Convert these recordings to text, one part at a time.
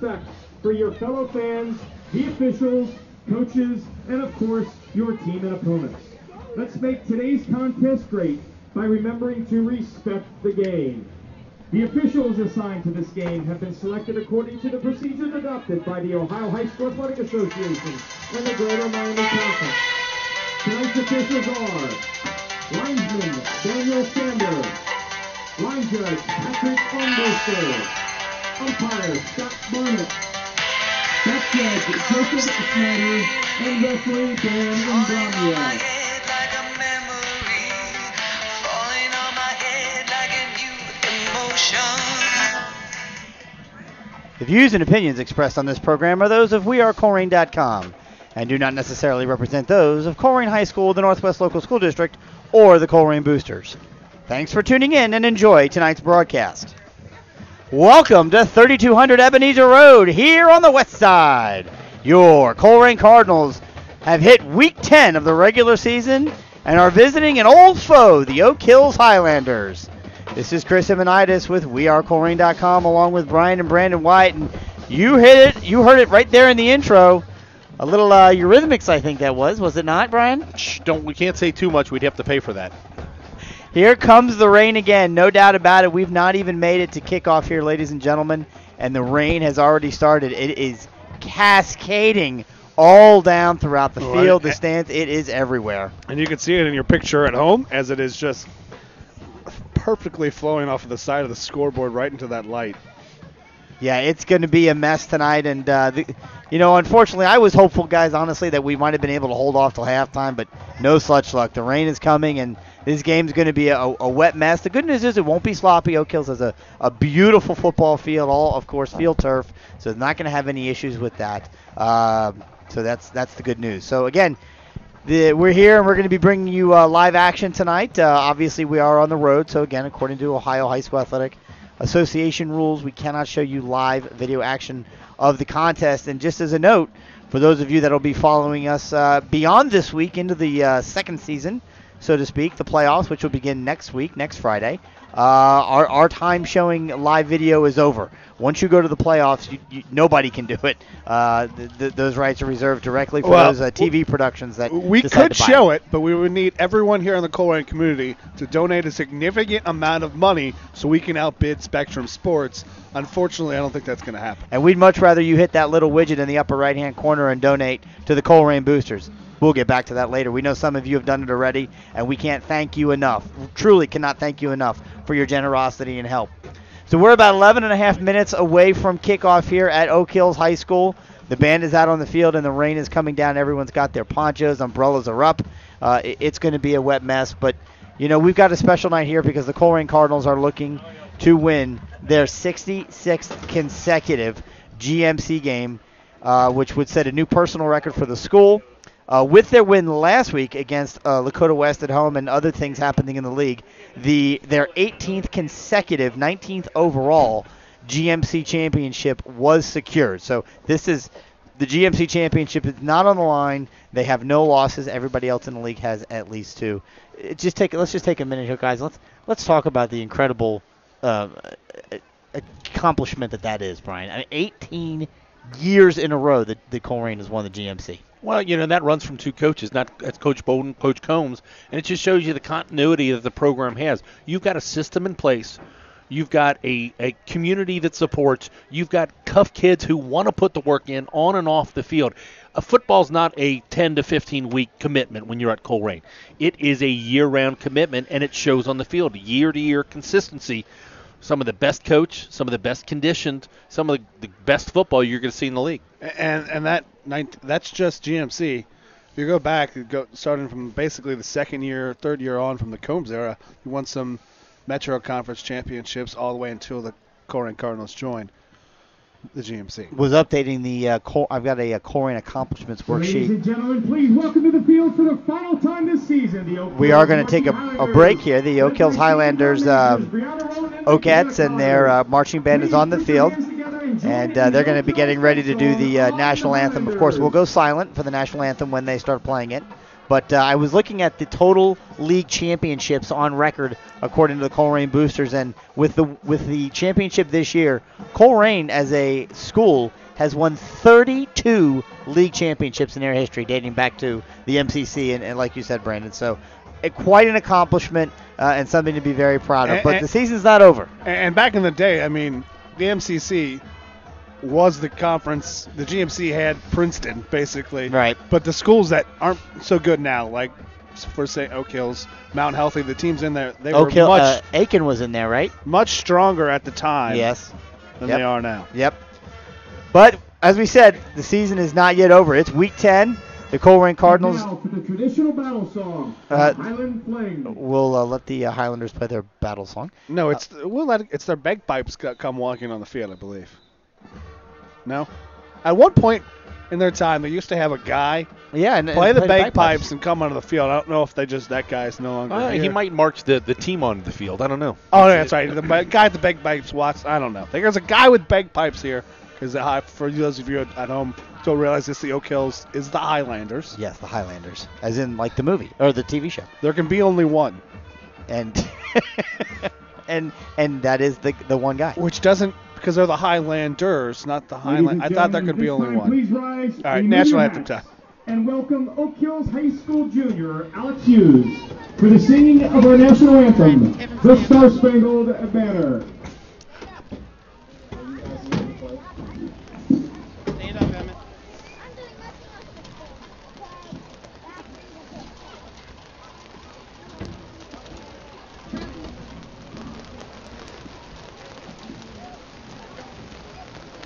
respect for your fellow fans, the officials, coaches, and of course, your team and opponents. Let's make today's contest great by remembering to respect the game. The officials assigned to this game have been selected according to the procedures adopted by the Ohio High School Athletic Association and the Greater Miami Conference. Tonight's officials are linesman Daniel Sanders, line judge Patrick Umberster, umpire Scott Barnett, back judge Joseph Snyder, and referee Dan Indomia. The views and opinions expressed on this program are those of wearecolerain.com and do not necessarily represent those of Colerain High School, the Northwest Local School District, or the Colerain Boosters. Thanks for tuning in and enjoy tonight's broadcast. Welcome to 3200 Ebenezer Road here on the west side. Your Colerain Cardinals have hit week 10 of the regular season and are visiting an old foe, the Oak Hills Highlanders. This is Chris Imanitis with wearecolerain.com along with Brian and Brandon White, and you heard it right there in the intro. A little Eurythmics, I think that was it not, Brian? Shh, we can't say too much. We'd have to pay for that. Here comes the rain again, no doubt about it. We've not even made it to kickoff here, ladies and gentlemen, and the rain has already started. It is cascading all down throughout the field, the stands. It is everywhere. And you can see it in your picture at home as it is just perfectly flowing off of the side of the scoreboard right into that light. Yeah, it's going to be a mess tonight, and unfortunately, I was hopeful, guys, honestly, that we might have been able to hold off till halftime, but no such luck. The rain is coming, and this game's going to be a wet mess. The good news is it won't be sloppy. Oak Hills has a beautiful football field, all, of course, field turf, so they're not going to have any issues with that. So that's the good news. So, again, we're here, and we're going to be bringing you live action tonight. Obviously, we are on the road, so, again, according to Ohio High School Athletic Association rules, we cannot show you live video action of the contest. And just as a note, for those of you that will be following us beyond this week into the second season, so to speak, the playoffs, which will begin next week, next Friday, our time showing live video is over. Once you go to the playoffs, nobody can do it. Those rights are reserved directly for those TV productions that we could show it, but we would need everyone here in the Colerain community to donate a significant amount of money so we can outbid Spectrum Sports. Unfortunately, I don't think that's going to happen. And we'd much rather you hit that little widget in the upper right-hand corner and donate to the Colerain Boosters. We'll get back to that later. We know some of you have done it already, and we can't thank you enough. Truly cannot thank you enough for your generosity and help. So we're about 11 and a half minutes away from kickoff here at Oak Hills High School. The band is out on the field, and the rain is coming down. Everyone's got their ponchos. Umbrellas are up. It's going to be a wet mess. But, we've got a special night here because the Colerain Cardinals are looking to win their 66th consecutive GMC game, which would set a new personal record for the school. With their win last week against Lakota West at home and other things happening in the league, their 18th consecutive, 19th overall GMC championship was secured. So this is the GMC championship is not on the line. They have no losses. Everybody else in the league has at least two. Let's just take a minute here, guys. Let's talk about the incredible accomplishment that is, Brian. I mean, 18 years in a row that Colerain has won the GMC. Well, that runs from two coaches, that's Coach Bowden, Coach Combs, and it just shows you the continuity that the program has. You've got a system in place. You've got a community that supports. You've got tough kids who want to put the work in on and off the field. Football's not a 10 to 15-week commitment when you're at Colerain. It is a year-round commitment, and it shows on the field, year-to-year consistency. Some of the best coached, some of the best conditioned, some of the best football you're going to see in the league. And that's just GMC. If you go back, starting from basically the second year, third year on from the Combs era, you won some Metro Conference championships all the way until the Colerain Cardinals joined the GMC. Was updating the I've got a Colerain accomplishments worksheet. Ladies and gentlemen, please welcome to the field for the final time this season. We are going to take a break here. The Oak Hills Highlanders, Oakettes, and their marching band is on the field. And they're going to be getting ready to do the national anthem. Of course, we'll go silent for the national anthem when they start playing it. But I was looking at the total league championships on record according to the Colerain Boosters, and with the championship this year, Colerain as a school has won 32 league championships in their history, dating back to the MCC, and like you said, Brandon. So quite an accomplishment and something to be very proud of. But the season's not over. And back in the day, I mean, the MCC was the conference. The GMC had Princeton, basically. Right. But the schools that aren't so good now, like, for say, Oak Hills, Mount Healthy, the teams in there, they were much Aiken was in there, right? much stronger at the time Yes. than they are now. Yep. But, as we said, the season is not yet over. It's Week 10. The Colerain Cardinals. Now for the traditional battle song, Highland Fling. We'll let the Highlanders play their battle song. No, it's it's their bagpipes come walking on the field, I believe. No? At one point in their time, they used to have a guy and play the bagpipes and come onto the field. I don't know if that guy's no longer here. He might march the team onto the field. I don't know. Oh, that's right. The guy with the bagpipes walks. I don't know. There's a guy with bagpipes here. Because for those of you at home don't realize this, the Oak Hills is the Highlanders. Yes, the Highlanders, as in like the movie or the TV show. There can be only one, and and that is the one guy. Which doesn't, because they're the Highlanders, not the Highland. I thought there could be only one. Please rise. All right, national anthem time. And welcome Oak Hills High School junior Alex Hughes for the singing of our national anthem, the Star Spangled Banner.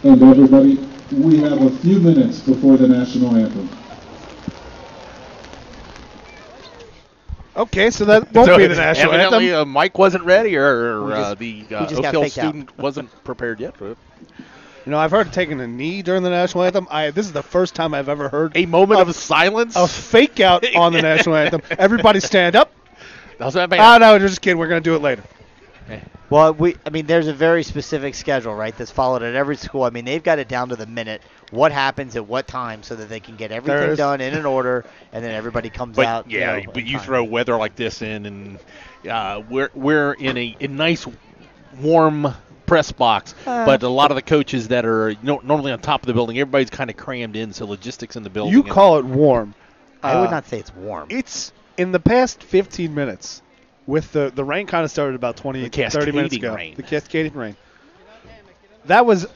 And everybody, we have a few minutes before the national anthem. Okay, so that won't be the national evidently, anthem. Mike wasn't ready, or the just Oak got Hill faked out. student wasn't prepared yet for it. You know, I've heard taking a knee during the national anthem. This is the first time I've ever heard A moment of silence. a fake out on the national anthem. Everybody stand up. How's that bad? Oh, no, we're just kidding. We're going to do it later. Well, there's a very specific schedule, right, that's followed at every school. I mean, they've got it down to the minute, what happens at what time, so that they can get everything done in an order, and then everybody comes out. Yeah, but you throw weather like this in, and we're in a nice, warm press box, but a lot of the coaches that are normally on top of the building, everybody's kind of crammed in, so logistics in the building. You call it warm. I would not say it's warm. It's in the past 15 minutes. With the rain kind of started about 30 minutes ago. Rain. The cascading rain. That was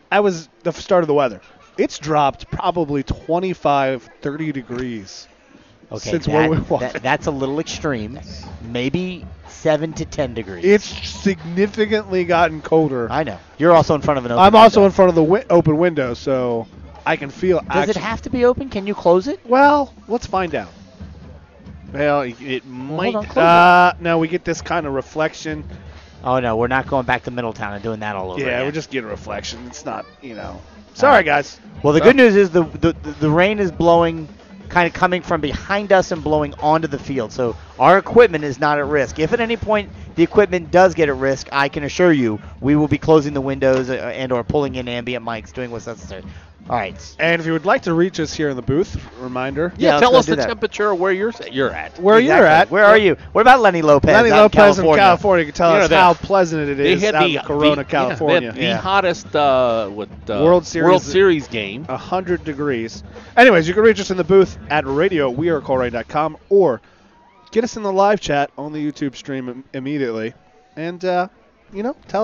the start of the weather. It's dropped probably 25, 30 degrees since where we walked. That's a little extreme. Maybe 7 to 10 degrees. It's significantly gotten colder. I know. You're also in front of an open I'm also window. in front of the open window, so I can feel. Does it have to be open? Can you close it? Well, let's find out. Well, it might. Hold on, No, we get this kind of reflection. Oh, no, we're not going back to Middletown and doing that all over Yeah, again. we're just getting reflection. It's not, Sorry, guys. Well, the good news is the rain is blowing, kind of coming from behind us and blowing onto the field. So our equipment is not at risk. If at any point the equipment does get at risk, I can assure you we will be closing the windows and or pulling in ambient mics, doing what's necessary. All right. And if you would like to reach us here in the booth, reminder. Yeah, tell us let's the do that. temperature of where you're at. Where you're at. Where are you? What about Lenny Lopez? Lenny out Lopez in California? California can tell us how pleasant it They is had out in Corona, California. the hottest World Series Series game. 100 degrees. Anyways, you can reach us in the booth at radiowearecolerain.com or get us in the live chat on the YouTube stream immediately. And, tell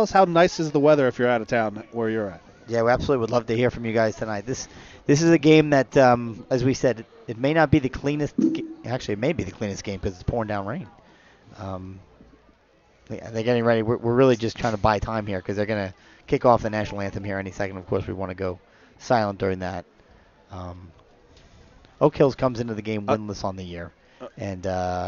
us how nice is the weather if you're out of town where you're at. Yeah, we absolutely would love to hear from you guys tonight. This is a game that, as we said, it may not be the cleanest. Actually, it may be the cleanest game because it's pouring down rain. They're getting ready. We're really just trying to buy time here because they're going to kick off the national anthem here any second. Of course, we want to go silent during that. Oak Hills comes into the game winless on the year. And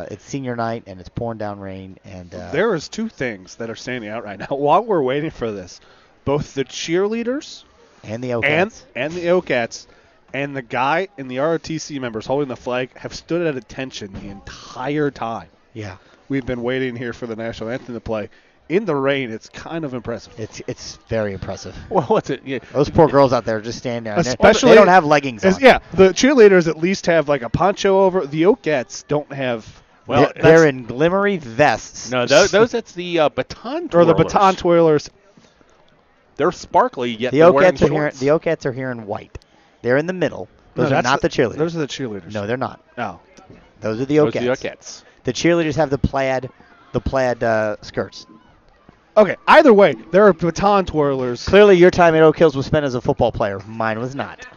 it's senior night, and it's pouring down rain. And there is two things that are standing out right now while we're waiting for this. Both the cheerleaders and the Oakats and the Oakats and the guy and the ROTC members holding the flag have stood at attention the entire time. Yeah. We've been waiting here for the national anthem to play. in the rain, it's kind of impressive. It's very impressive. Well, what's it? Yeah. Those poor girls out there just standing there. and Especially they don't have leggings on. Yeah, the cheerleaders at least have like a poncho over. The Oakettes don't have. Well, they're in glimmery vests. No, those that's the baton twirlers. Or the baton twirlers. They're sparkly, yet The they're wearing Oakettes are here in white. They're in the middle. Those are not the cheerleaders. Those are the cheerleaders. No, they're not. No. Those are the Those Oakettes. are the Oakettes. The cheerleaders have the plaid skirts. Okay, either way, there are baton twirlers. Clearly, your time at Oak Hills was spent as a football player. Mine was not.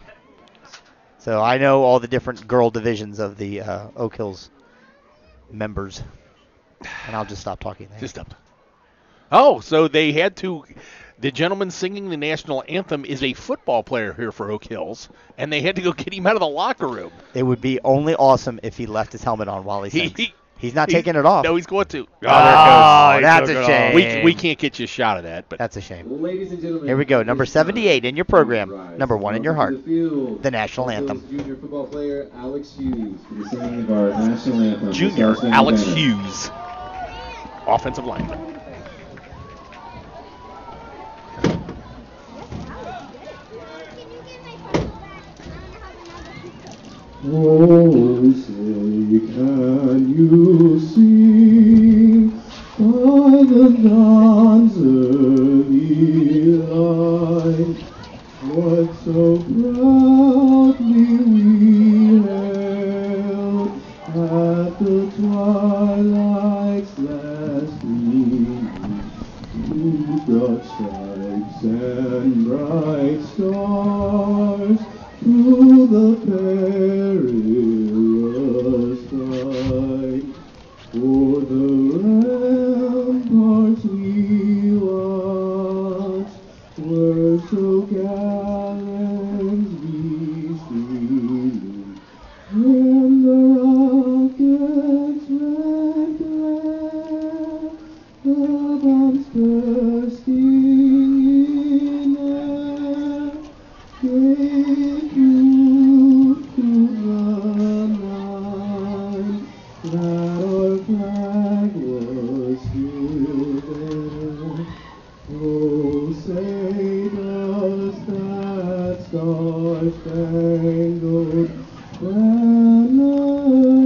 So I know all the different girl divisions of the Oak Hills members. And I'll just stop talking there. Just stop. Oh, so they had to. The gentleman singing the national anthem is a football player here for Oak Hills, and they had to go get him out of the locker room. It would be only awesome if he left his helmet on while he sings. He's not taking it off. No, he's going to. Oh, that's a shame. We can't get you a shot of that. But that's a shame. Ladies and gentlemen, here we go. Number 78 in your program. Number 1 in your heart. The national anthem. Junior football player Alex Hughes for the singing of our national anthem. Junior Alex Hughes, offensive lineman. Oh, say, can you see by the dawn's early light what so proudly we hailed at the twilight's last gleaming, dewdrop stripes and bright stars through the perilous fight, for the ramparts we watched were so gallantly streaming, and the rockets' red glare, the bombs bursting in air, gave you to the night that our flag was still there. Oh, say does that star-spangled banner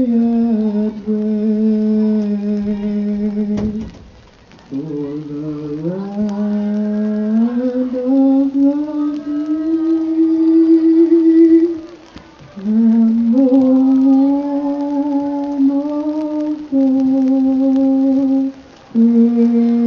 yet wave for the land of the free and the home of the brave.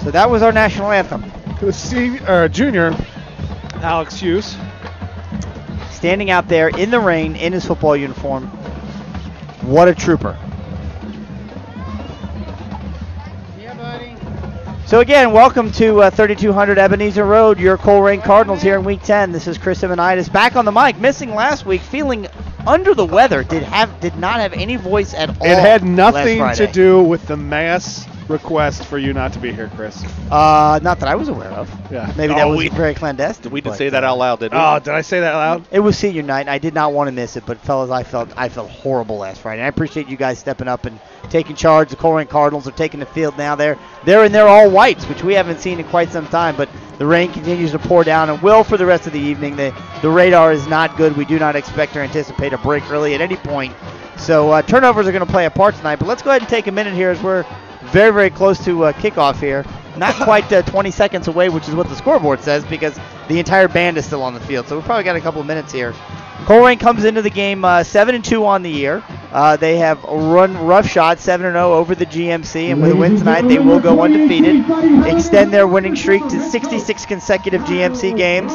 So that was our national anthem. The junior Alex Hughes standing out there in the rain in his football uniform. What a trooper. Yeah, buddy. So again, welcome to 3200 Ebenezer Road, your Colerain Cardinals here in Week 10. This is Chris Simonitis back on the mic, missing last week, feeling under the weather. Did not have any voice at all. It had nothing to do with the mass request for you not to be here, Chris. Not that I was aware of. Yeah. Maybe that was very clandestine. We did say that out loud, didn't we? Oh, did I say that loud? It was senior night, and I did not want to miss it. But fellas, I felt horrible last Friday. And I appreciate you guys stepping up and taking charge. The Colerain Cardinals are taking the field now. They're in their all whites, which we haven't seen in quite some time. But the rain continues to pour down and will for the rest of the evening. The radar is not good. We do not expect or anticipate a break early at any point. So turnovers are going to play a part tonight. But let's go ahead and take a minute here as we're very, very close to kickoff here. Not quite 20 seconds away, which is what the scoreboard says, because the entire band is still on the field. So we've probably got a couple of minutes here. Colerain comes into the game 7-2 on the year. They have run roughshod 7-0 over the GMC, and with a win tonight, they will go undefeated, extend their winning streak to 66 consecutive GMC games.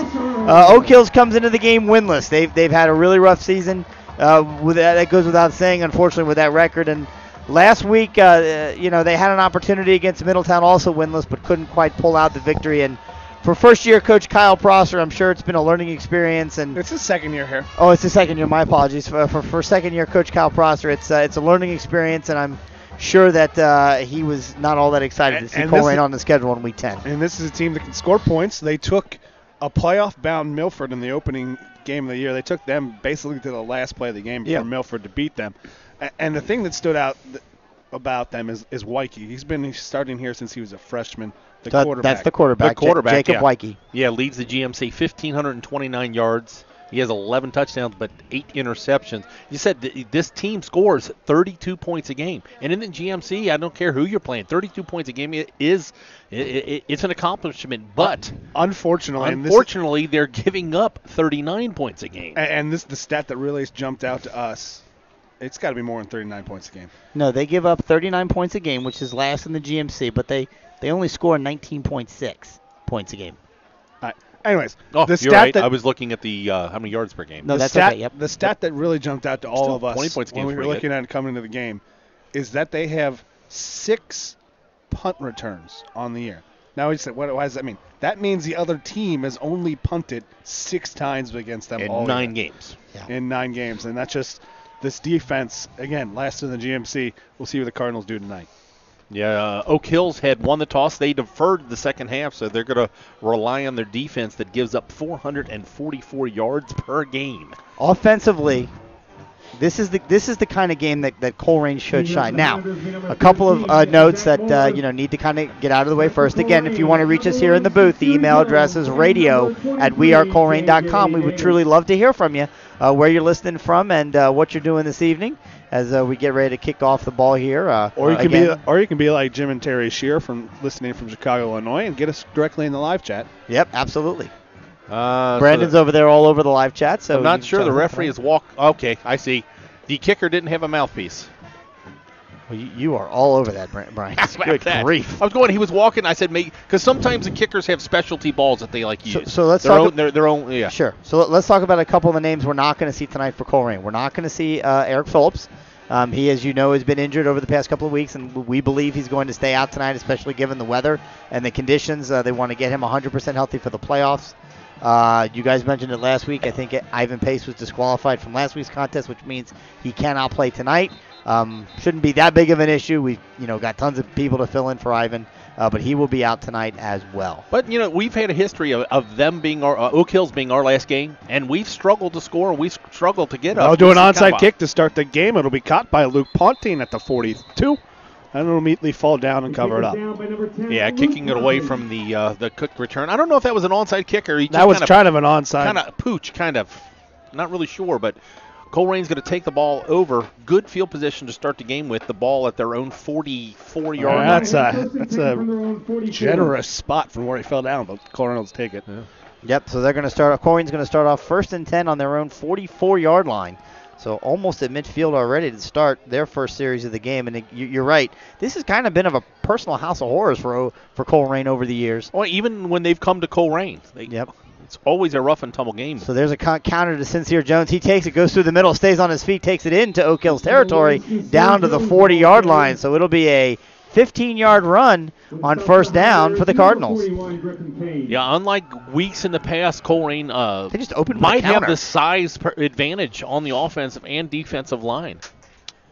Oak Hills comes into the game winless. They've had a really rough season. That goes without saying, unfortunately, with that record. And last week, they had an opportunity against Middletown, also winless, but couldn't quite pull out the victory. And for first-year coach Kyle Prosser, I'm sure it's been a learning experience. And it's his second year here. Oh, it's the second year. My apologies. For second-year coach Kyle Prosser, it's a learning experience, and I'm sure that he was not all that excited to see Colerain on the schedule in Week 10. And this is a team that can score points. They took a playoff-bound Milford in the opening game of the year. They took them basically to the last play of the game for Milford to beat them. And the thing that stood out about them is Wyke. He's been starting here since he was a freshman. Quarterback. That's the quarterback. Jacob Wyke. Yeah, leads the GMC, 1,529 yards. He has 11 touchdowns, but 8 interceptions. You said this team scores 32 points a game. And in the GMC, I don't care who you're playing, 32 points a game it's an accomplishment. But unfortunately, they're giving up 39 points a game. And this is the stat that really jumped out to us. It's got to be more than 39 points a game. No, they give up 39 points a game, which is last in the GMC, but they only score 19.6 points a game. Anyways, the stat right. I was looking at the how many yards per game. No, that's okay. Yep. The stat that really jumped out to all of us when we were looking at it coming into the game is that they have 6 punt returns on the year. Now we said, why does that mean? That means the other team has only punted 6 times against them in all 9 games. Yeah. In 9 games, and that's just this defense again. Last in the GMC. We'll see what the Cardinals do tonight. Yeah, Oak Hills had won the toss. They deferred the second half, so they're going to rely on their defense that gives up 444 yards per game. Offensively, this is the kind of game that Colerain should shine. Now, a couple of notes that need to kind of get out of the way first. Again, if you want to reach us here in the booth, the email address is radio@wearecolerain.com. We would truly love to hear from you, where you're listening from and what you're doing this evening as we get ready to kick off the ball here. Or you can be like Jim and Terry Shear from listening from Chicago, Illinois, and get us directly in the live chat. Yep, absolutely. Brandon's over there all over the live chat. So I'm not sure the referee has walked. Okay, I see. The kicker didn't have a mouthpiece. Well, you are all over that, Brian. Good grief. I was going. He was walking. I said, because sometimes the kickers have specialty balls that they like use. So let's talk their own. Yeah. Sure. So let's talk about a couple of the names we're not going to see tonight for Colerain. We're not going to see Eric Phillips. He, as you know, has been injured over the past couple of weeks, and we believe he's going to stay out tonight, especially given the weather and the conditions. They want to get him 100% healthy for the playoffs. You guys mentioned it last week. I think Ivan Pace was disqualified from last week's contest, which means he cannot play tonight. Shouldn't be that big of an issue. We've got tons of people to fill in for Ivan, but he will be out tonight as well. But we've had a history of them being Oak Hills being our last game, and we've struggled to score. We've struggled to get up. I'll do an onside kick to start the game. It'll be caught by Luke Ponting at the 42. And it'll immediately fall down and cover it up. Yeah, kicking it away from the quick return. I don't know if that was an onside kick or that was kind of an onside. Kind of pooch, kind of. Not really sure, but Colerain's going to take the ball over. Good field position to start the game with. The ball at their own 44-yard line. That's a generous spot from where he fell down, but Colerain will take it. Yeah. Yep, so they're going to start. Colerain's going to start off 1st and 10 on their own 44-yard line. So almost at midfield already to start their first series of the game. And you're right. This has kind of been of a personal house of horrors for Colerain over the years. Well, even when they've come to Colerain. Yep. It's always a rough and tumble game. So there's a counter to Sincere Jones. He takes it, goes through the middle, stays on his feet, takes it into Oak Hills territory, down to the 40-yard line. So it'll be a 15-yard run on 1st down for the Cardinals. Yeah, unlike weeks in the past, Colerain they just opened might have the size advantage on the offensive and defensive line.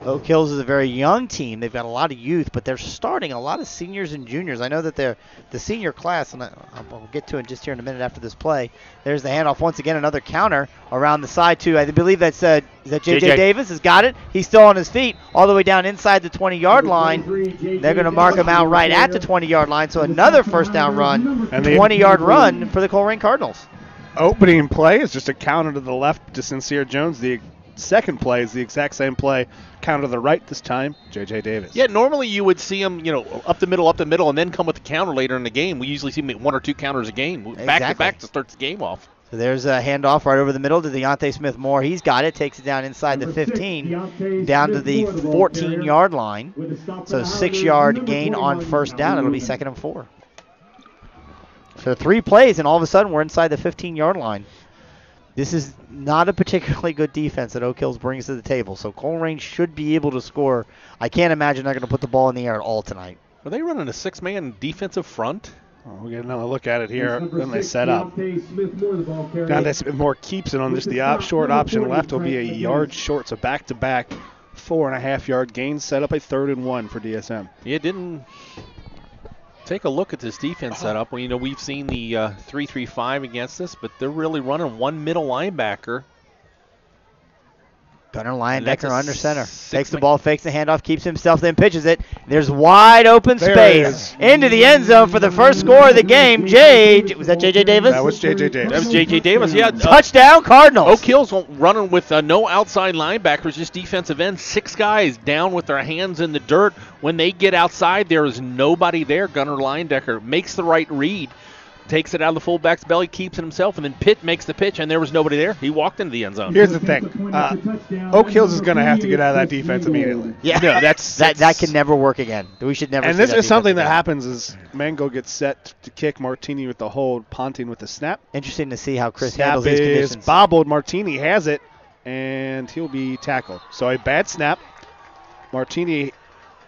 Oak Hills is a very young team. They've got a lot of youth, but they're starting a lot of seniors and juniors. I know that they're the senior class, and I'll get to it just here in a minute after this play. There's the handoff once again, another counter around the side to, I believe that's is that J.J. Davis has got it. He's still on his feet all the way down inside the 20-yard line. They're going to mark him out right at the 20-yard line, so another 1st down run, 20-yard run for the Colerain Cardinals. Opening play is just a counter to the left to Sincere Jones. The second play is the exact same play. Counter to the right this time, J.J. Davis. Yeah, normally you would see him, up the middle, and then come with the counter later in the game. We usually see him make 1 or 2 counters a game, back to back to start the game off. So there's a handoff right over the middle to Deontay Smith-Moore. He's got it, takes it down inside the 15, down to the 14-yard line. So 6-yard gain on 1st down. It'll be 2nd and 4. So 3 plays, and all of a sudden we're inside the 15-yard line. This is not a particularly good defense that Oak Hills brings to the table, so Colerain should be able to score. I can't imagine they're going to put the ball in the air at all tonight. Are they running a 6-man defensive front? We'll get another look at it here when they set up. Deontay Smith-Moore keeps it on just the short option left. Will be a yard short, so back-to-back 4.5-yard gain, set up a 3rd and 1 for DSM. It didn't take a look at this defense setup. Well, we've seen the 3-3-5 against us, but they're really running one middle linebacker. Gunnar Leyendecker under center. Takes the ball, fakes the handoff, keeps himself, then pitches it. There's wide open space into the end zone for the first score of the game. Was that J.J. Davis? That was J.J. Davis. That was J.J. Davis, yeah. Touchdown, Cardinals. Oak Hill's running with no outside linebackers, just defensive ends. 6 guys down with their hands in the dirt. When they get outside, there is nobody there. Gunnar Leyendecker makes the right read, takes it out of the fullback's belly, keeps it himself, and then Pitt makes the pitch, and there was nobody there. He walked into the end zone. Here's the thing. Oak Hills is going to have to get out of that defense immediately. Yeah, no, that can never work again. We should never. And this is something that happens is Mango gets set to kick, Martini with the hold, Ponting with the snap. Interesting to see how Chris Snap handles these is conditions. bobbled. Martini has it, and he'll be tackled. So a bad snap. Martini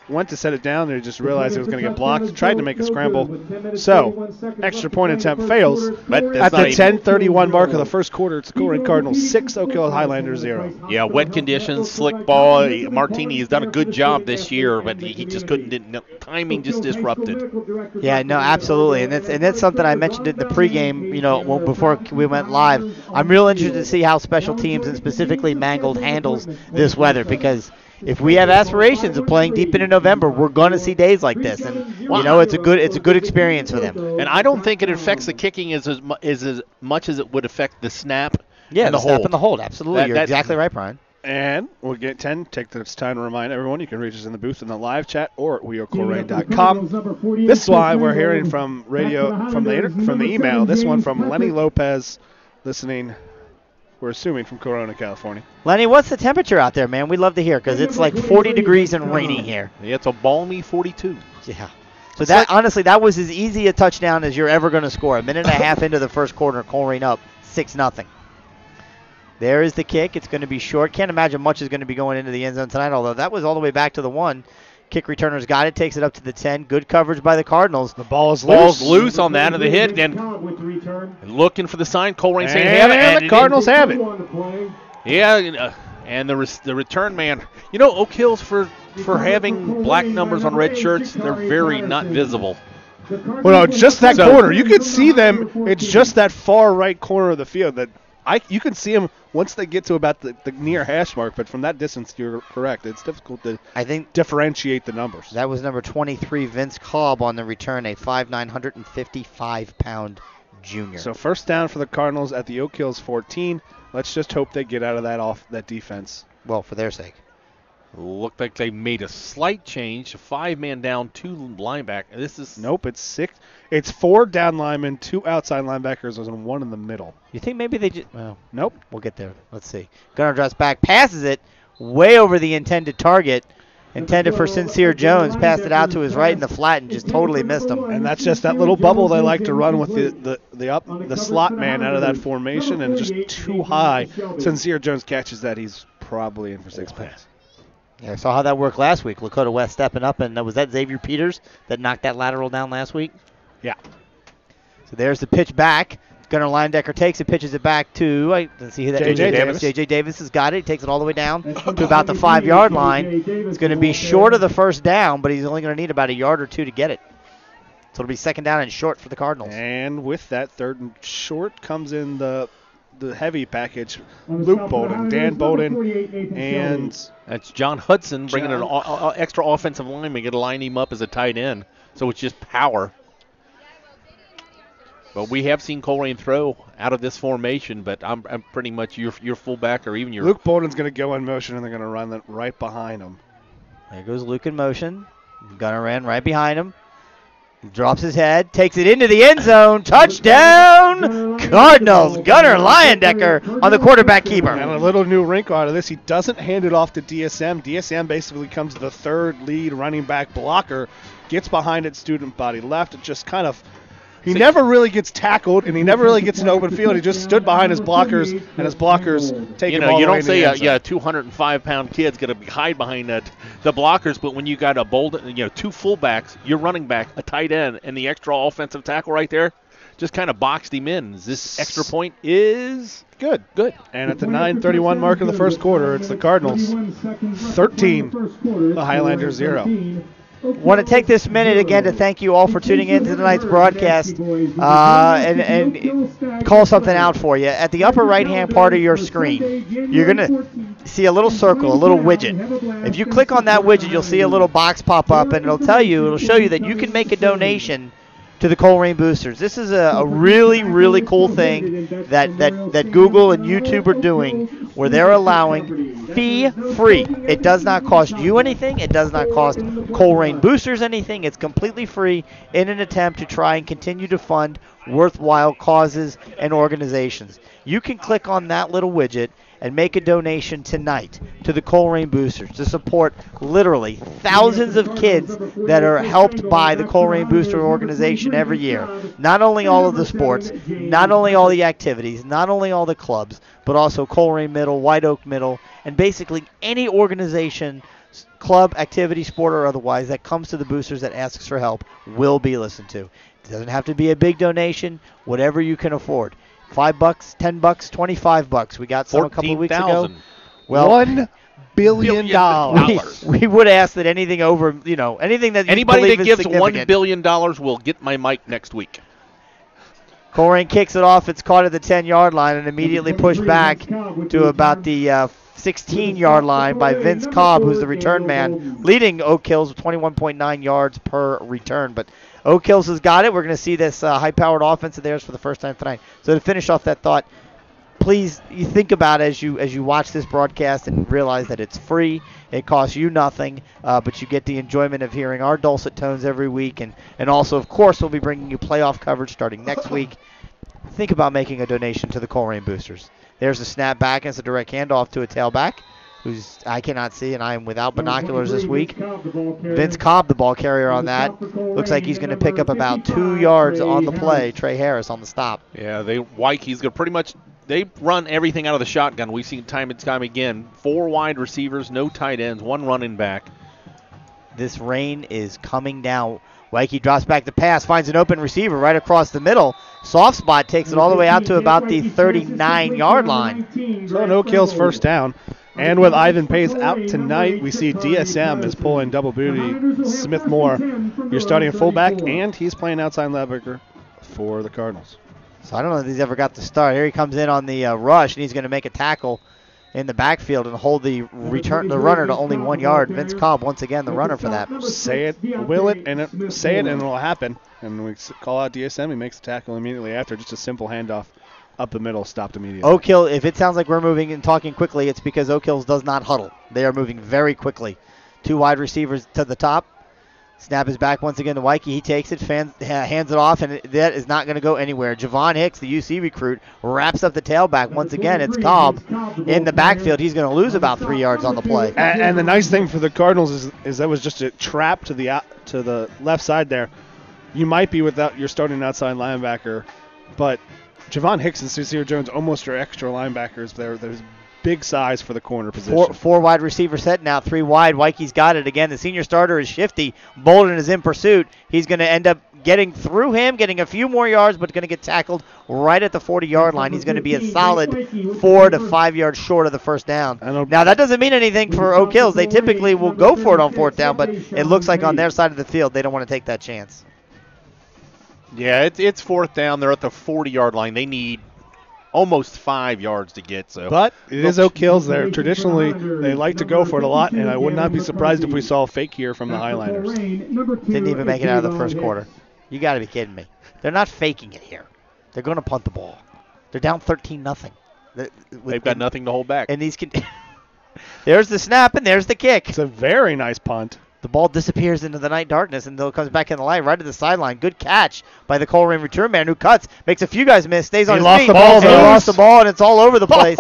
went to set it down, and he just realized it was going to get blocked. Tried to make a scramble. So, extra point attempt fails. But At the 10:31 mark of the first quarter, it's Colerain Cardinals 6, Oak Hill Highlanders 0. Yeah, wet conditions, slick ball. Martini has done a good job this year, but he just couldn't. Timing just disrupted. Yeah, no, absolutely, and that's something I mentioned in the pregame. Before we went live, I'm real interested to see how special teams and specifically Mangold handles this weather, because if we have aspirations of playing deep into November, we're going to see days like this, and it's a good experience for them. And I don't think it affects the kicking as much as it would affect the snap. Yeah, and the snap and the hold. Absolutely, you're exactly right, Brian. And we'll get 10. Take this time to remind everyone you can reach us in the booth in the live chat or at wearecolerain.com. This is why we're hearing from the email. This one from Lenny Lopez, listening. We're assuming from Corona, California. Lenny, what's the temperature out there, man? We'd love to hear, because it's like 40 degrees and rainy here. Yeah, it's a balmy 42. Yeah. So honestly, that was as easy a touchdown as you're ever going to score. A minute and a half into the first quarter, Colerain up 6-0. There is the kick. It's going to be short. Can't imagine much is going to be going into the end zone tonight, although that was all the way back to the 1. Kick returner's got it, takes it up to the 10. Good coverage by the Cardinals. The ball is loose on that of the hit. And looking for the sign. Colerain saying have it. And the Cardinals have it. Yeah, and the return man. Oak Hills, for having black numbers on red shirts, they're very not visible. Well, no, just that corner. You can see them. It's just that far right corner of the field that you can see them once they get to about the near hash mark, but from that distance, you're correct. It's difficult to differentiate the numbers. That was number 23, Vince Cobb, on the return, a 5'9", 155-pound junior. So first down for the Cardinals at the Oak Hills 14. Let's just hope they get out of that defense. Well, for their sake. Looked like they made a slight change. 5-man down, 2 linebackers. Nope, it's 6. It's 4 down linemen, 2 outside linebackers, and 1 in the middle. You think maybe they just... Well, nope. We'll get there. Let's see. Gunnar drops back, passes it way over the intended target. Intended for Sincere Jones, passed it out to his right in the flat and just totally missed him. And that's just that little bubble they like to run with the slot man out of that formation, and just too high. Sincere Jones catches that, he's probably in for 6 points. Yeah, I saw how that worked last week. Lakota West stepping up, and was that Xavier Peters that knocked that lateral down last week? Yeah. So there's the pitch back. Gunnar Leyendecker takes it, pitches it back to, let's see who that is. J.J. Davis. J.J. Davis has got it. He takes it all the way down to about the 5-yard line. It's going to be short of the first down, but he's only going to need about a yard or 2 to get it. So it'll be 2nd down and short for the Cardinals. And with that, 3rd and short comes in the heavy package. Luke Bolden, Dan Bolden, and that's John Hudson bringing an extra offensive lineman to line him up as a tight end. So it's just power. But we have seen Colerain throw out of this formation, but I'm pretty much your fullback or even your... Luke Bolden's going to go in motion, and they're going to run that right behind him. There goes Luke in motion. Gunnar ran right behind him. He drops his head, takes it into the end zone. Touchdown, Cardinals. Gunnar Leyendecker on the quarterback keeper. And a little new wrinkle out of this, he doesn't hand it off to DSM. DSM basically becomes the 3rd lead running back blocker, gets behind it, student body left. It just kind of... He never really gets tackled, and he never really gets in open field. He just stood behind his blockers, and his blockers take him all the way. You don't say a 205-pound kid's going to hide behind the blockers, but when you got a bold, 2 fullbacks, your running back, a tight end, and the extra offensive tackle right there, just kind of boxed him in. This extra point is Good. good. And at the 9:31 mark of the first quarter, it's the Cardinals 13, the Highlanders 0. Want to take this minute again to thank you all for tuning in to tonight's broadcast and call something out for you. At the upper right-hand part of your screen, you're going to see a little circle, a little widget. If you click on that widget, you'll see a little box pop up, and it'll show you that you can make a donation to the Colerain Boosters. This is a really, really cool thing that Google and YouTube are doing, where they're allowing fee-free. It does not cost you anything. It does not cost Colerain Boosters anything. It's completely free in an attempt to try and continue to fund worthwhile causes and organizations. You can click on that little widget and make a donation tonight to the Colerain Boosters to support literally thousands of kids that are helped by the Colerain Booster organization every year. Not only all of the sports, not only all the activities, not only all the clubs, but also Colerain Middle, White Oak Middle, and basically any organization, club, activity, sport, or otherwise that comes to the Boosters that asks for help will be listened to. It doesn't have to be a big donation, whatever you can afford. $5, $10, $25. We got some a couple of weeks ago. Well, $1 billion. We would ask that anything over, anything that you Anybody believe that is gives significant. $1 billion will get my mic next week. Colerain kicks it off. It's caught at the 10-yard line and immediately pushed back to about the 16-yard line by Vince Cobb, who's the return man, leading Oak Hills with 21.9 yards per return. But Oak Hills has got it. We're going to see this high-powered offense of theirs for the first time tonight. So to finish off that thought, please you think about it as you watch this broadcast and realize that it's free. It costs you nothing, but you get the enjoyment of hearing our dulcet tones every week. And also, of course, we'll be bringing you playoff coverage starting next week. Think about making a donation to the Colerain Boosters. There's a snap back, and it's a direct handoff to a tailback, who's I cannot see, and I am without binoculars this week. Vince Cobb, the ball carrier on that. Looks like he's going to pick up about 2 yards on the play. Trey Harris on the stop. Yeah, Wikie's going to pretty much, they run everything out of the shotgun. We've seen time and time again. 4 wide receivers, no tight ends, 1 running back. This rain is coming down. Wikie drops back the pass, finds an open receiver right across the middle. Soft spot takes it all the way out to about the 39-yard line. So an Oak Hills first down. And with Ivan Pace out tonight, we see DSM is pulling double booty. Smith Moore, you're starting fullback, and he's playing outside linebacker for the Cardinals. So I don't know if he's ever got the start. Here he comes in on the rush, and he's going to make a tackle in the backfield and hold the runner to only 1 yard. Vince Cobb, once again, the runner for that. Say it, will it, and it'll happen. And we call out DSM. He makes the tackle immediately after. Just a simple handoff up the middle, stopped immediately. Oak Hill, if it sounds like we're moving and talking quickly, it's because Oak Hills does not huddle. They are moving very quickly. 2 wide receivers to the top. Snap is back once again to Wikie. He takes it, hands it off, and that is not going to go anywhere. Javon Hicks, the UC recruit, wraps up the tailback. Once again, it's Cobb in the backfield. He's going to lose about 3 yards on the play. And the nice thing for the Cardinals is that was just a trap to the left side there. You might be without your starting outside linebacker, but Javon Hicks and Cecile Jones almost are extra linebackers. There's big size for the corner position. 4 wide receiver set now, 3 wide. Wikie's got it again. The senior starter is shifty. Bolden is in pursuit. He's going to end up getting through him, getting a few more yards, but going to get tackled right at the 40-yard line. He's going to be a solid 4 to 5 yards short of the first down. Now, that doesn't mean anything for Oak Hills. They typically will go for it on 4th down, but it looks like on their side of the field, they don't want to take that chance. Yeah, it's 4th down. They're at the 40-yard line. They need almost 5 yards to get. So, but it is Oak Hills. Traditionally, they like to go for it a lot, and I would not be surprised if we saw a fake here from the Highlanders. Didn't even make it out of the first quarter. You got to be kidding me. They're not faking it here. They're going to punt the ball. They're down 13-0. They've got nothing to hold back. And there's the snap, and there's the kick. It's a very nice punt. The ball disappears into the night darkness, and it comes back in the light right to the sideline. Good catch by the Colerain return man who cuts, makes a few guys miss, stays on his feet. He lost the ball, and it's all over the place.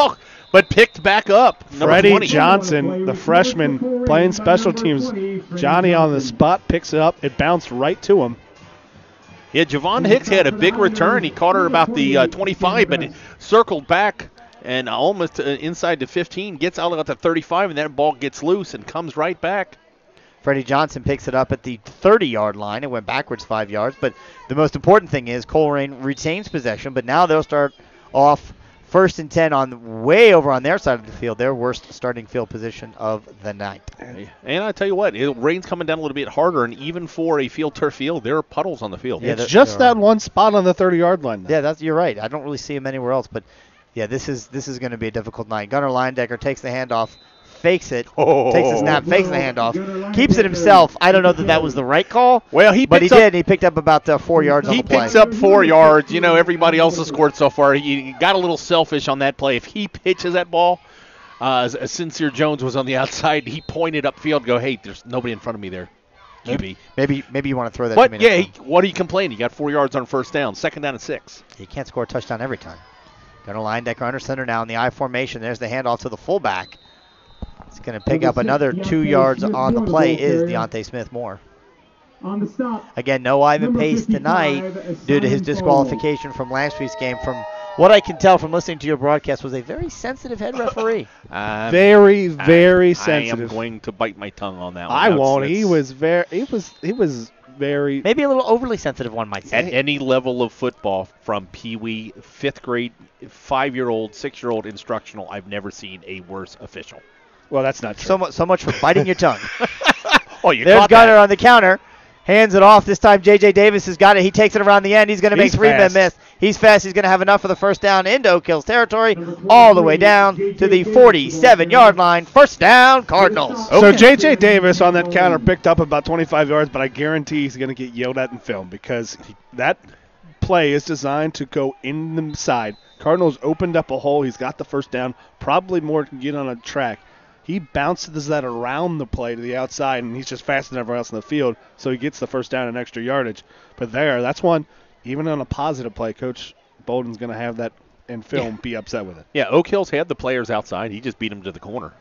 But picked back up. Freddie Johnson, the freshman, playing special teams. Johnny on the spot, picks it up. It bounced right to him. Yeah, Javon Hicks had a big return. He caught her about the 25, but it circled back and almost inside the 15, gets out at the 35, and that ball gets loose and comes right back. Freddie Johnson picks it up at the 30-yard line. It went backwards 5 yards. But the most important thing is Colerain retains possession, but now they'll start off 1st and 10 on way over on their side of the field, their worst starting field position of the night. And I tell you what, rain's coming down a little bit harder, and even for a turf field, there are puddles on the field. Yeah, it's just that one spot on the 30-yard line. Yeah, you're right. I don't really see him anywhere else, but yeah, this is going to be a difficult night. Gunnar Leindecker takes the handoff, fakes it, takes the snap, fakes the handoff, keeps it himself. I don't know that was the right call. Well, he did. And he picked up about 4 yards on the play. He picks up 4 yards. You know, everybody else has scored so far. He got a little selfish on that play. If he pitches that ball, Sincere Jones was on the outside. He pointed upfield, go, hey, there's nobody in front of me there. QB. Maybe you want to throw that. But yeah, what are you complaining? He got 4 yards on 1st down, 2nd down and 6. He can't score a touchdown every time. Gunnar Leindecker under center now in the I formation. There's the handoff to the fullback. He's going to pick up another 2 yards on the play is Deontay Smith-Moore. On the stop. Again, no Ivan Pace tonight due to his disqualification from last week's game. From what I can tell from listening to your broadcast, was a very sensitive head referee. Very sensitive. I am going to bite my tongue on that one. I won't. He was very maybe a little overly sensitive, one might say. At any level of football, from Pee-wee, 5th grade, 5-year-old, 6-year-old instructional, I've never seen a worse official. Well, that's not true. So much for biting your tongue. There's Gunnar on the counter. Hands it off. This time J.J. Davis has got it. He takes it around the end. He's going to make 3 men miss. He's fast. He's going to have enough for the 1st down into Oak Hill's territory, all the way down to the 47-yard line. 1st down, Cardinals. So J.J. Davis on that counter picked up about 25 yards, but I guarantee he's going to get yelled at in film because that play is designed to go in the side. Cardinals opened up a hole. He's got the 1st down. Probably more can get on a track. He bounces that around the play to the outside, and he's just faster than everyone else in the field, so he gets the 1st down and extra yardage. But that's one, even on a positive play, Coach Bolden's going to have that in film, be upset with it. Yeah, Oak Hill's had the players outside. He just beat them to the corner.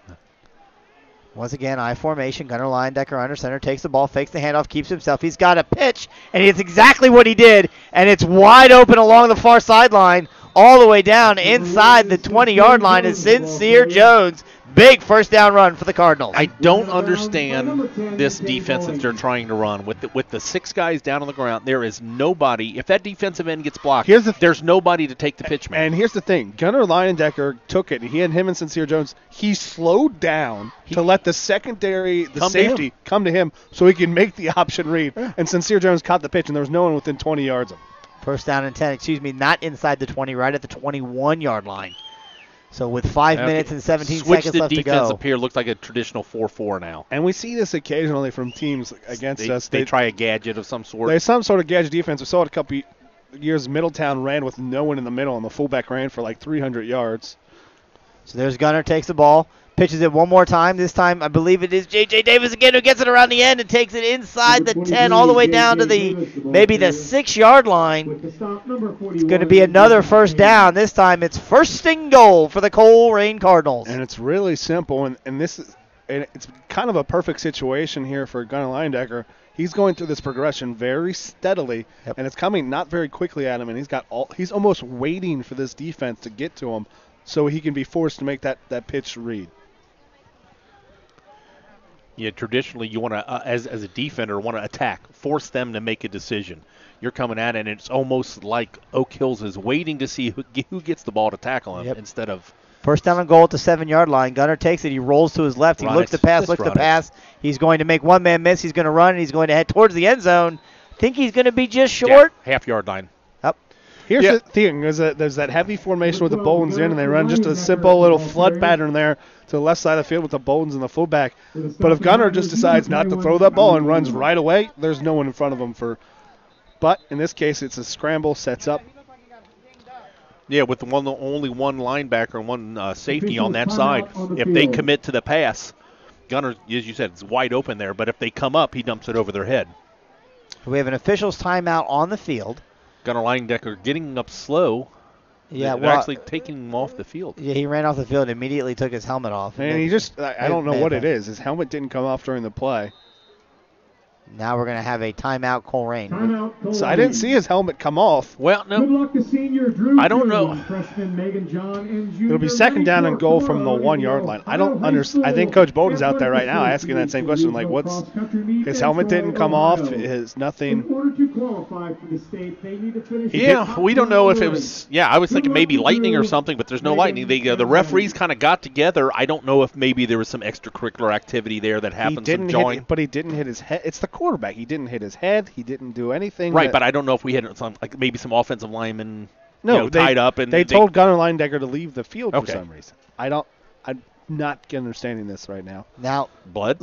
Once again, I formation. Gunnar Leindecker under center, takes the ball, fakes the handoff, keeps himself. He's got a pitch, and it's exactly what he did, and it's wide open along the far sideline, all the way down inside the 20-yard line is Sincere Jones. Big 1st down run for the Cardinals. I don't understand this defense that they're trying to run. With the 6 guys down on the ground, there is nobody. If that defensive end gets blocked, there's nobody to take the pitch, man. And here's the thing. Gunnar Leindecker took it. Him and Sincere Jones, he slowed down to let the secondary, safety, come to him so he can make the option read. Yeah. And Sincere Jones caught the pitch, and there was no one within 20 yards of him. 1st down and 10, not inside the 20, right at the 21-yard line. So with 5 minutes and 17 seconds left to go. Switch the defense up here. Looks like a traditional 4-4 now. And we see this occasionally from teams against us. They try a gadget of some sort. There's some sort of gadget defense. We saw it a couple years. Middletown ran with no one in the middle, and the fullback ran for like 300 yards. So there's Gunnar, takes the ball, pitches it one more time. This time, I believe it is J.J. Davis again who gets it around the end and takes it inside the 10 all the way down to maybe the 6-yard line. It's going to be another 1st down. This time it's 1st and goal for the Colerain Cardinals. And it's really simple, and it's kind of a perfect situation here for Gunnar Leindecker. He's going through this progression very steadily, and it's coming not very quickly at him, and he's almost waiting for this defense to get to him so he can be forced to make that pitch read. Yeah, traditionally you want to, as a defender, want to attack, force them to make a decision. You're coming at it, and it's almost like Oak Hills is waiting to see who gets the ball to tackle him instead of. 1st down and goal at the 7-yard line. Gunnar takes it. He rolls to his left. He looks to pass. He's going to make 1 man miss. He's going to run, and he's going to head towards the end zone. Think he's going to be just short. Yeah, half-yard line. Here's the thing. There's that heavy formation with the Boldens in, and they run just a simple little flood pattern there to the left side of the field with the Boldens and the fullback. But if Gunnar just decides not to throw that ball and runs right away, there's no one in front of him But in this case, it's a scramble, sets up. Yeah, with only one linebacker and one safety on that side. If they commit to the pass, Gunnar, as you said, it's wide open there. But if they come up, he dumps it over their head. We have an official's timeout on the field. Gunnar Leindecker getting up slow. Yeah, they're actually taking him off the field. Yeah, he ran off the field and immediately took his helmet off. And he just, I don't know what it is. His helmet didn't come off during the play. Now we're going to have a timeout, Colerain. Timeout, Colerain. So I didn't see his helmet come off. Well, Good no, luck to senior Drew I don't June, know. freshman Megan John, and junior It'll be second down and goal from the 1 yard line. I don't understand. I think Coach Bolden's out there right now asking that same question. Like, what's his helmet didn't come off? His nothing. In order to qualify for the state, they need to finish. Yeah, we don't know if it was. Yeah, I was thinking maybe lightning or something, but there's no lightning. The referees kind of got together. I don't know if maybe there was some extracurricular activity there that happened. Some joint. But he didn't hit his head. It's the quarterback. He didn't hit his head. He didn't do anything. Right, but I don't know if we had some, like maybe some offensive linemen tied up. And they told Gunnar Leindecker to leave the field Okay. for some reason. I'm not understanding this right now. Now, blood.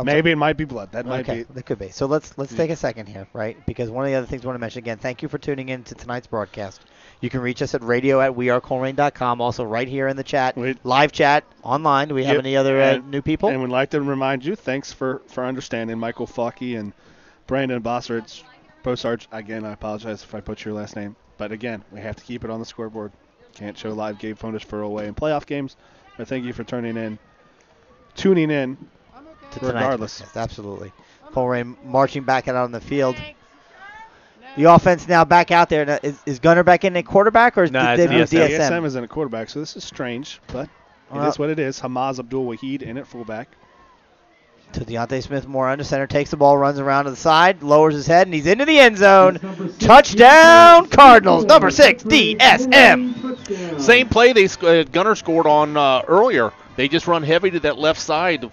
Maybe it might be blood. That might okay, be. that could be. So let's take a second here, right? Because one of the other things I want to mention again, thank you for tuning in to tonight's broadcast. You can reach us at radio@wearecolerain.com. Also right here in the chat, live chat online. Do we have any other new people? And we'd like to remind you, thanks for understanding, Michael Falke and Brandon Bosserich, Bosarge. Again, I apologize if I put your last name. But again, we have to keep it on the scoreboard. Can't show live game footage for away and playoff games. But thank you for tuning in to regardless. Tonight's broadcast. Absolutely. Colerain marching back out on the field. The offense now back out there. Now, is Gunnar back in at quarterback, or is they move DSM? DSM is in a quarterback, so this is strange, but it is what it is. Hamaz Abdul-Wahid in at fullback. To Deontay Smith, more under center, takes the ball, runs around to the side, lowers his head, and he's into the end zone. Touchdown, Cardinals, number 6, DSM. Same play Gunnar scored on earlier. They just run heavy to that left side. The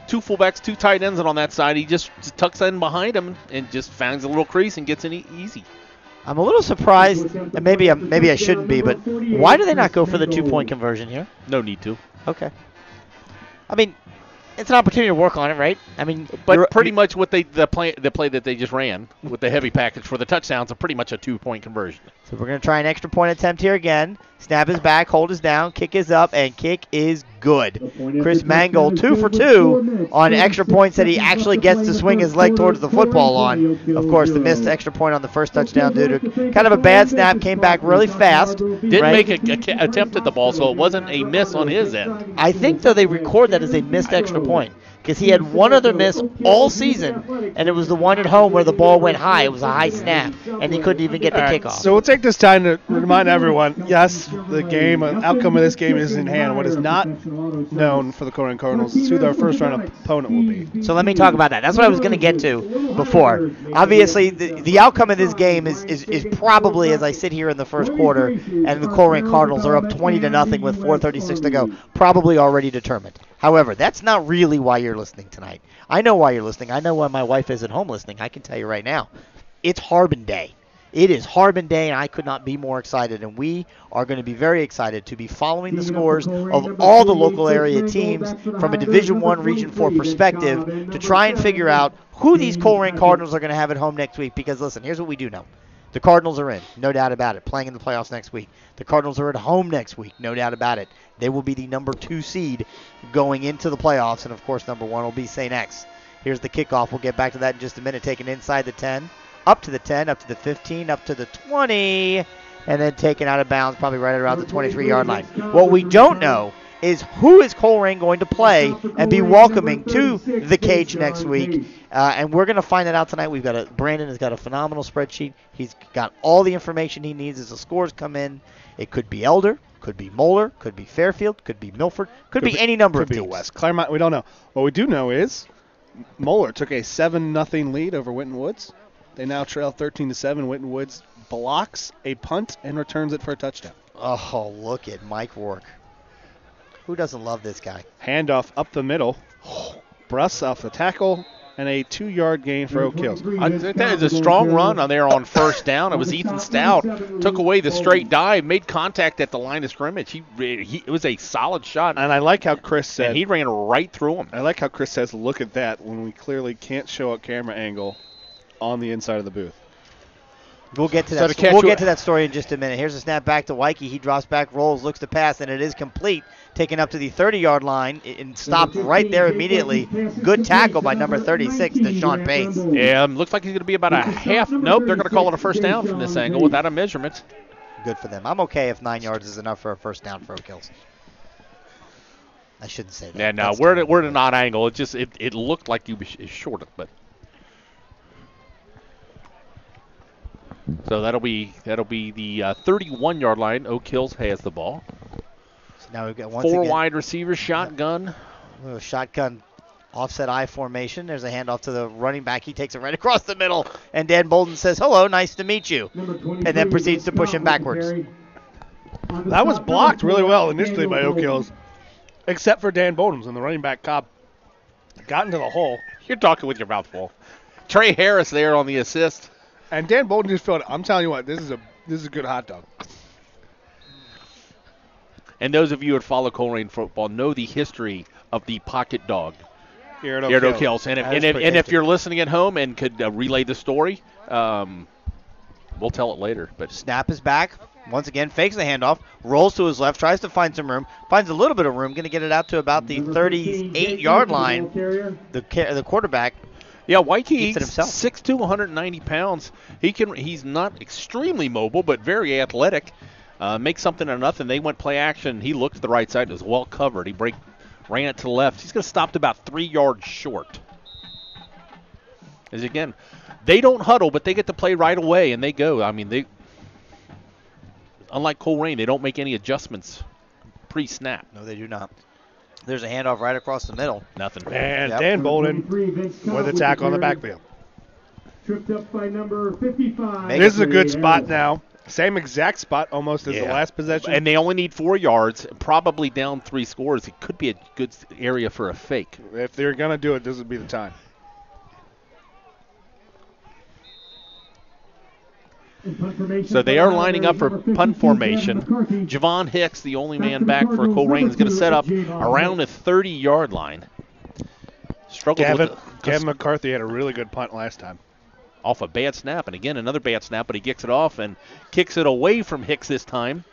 two fullbacks, two tight ends, and on that side he just tucks in behind him and just finds a little crease and gets in easy. I'm a little surprised, and maybe I shouldn't be, but why do they not go for the 2-point conversion here? No need to. Okay. I mean, it's an opportunity to work on it, right? I mean, but pretty much what the play that they just ran with the heavy package for the touchdowns are pretty much a 2-point conversion. So we're going to try an extra point attempt here again. Snap is back, hold is down, kick is up, and kick is good. Chris Mangold, 2 for 2 on extra points that he actually gets to swing his leg towards the football on. Of course, the missed extra point on the first touchdown due to kind of a bad snap, came back really fast. Didn't make an attempt at the ball, so it wasn't a miss on his end. I think, though, they record that as a missed extra point, because he had one other miss all season, and it was the one at home where the ball went high. It was a high snap, and he couldn't even get the kickoff. So we'll take this time to remind everyone, yes, the outcome of this game is in hand. What is not known for the Colerain Cardinals is who their first-round opponent will be. So let me talk about that. That's what I was going to get to before. Obviously, the outcome of this game is probably, as I sit here in the first quarter, and the Colerain Cardinals are up 20-0 with 4:36 to go, probably already determined. However, that's not really why you're listening tonight. I know why you're listening. I know why my wife isn't home listening. I can tell you right now. It's Harbin Day. It is Harbin Day, and I could not be more excited. And we are going to be very excited to be following the scores of all the local area teams from a Division I, Region 4 perspective to try and figure out who these Colerain Cardinals are going to have at home next week. Because, listen, here's what we do know. The Cardinals are in, no doubt about it, playing in the playoffs next week. The Cardinals are at home next week, no doubt about it. They will be the number 2 seed going into the playoffs, and, of course, number 1 will be St. X. Here's the kickoff. We'll get back to that in just a minute. Taken inside the 10, up to the 10, up to the 15, up to the 20, and then taken out of bounds probably right around the 23-yard line. What we don't know is who is Colerain going to play and be welcoming to the cage next week. And we're going to find that out tonight. Brandon has got a phenomenal spreadsheet. He's got all the information he needs as the scores come in. It could be Elder, could be Moeller, could be Fairfield, could be Milford, could be any number of teams. Could be West Claremont. We don't know. What we do know is Moeller took a 7-0 lead over Winton Woods. They now trail 13-7. Winton Woods blocks a punt and returns it for a touchdown. Oh, look at Mike Rourke. Who doesn't love this guy? Handoff up the middle. Bruss off the tackle, and a 2-yard gain for Oak Hills. That is a strong run on there on first down. It was Ethan Stout. Took away the straight dive, made contact at the line of scrimmage. It was a solid shot. And I like how Chris said. And he ran right through him. I like how Chris says, look at that, when we clearly can't show a camera angle on the inside of the booth. We'll get to that. We'll get to that story in just a minute. Here's a snap back to Wyke. He drops back, rolls, looks to pass, and it is complete. Taken up to the 30-yard line and stopped right there immediately. Good tackle by number 36, Deshaun Bates. Yeah, looks like he's going to be about a half. Nope, they're going to call it a first down from this angle without a measurement. Good for them. I'm okay if 9 yards is enough for a first down for Oak Hills. I shouldn't say that. Yeah, no, we're at a not angle. It looked like he was short, but. So that'll be the 31-yard line. Oak Hills has the ball. So now we've got Four wide receivers, shotgun. Shotgun offset I formation. There's a handoff to the running back. He takes it right across the middle, and Dan Bolden says, "Hello, nice to meet you," and then proceeds to push him backwards. That was blocked really well initially by Oak Hills, except for Dan Bolden, and the running back Cobb got into the hole. You're talking with your mouth full. Trey Harris there on the assist. And Dan Bolden just filled it. I'm telling you what, this is a good hot dog. And those of you who follow Colerain football know the history of the pocket dog Here at Oak Hills. And if you're listening at home and could relay the story, we'll tell it later. But Snap is back. Once again, fakes the handoff, rolls to his left, tries to find some room, finds a little bit of room, going to get it out to about the 38-yard line. The quarterback. Yeah, Waikiki, keeps it himself. 6'2", 190 pounds. He's not extremely mobile, but very athletic. Makes something out of nothing. They went play action. He looked to the right side. It was well covered. He ran it to the left. He's going to stop about 3 yards short. As again, they don't huddle, but they get to play right away, and they go. I mean, unlike Colerain, they don't make any adjustments pre-snap. No, they do not. There's a handoff right across the middle. Nothing. And Dan Bolden with a tackle on the backfield. Tripped up by number 55. This is a good spot now. Same exact spot almost as the last possession. And they only need 4 yards, probably down 3 scores. It could be a good area for a fake. If they're going to do it, this would be the time. So they are lining up for punt formation. Javon Hicks, the only man back for Colerain, is going to set up around the 30-yard line. Gavin McCarthy had a really good punt last time. Off a bad snap, and again another bad snap, but he gets it off and kicks it away from Hicks this time.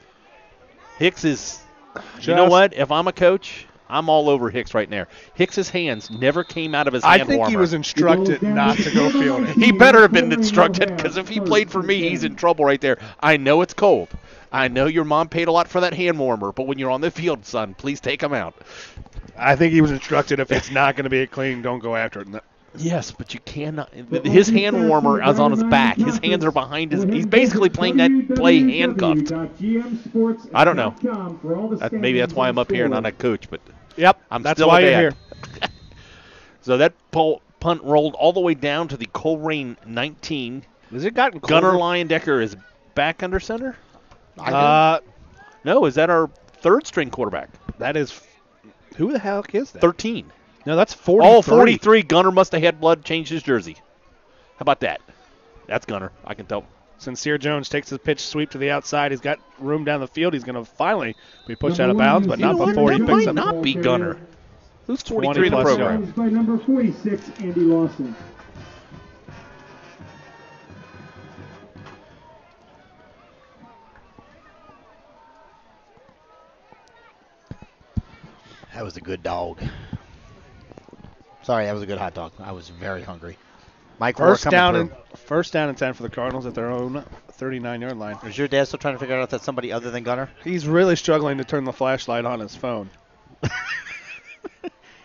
Hicks is, you know what? If I'm a coach, I'm all over Hicks right now. Hicks's hands never came out of his hand I think warmer. he was instructed not to go field it. He better have been instructed, because if he played for me, he's in trouble right there. I know it's cold. I know your mom paid a lot for that hand warmer, but when you're on the field, son, please take him out. I think he was instructed if it's not going to be a clean, don't go after it. Yes, but you cannot. His hand warmer is on his back. His hands are behind his. He's basically playing that play handcuffed. I don't know. Maybe that's why I'm up here and not a coach, but yep, I'm that's still why a you're dad. here. So that punt rolled all the way down to the Colerain 19. Has it gotten Gunnar colder? Leyendecker is back under center? No, is that our third string quarterback? that is. Who the heck is that? 13. No, that's 43. Oh, 43. Gunnar must have had blood, changed his jersey. How about that? That's Gunnar. I can tell. Sincere Jones takes his pitch sweep to the outside. He's got room down the field. He's going to finally be pushed out of bounds, but not before he that picks might up. not be Gunnar. Who's 43 in the 20+ program? yards. By number 46, Andy Lawson. That was a good dog. Sorry, that was a good hot dog. I was very hungry. Mike, First down and 10 for the Cardinals at their own 39-yard line. Is your dad still trying to figure out if that's somebody other than Gunnar? He's really struggling to turn the flashlight on his phone.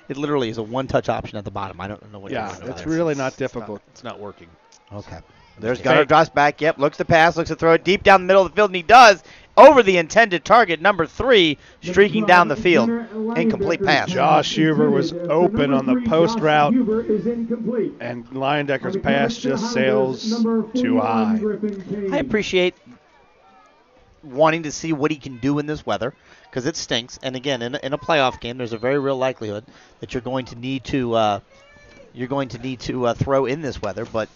It literally is a one-touch option at the bottom. I don't know what. Yeah, you're doing. it's really not difficult. It's not working. Okay. There's Gunnar, drops back. Yep, looks to pass, looks to throw it deep down the middle of the field, and he does. Over the intended target, number 3, streaking down the field. Incomplete pass. Josh Huber was open on the post route, and Leyendecker's pass just sails too high. I appreciate wanting to see what he can do in this weather, because it stinks. And again, in a playoff game, there's a very real likelihood that you're going to need to throw in this weather. But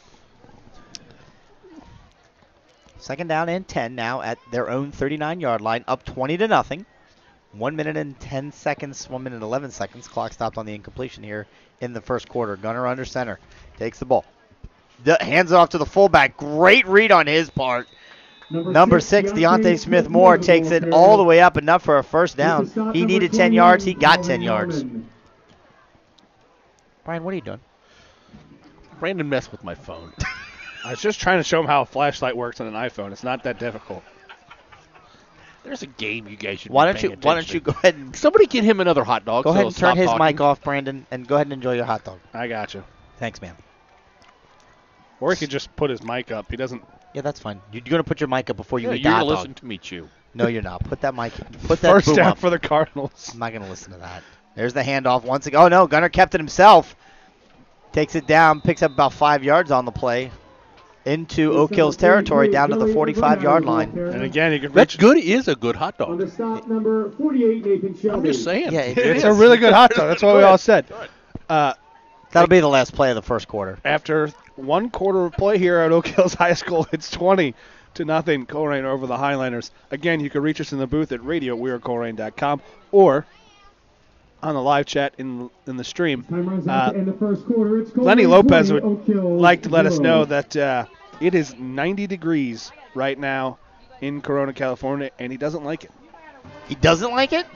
second down and 10 now at their own 39-yard line, up 20-0. 1 minute and 10 seconds, 1 minute and 11 seconds. Clock stopped on the incompletion here in the first quarter. Gunnar under center, takes the ball, hands it off to the fullback. Great read on his part. Number 6, Deontay Smith-Moore, takes it all the way up, enough for a first down. He needed 10 yards. He got 10 yards. Brian, what are you doing? Brandon messed with my phone. I was just trying to show him how a flashlight works on an iPhone. It's not that difficult. There's a game you guys should Why be don't paying you attention go ahead and Somebody get him another hot dog. go so ahead he'll and turn stop his talking. mic off, Brandon, and go ahead and enjoy your hot dog. I got you. Thanks, man. Or he could just put his mic up. He doesn't Yeah, that's fine. You're going to put your mic up before you eat the you're hot going to dog. listen to me chew. No, you're not. Put that mic. Put that First boom down up. for the Cardinals. I'm not going to listen to that. There's the handoff once again. Oh, no. Gunner kept it himself. Takes it down. Picks up about 5 yards on the play. Into Oak Hill's territory, down to the 45-yard line. And again, you can That reach. is a good hot On dog. the stop, number 48, Nathan Shelby. I'm just saying. Yeah, It's a really good hot dog. That's what we all said. That'll be the last play of the first quarter. After 1 quarter of play here at Oak Hills High School, it's 20-0. Colerain over the Highlanders. Again, you can reach us in the booth at radio@wearecolerain.com or on the live chat in the stream. Time runs out to end the first quarter. It's Lenny Colerain Lopez 20, would Oak Hill like to let us 0. know that it is 90 degrees right now in Corona, California, and he doesn't like it. He doesn't like it?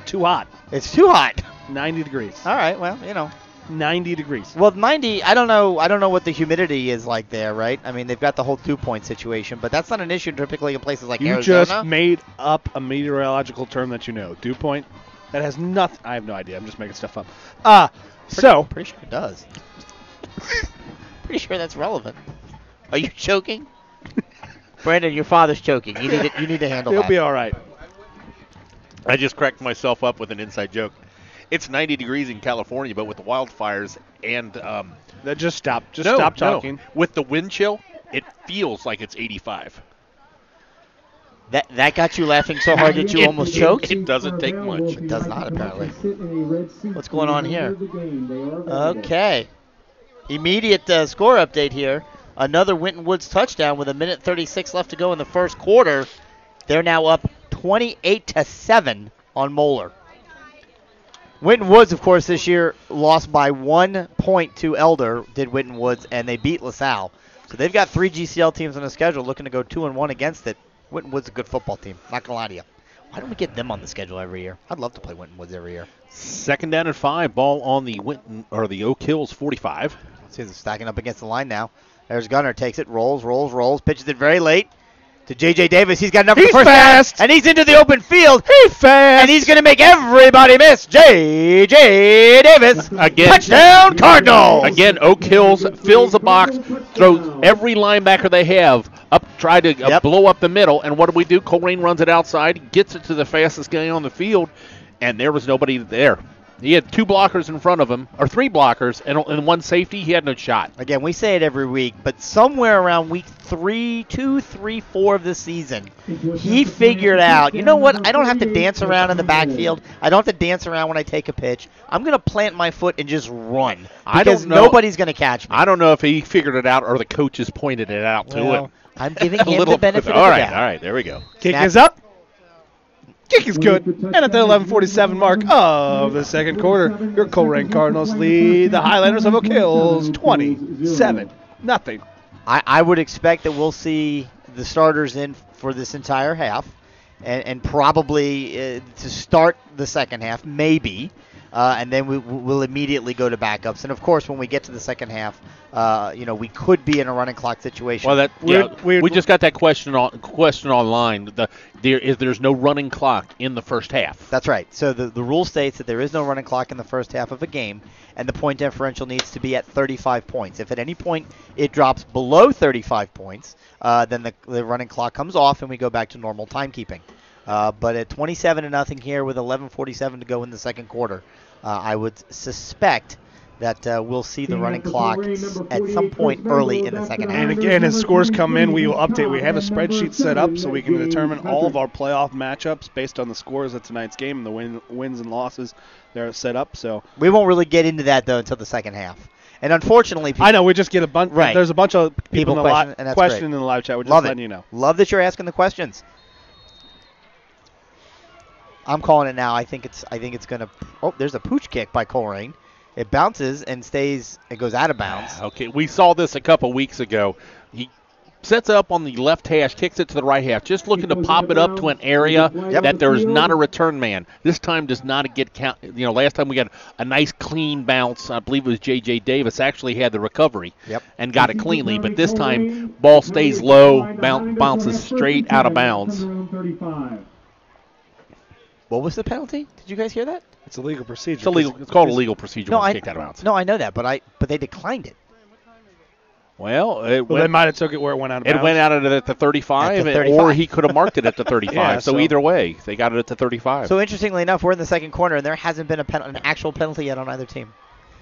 Too hot. It's too hot. 90 degrees. All right, well, 90 degrees. Well, 90, I don't know what the humidity is like there, right? I mean, they've got the whole dew point situation, but that's not an issue typically in places like You Arizona. just made up a meteorological term that you know. Dew point. That has nothing. I have no idea. I'm just making stuff up. Pretty sure it does. Pretty sure that's relevant. Are you choking? Brandon, your father's choking. You need to handle He'll that. be all right. I just cracked myself up with an inside joke. It's 90 degrees in California, but with the wildfires and Just stop. Stop talking. No. With the wind chill, it feels like it's 85. That got you laughing so hard that you almost choked? It doesn't take much. It does not, apparently. What's going on here? Okay. Immediate score update here. Another Winton Woods touchdown with 1:36 left to go in the first quarter. They're now up 28-7 on Moeller. Winton Woods, of course, this year lost by 1 point to Elder, did Winton Woods, and they beat LaSalle. So they've got 3 GCL teams on the schedule looking to go 2-1 against it. Winton Woods is a good football team. Not going to lie to you. Why don't we get them on the schedule every year? I'd love to play Winton Woods every year. 2nd down and 5. Ball on the the Oak Hills 45. Let's see, they're stacking up against the line now. There's Gunner, takes it, rolls, pitches it very late to J.J. Davis. He's got enough for He's first fast. down, and he's into the open field. He's fast. And he's going to make everybody miss. J.J. Davis. Again. Touchdown, Cardinals. Again, Oak Hills fills the box, throws every linebacker they have up, try to blow up the middle. And what do? Colerain runs it outside, gets it to the fastest guy on the field, and there was nobody there. He had 2 blockers in front of him, or 3 blockers, and 1 safety. He had no shot. Again, we say it every week, but somewhere around week 2, 3, 4 of the season, he figured out, you know what, I don't have to dance around in the backfield. I don't have to dance around when I take a pitch. I'm going to plant my foot and just run because nobody's going to catch me. I don't know if he figured it out or the coaches pointed it out to him. I'm giving him the benefit of the doubt. All right, there we go. Kick is up. Kick is good. And at the 11:47 mark of the second quarter, your Colerain Cardinals lead the Highlanders of Oak Hills 27-0. I would expect that we'll see the starters in for this entire half and probably to start the second half, maybe. And then we'll immediately go to backups. And, of course, when we get to the second half, we could be in a running clock situation. Well, we just got that question online. There's no running clock in the first half. That's right. So the rule states that there is no running clock in the first half of a game, and the point differential needs to be at 35 points. If at any point it drops below 35 points, then the running clock comes off and we go back to normal timekeeping. But at 27-0 here with 11:47 to go in the second quarter, I would suspect that we'll see the running clock at some point early in the second half. And again, as scores come in, we will update. We have a spreadsheet set up so we can determine all of our playoff matchups based on the scores of tonight's game and the wins and losses. They're set up. So we won't really get into that, though, until the second half. And unfortunately, I know we just get a bunch. Right. There's a bunch of people in the question in the live chat. We're just letting you know. Love that you're asking the questions. I'm calling it now. I think it's going to. Oh, there's a pooch kick by Colerain. It bounces and stays. It goes out of bounds. Okay, we saw this a couple weeks ago. He sets it up on the left hash, kicks it to the right half, just looking to pop it up to an area that there is not a return man. This time does not get count. Last time we got a nice clean bounce. I believe it was J.J. Davis actually had the recovery and got it cleanly. But this time, ball stays low, bounces straight out of bounds. What was the penalty? Did you guys hear that? It's a legal procedure. It's called a legal procedure when kicked out of bounds. No, I know that, but they declined it. Well, they might have took it where it went out of bounds. It went out at the 35, At the 35. or he could have marked it at the 35. Yeah, so so- either way, they got it at the 35. So interestingly enough, we're in the second corner, and there hasn't been an actual penalty yet on either team.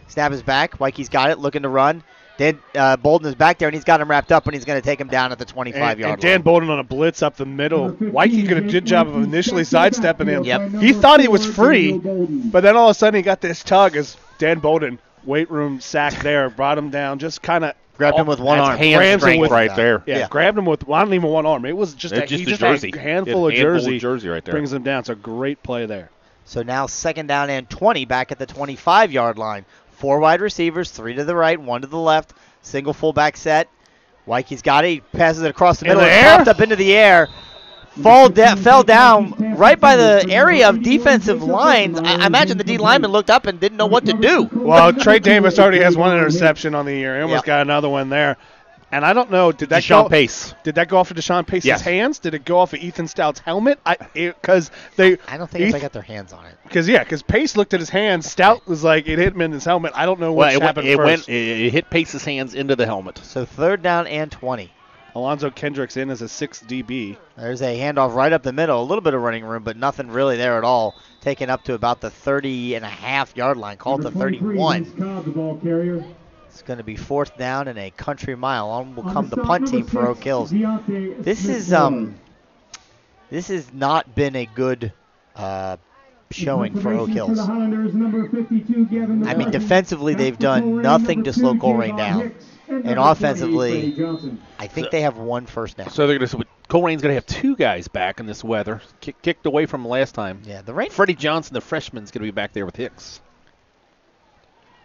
Snap is back. Mikey's got it, looking to run. Dan Bolden is back there, and he's got him wrapped up, and he's going to take him down at the 25-yard line. And Dan Bolden on a blitz up the middle. Wyke did a good job of initially sidestepping him. Yep. He thought he was free, but then all of a sudden he got this tug as Dan Bolden, weight room sack there, brought him down, just kind of Grabbed him with one That's arm. hand Grabs him strength with- right there. Yeah, grabbed him with not even one arm. It was just It's he just a just jersey. a handful of jersey right there. brings him down. It's a great play there. So now second down and 20 back at the 25-yard line. 4 wide receivers, 3 to the right, 1 to the left. Single fullback set. Wykie's got it. He passes it across the In middle. the It's air? popped up into the air. Fell down right by the area of defensive lines. I imagine the D lineman looked up and didn't know what to do. Well, Trey Davis already has one interception on the year. He almost Yep. got another one there. And I don't know, did that Deshaun Pace. Did that go off of Deshaun Pace's Yes. hands? Did it go off of Ethan Stout's helmet? Because I don't think they got their hands on it. because Pace looked at his hands. Stout was like, it hit him in his helmet. I don't know what happened first. It hit Pace's hands into the helmet. So third down and 20. Alonzo Kendricks in as a 6 DB. There's a handoff right up the middle. A little bit of running room, but nothing really there at all. Taken up to about the 30.5-yard line. Called to 31. The ball carrier. It's going to be fourth down and a country mile. On will come the punt team for Oak Hills. This has not been a good showing for Oak Hills. I mean, defensively they've done nothing to slow Colerain down, and offensively, I think they have one first down. So they're going to. Colerain's going to have 2 guys back in this weather, kicked away from last time. Yeah, the rain. Freddie Johnson, the freshman, is going to be back there with Hicks.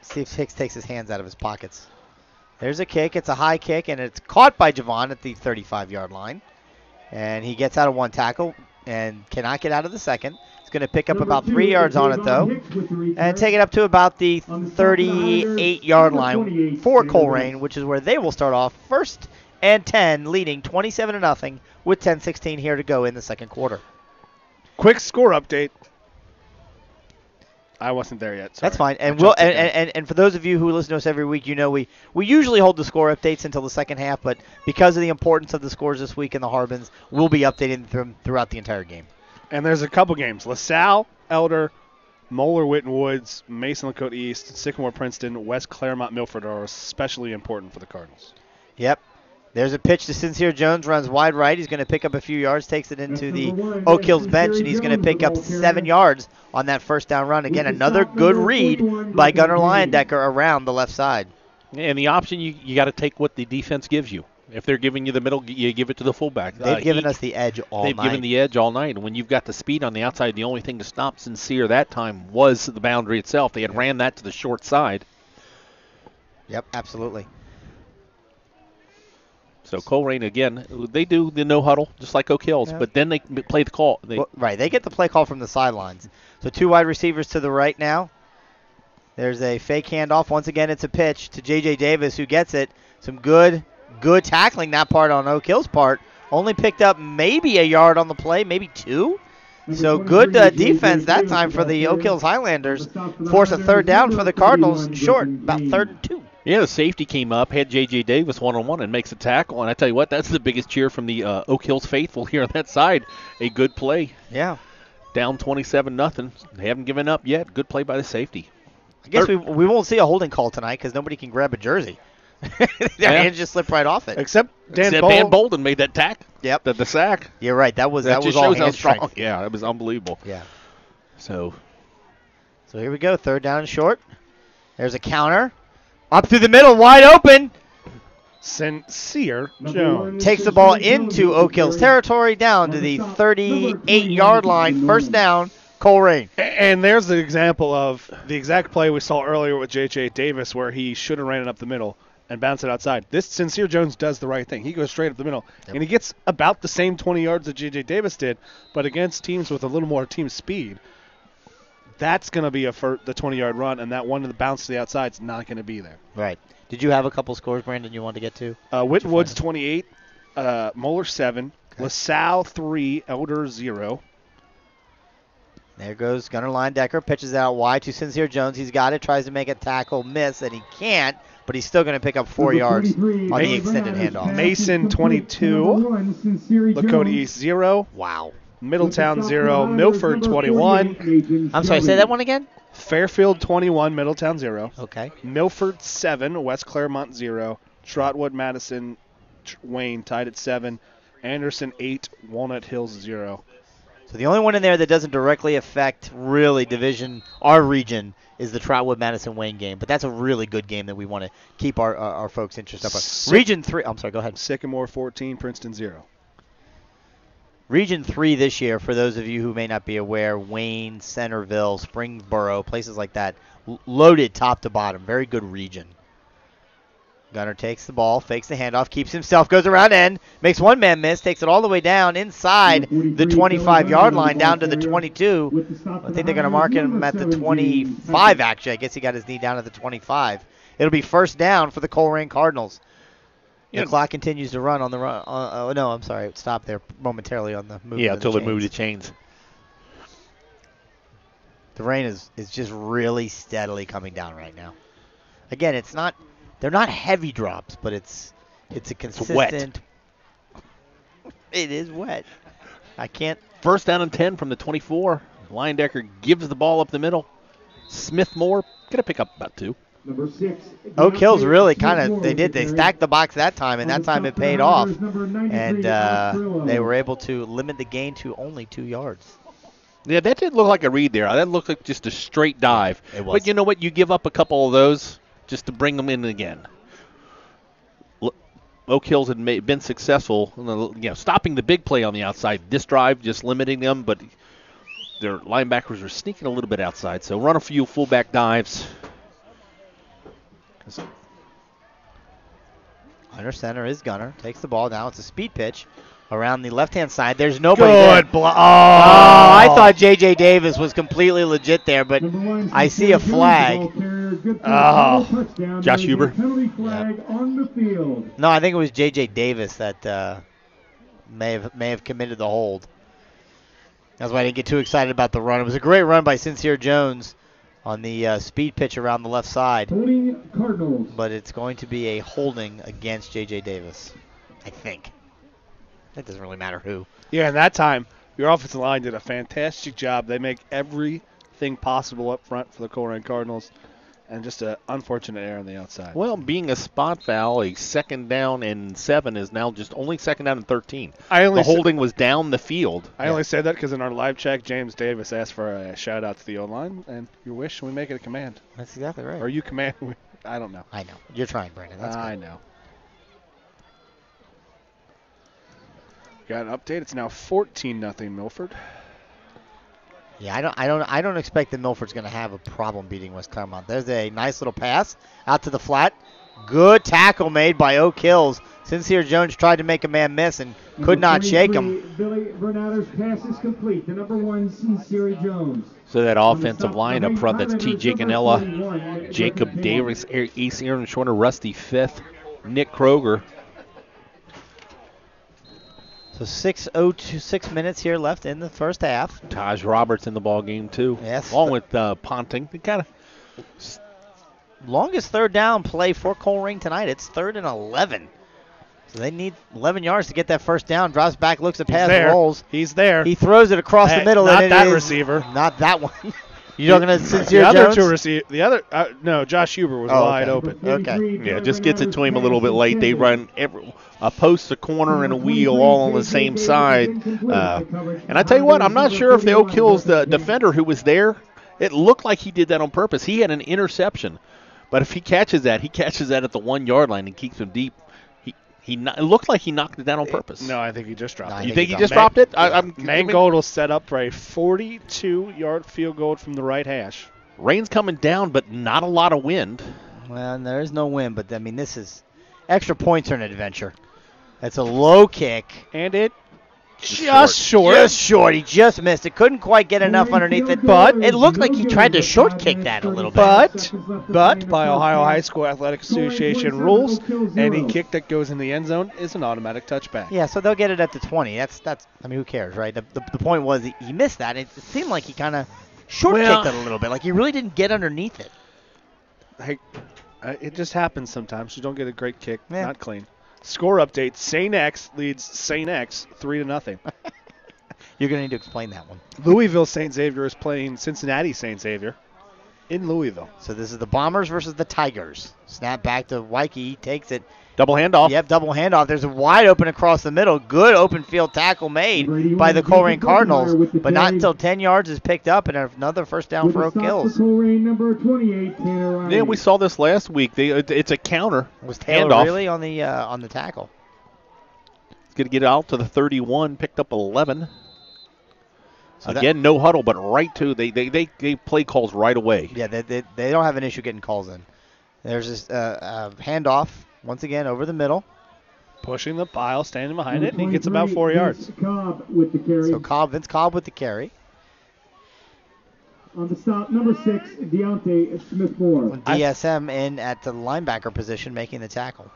See if Hicks takes his hands out of his pockets. There's a kick. It's a high kick, and it's caught by Javon at the 35-yard line. And he gets out of one tackle and cannot get out of the second. He's going to pick up about 3 yards on it, though, and take it up to about the 38-yard line for Colerain, which is where they will start off first and 10, leading 27-0 with 10:16 here to go in the second quarter. Quick score update. I wasn't there yet. Sorry. That's fine. And we'll and for those of you who listen to us every week, you know we usually hold the score updates until the second half, but because of the importance of the scores this week in the Harbins, we'll be updating them throughout the entire game. And there's a couple games. LaSalle, Elder, Moeller, Witten Woods, Mason Lakota East, Sycamore Princeton, West Claremont, Milford are especially important for the Cardinals. Yep. There's a pitch to Sincere Jones, runs wide right. He's going to pick up a few yards, takes it into the Oak Hills bench, and he's going to pick up 7 yards on that first down run. Again, another good read by Gunnar Leyendecker around the left side. And the option, you got to take what the defense gives you. If they're giving you the middle, you give it to the fullback. They've given us the edge all night. They've given the edge all night. And when you've got the speed on the outside, the only thing to stop Sincere that time was the boundary itself. They had ran that to the short side. Yep, absolutely. So Colerain, again, they do the no huddle, just like Oak Hills, but then they play the call. Right, they get the play call from the sidelines. So 2 wide receivers to the right now. There's a fake handoff. Once again, it's a pitch to J.J. Davis, who gets it. Some good tackling that part on Oak Hills' part. Only picked up maybe a yard on the play, maybe 2. So good defense that time for the Oak Hills Highlanders. Force a third down for the Cardinals, short, about 3rd and 2. Yeah, the safety came up, had J.J. Davis one-on-one and makes a tackle. And I tell you what, that's the biggest cheer from the Oak Hills faithful here on that side. A good play. Yeah. Down 27-0. They haven't given up yet. Good play by the safety. I guess we won't see a holding call tonight because nobody can grab a jersey. Their hands just slip right off it. Except Dan Bolden made that tack. Yep. The sack. You're right. That was just all shows how hand strong. strength. Yeah, it was unbelievable. Yeah. So here we go. 3rd down and short. There's a counter. Up through the middle, wide open. Sincere Jones Takes the ball into Oak Hills territory, down to the 38-yard line. First down, Colerain. And there's the example of the exact play we saw earlier with J.J. Davis where he should have ran it up the middle and bounced it outside. This Sincere Jones does the right thing. He goes straight up the middle, and he gets about the same 20 yards that J.J. Davis did, but against teams with a little more team speed, that's going to be the 20-yard run, and that one to the bounce to the outside is not going to be there. Right. Did you have a couple scores, Brandon, you wanted to get to? Witten Woods 28, Moeller 7, LaSalle 3, Elder 0. There goes Gunnar Leyendecker, pitches out wide to Sincere Jones. He's got it, tries to make a tackle, miss, and he can't. but he's still going to pick up 4 yards on the extended handoff. Mason 22, Lakota East 0, Wow. Middletown 0, Milford 21, I'm sorry, say that one again? Fairfield 21, Middletown 0, Okay. Milford 7, West Claremont 0, Trotwood, Madison, Wayne tied at 7, Anderson 8, Walnut Hills 0. So the only one in there that doesn't directly affect really our region, is the Trotwood Madison Wayne game. But that's a really good game that we want to keep our folks interested in. Region 3, I'm sorry, go ahead. Sycamore 14, Princeton 0. Region 3 this year, for those of you who may not be aware, Wayne, Centerville, Springboro, places like that, loaded top to bottom. Very good region. Gunner takes the ball, fakes the handoff, keeps himself, goes around end, makes one man miss, takes it all the way down inside the 25-yard line down to the 22. I think they're going to mark him at the 25, actually. I guess he got his knee down at the 25. It'll be first down for the Colerain Cardinals. The clock continues to run on the run. Oh, no, I'm sorry. It stopped there momentarily on the move. Yeah, until they move the chains. The rain is just really steadily coming down right now. Again, they're not heavy drops, but it's a consistent. Wet. It is wet. I can't. First down and 10 from the 24. Leyendecker gives the ball up the middle. Smith-Moore going to pick up about 2. Number 6. Oak Hills really they stacked the box that time, and that time it paid off. And they were able to limit the gain to only 2 yards. Yeah, that didn't look like a read there. That looked like just a straight dive. It was. But you know what? You give up a couple of those just to bring them in again. Oak Hills had been successful, stopping the big play on the outside. This drive just limiting them, but their linebackers were sneaking a little bit outside. So run a few fullback dives. Under center is Gunner. Takes the ball now. It's a speed pitch around the left-hand side. There's nobody there. I thought J.J. Davis was completely legit there, but I see a flag. Josh Huber. No, I think it was J.J. Davis that may have committed the hold. That's why I didn't get too excited about the run. It was a great run by Sincere Jones on the speed pitch around the left side. Cardinals. But it's going to be a holding against J.J. Davis, I think. It doesn't really matter who. Yeah, and that time, your offensive line did a fantastic job. They make everything possible up front for the Colerain Cardinals, and just an unfortunate error on the outside. Well, being a spot foul, a 2nd down and 7 is now just only 2nd down and 13. The holding was down the field. I only said that because in our live check, James Davis asked for a shout-out to the O-line, and your wish, we make it a command. That's exactly right. Or you command. I don't know. I know. You're trying, Brandon. That's good. I know. Got an update. It's now 14-0 Milford. Yeah, I don't expect that Milford's going to have a problem beating West Claremont. There's a nice little pass out to the flat. Good tackle made by Oak Hills. Sincere Jones tried to make a man miss and could not shake him. Billy Bernatter's pass is complete. The number 1, Sincere Jones. So that offensive line up front, that's T.J. Ganella, Jacob Davis, Ace Aaron Shorter, Rusty Fifth, Nick Kroger. So 6 minutes here left in the first half. Taj Roberts in the ball game too. Yes. Along with Ponting. They kind of longest third down play for Colerain tonight. It's 3rd and 11. So they need 11 yards to get that first down. Drops back, looks at pass, rolls. He's there. He throws it across the middle. Not and that receiver. Not that one. You're talking to Sincere Jones? The other 2 receivers. The other, no, Josh Huber was wide open. Okay. Yeah, just gets it to him a little bit late. They run a post, a corner, and a wheel all on the same side. And I tell you what, I'm not sure if the Oak Hills, the defender who was there, it looked like he did that on purpose. He had an interception. But if he catches that at the 1 yard line and keeps him deep. It looked like he knocked it down on purpose. No, I think he just dropped it. You think he just dropped it? Mangold will set up for a 42-yard field goal from the right hash. Rain's coming down, but not a lot of wind. Well, there is no wind, but, I mean, this is extra points are an adventure. It's a low kick. And it just short. Just short. He just missed it. Couldn't quite get enough underneath it. But it looked like he tried to short kick that a little bit. But by Ohio High School Athletic Association rules, any kick that goes in the end zone is an automatic touchback. Yeah, so they'll get it at the 20. That's. I mean, who cares, right? The point was he missed that. It seemed like he kind of short kicked it a little bit. Like he really didn't get underneath it. Hey, It just happens sometimes. You don't get a great kick. Yeah. Not clean. Score update. St. X leads St. X 3-0. You're going to need to explain that one. Louisville St. Xavier is playing Cincinnati St. Xavier in Louisville. So this is the Bombers versus the Tigers. Snap back to Wyke. He takes it. Double handoff. Yep, double handoff. There's a wide open across the middle. Good open field tackle made by the Colerain Cardinals, but not until 10 yards is picked up and another first down for Oak Hills. Number 28, Yeah, we saw this last week. It's a counter. Was Taylor handoff. really on the tackle? He's going to get it out to the 31, picked up 11. So Again, no huddle, but right to they play calls right away. Yeah, they don't have an issue getting calls in. There's this handoff once again over the middle. Pushing the pile, standing behind it, and he gets about 4 yards. Cobb with the carry. So Vince Cobb with the carry. On the stop, number 6, Deontay Smith-Moore. DSM in at the linebacker position making the tackle.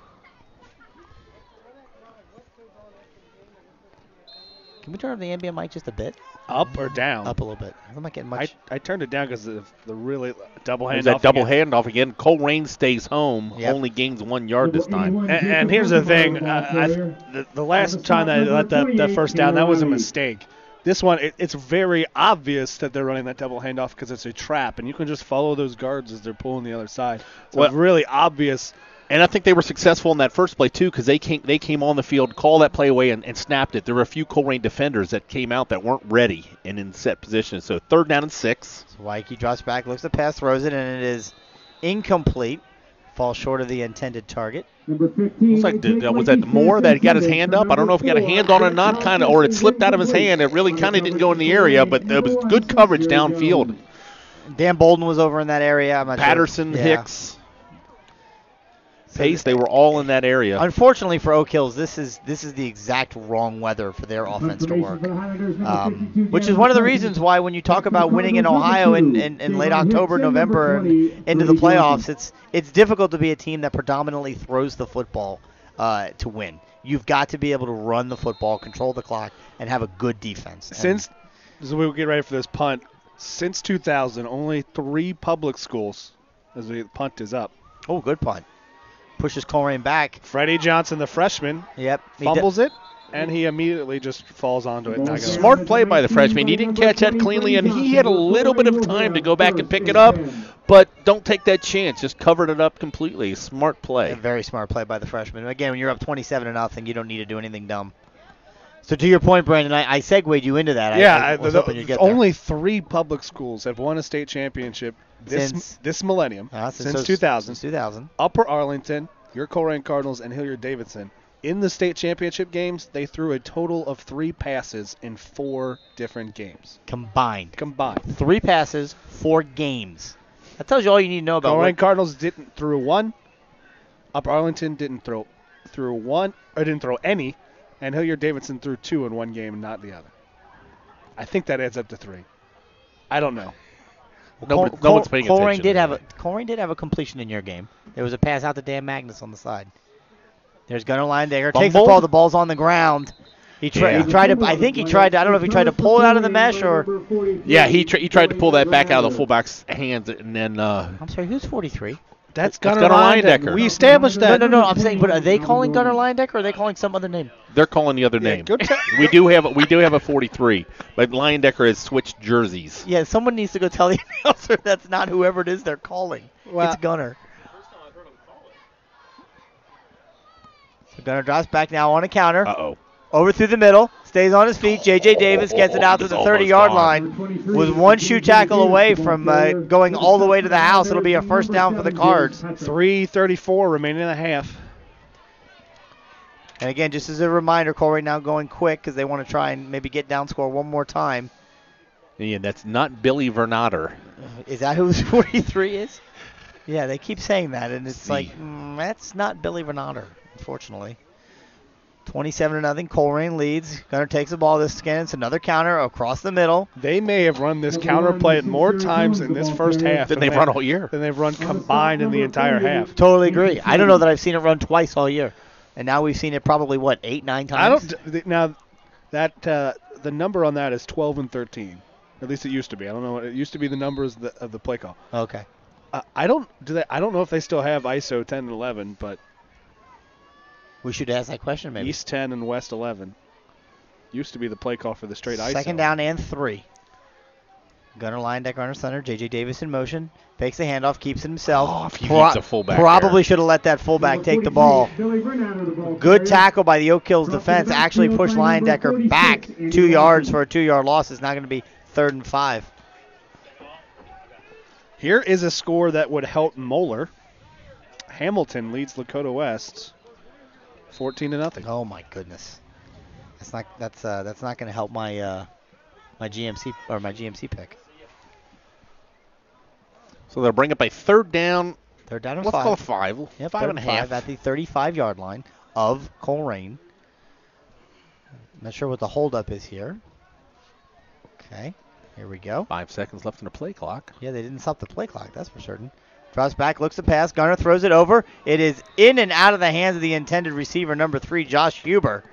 Can we turn up the ambient mic just a bit? Up or down? Up a little bit. I'm not getting much. I turned it down because of the really double There's handoff. that double handoff again. Colerain stays home. Yep. Only gains 1 yard this time. And here's the thing. The last time that I let that first down, that was a mistake. This one, it's very obvious that they're running that double handoff because it's a trap, and you can just follow those guards as they're pulling the other side. So it's really obvious. And I think they were successful in that first play, too, because they came on the field, called that play away, and snapped it. There were a few Colerain defenders that came out that weren't ready and in set position. So 3rd down and 6. So Wyke drops back, looks at the pass, throws it, and it is incomplete. Falls short of the intended target. Number 15. Looks like was that Moore that got his hand up? I don't know if he got a hand on it or not, kind of, or it slipped out of his hand. It really kind of didn't go in the area, but there was good coverage downfield. Dan Bolden was over in that area. I'm not Patterson, sure. Hicks, Pace, they were all in that area. Unfortunately for Oak Hills, this is the exact wrong weather for their offense to work. Which is one of the reasons why when you talk about winning in Ohio in late October, November, and into the playoffs, it's difficult to be a team that predominantly throws the football to win. You've got to be able to run the football, control the clock, and have a good defense. So we'll get ready for this punt. Since 2000, only 3 public schools, as the punt is up. Oh, good punt. Pushes Colerain back. Freddie Johnson, the freshman, Yep. fumbles it, and he immediately just falls onto it. And I go, Smart play by the freshman. He didn't catch that cleanly, and he had a little bit of time to go back and pick it up, but don't take that chance. Just covered it up completely. Smart play. A very smart play by the freshman. Again, when you're up 27-0, you don't need to do anything dumb. So to your point, Brandon, I segued you into that. I was hoping you'd get there. Only 3 public schools have won a state championship this millennium, since 2000. Since 2000. Upper Arlington, your Colerain Cardinals, and Hilliard-Davidson. In the state championship games, they threw a total of 3 passes in 4 different games. Combined. 3 passes, 4 games. That tells you all you need to know about. Colerain Cardinals didn't throw 1. Upper Arlington didn't throw any. And Hilliard-Davidson threw 2 in one game and not the other. I think that adds up to 3. I don't know. No one's paying attention. Colerain did have a completion in your game. There was a pass out to Dan Magnus on the side. There's Gunnar Leindecker. Takes the ball. The ball's on the ground. He tried to. I don't know if he tried to pull it out of the mesh or. Yeah, he tried to pull that back out of the fullback's hands, and then. I'm sorry. Who's 43? That's Gunnar Leindecker. We established that. No. I'm saying, but are they calling Gunnar Leindecker or are they calling some other name? They're calling the other name. We do have a 43, but Leindecker has switched jerseys. Yeah, someone needs to go tell the announcer that's not whoever it is they're calling. Well, it's Gunnar. So Gunnar drops back now on a counter. Uh-oh. Over through the middle, stays on his feet. J.J. Davis gets it out to the 30-yard line. With 1 shoe tackle away from going all the way to the house, it'll be a first down for the Cards. 3:34 remaining in the half. And again, just as a reminder, Colerain now going quick because they want to try and maybe get down score one more time. Yeah, that's not Billy Vernatter. Is that who 43 is? Yeah, they keep saying that, and it's like, that's not Billy Vernatter, unfortunately. 27-0, Colerain leads. Gunnar takes the ball. This again, it's another counter across the middle. They may have run this counter play more times in this first half than they've run all year. Than they've run combined in the entire half. Totally agree. I don't know that I've seen it run twice all year. And now we've seen it probably, 8, 9 times? Now, that the number on that is 12 and 13. At least it used to be. I don't know. It used to be the numbers of the play call. Okay. I don't know if they still have ISO 10 and 11, but We should ask that question maybe. East 10 and West 11 used to be the play call for the straight ISO. Second down and 3. Gunner Leyendecker under center. J.J. Davis in motion. Fakes the handoff. Keeps it himself. Oh, if he keeps a fullback Probably there. should have let that fullback take the ball. Good tackle by the Oak Hills defense. Actually pushed Leyendecker back 2 yards for a 2-yard loss. It's not going to be 3rd and 5. Here is a score that would help Moeller. Hamilton leads Lakota West 14-0. Oh my goodness. That's not going to help my my GMC pick. So they'll bring up a 3rd down. They're down to Let's 5. call it 5. Yep, 5 and a half. at the 35-yard line of Colerain. Not sure what the holdup is here. Okay, here we go. 5 seconds left in the play clock. Yeah, they didn't stop the play clock, that's for certain. Drops back, looks to pass. Gunner throws it over. It is in and out of the hands of the intended receiver, number 3, Josh Huber.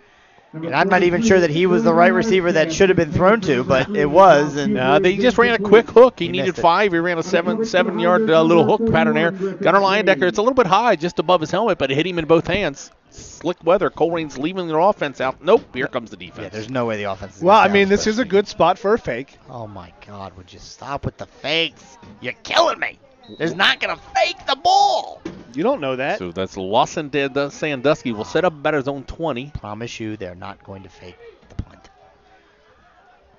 And I'm not even sure that he was the right receiver that should have been thrown to, but it was. And They just ran a quick hook. He He needed missed it. 5. He ran a 7-yard little hook pattern there. Gunner Leyendecker, it's a little bit high just above his helmet, but it hit him in both hands. Slick weather. Colerain's leaving their offense out. Nope, here comes the defense. yeah, there's no way the offense is Well, gonna I mean, down this first is a speed. good spot for a fake. Oh, my God, would you stop with the fakes? You're killing me. There's not going to fake the ball. You don't know that. So that's Lawson Sandusky will set up about his own 20. Promise you they're not going to fake the punt.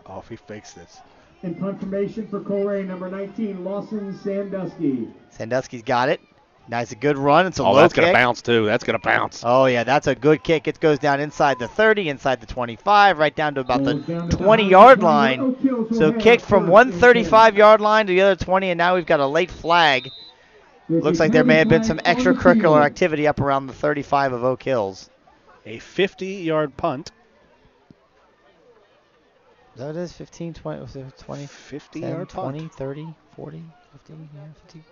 Oh, if he fakes this. In punt formation for Colerain, number 19, Lawson Sandusky. Sandusky's got it. Nice, a good run. It's a Oh, low that's going to kick. bounce, too. That's going to bounce. Oh, yeah, that's a good kick. It goes down inside the 30, inside the 25, right down to about the 20-yard line. So kicked from one 35-yard line to the other 20, and now we've got a late flag. Looks like there may have been some extracurricular activity up around the 35 of Oak Hills. A 50-yard punt. Is that what it is? 15, 20, was it 20? 50-yard 20, punt. 30, 40, 50, yeah, 50.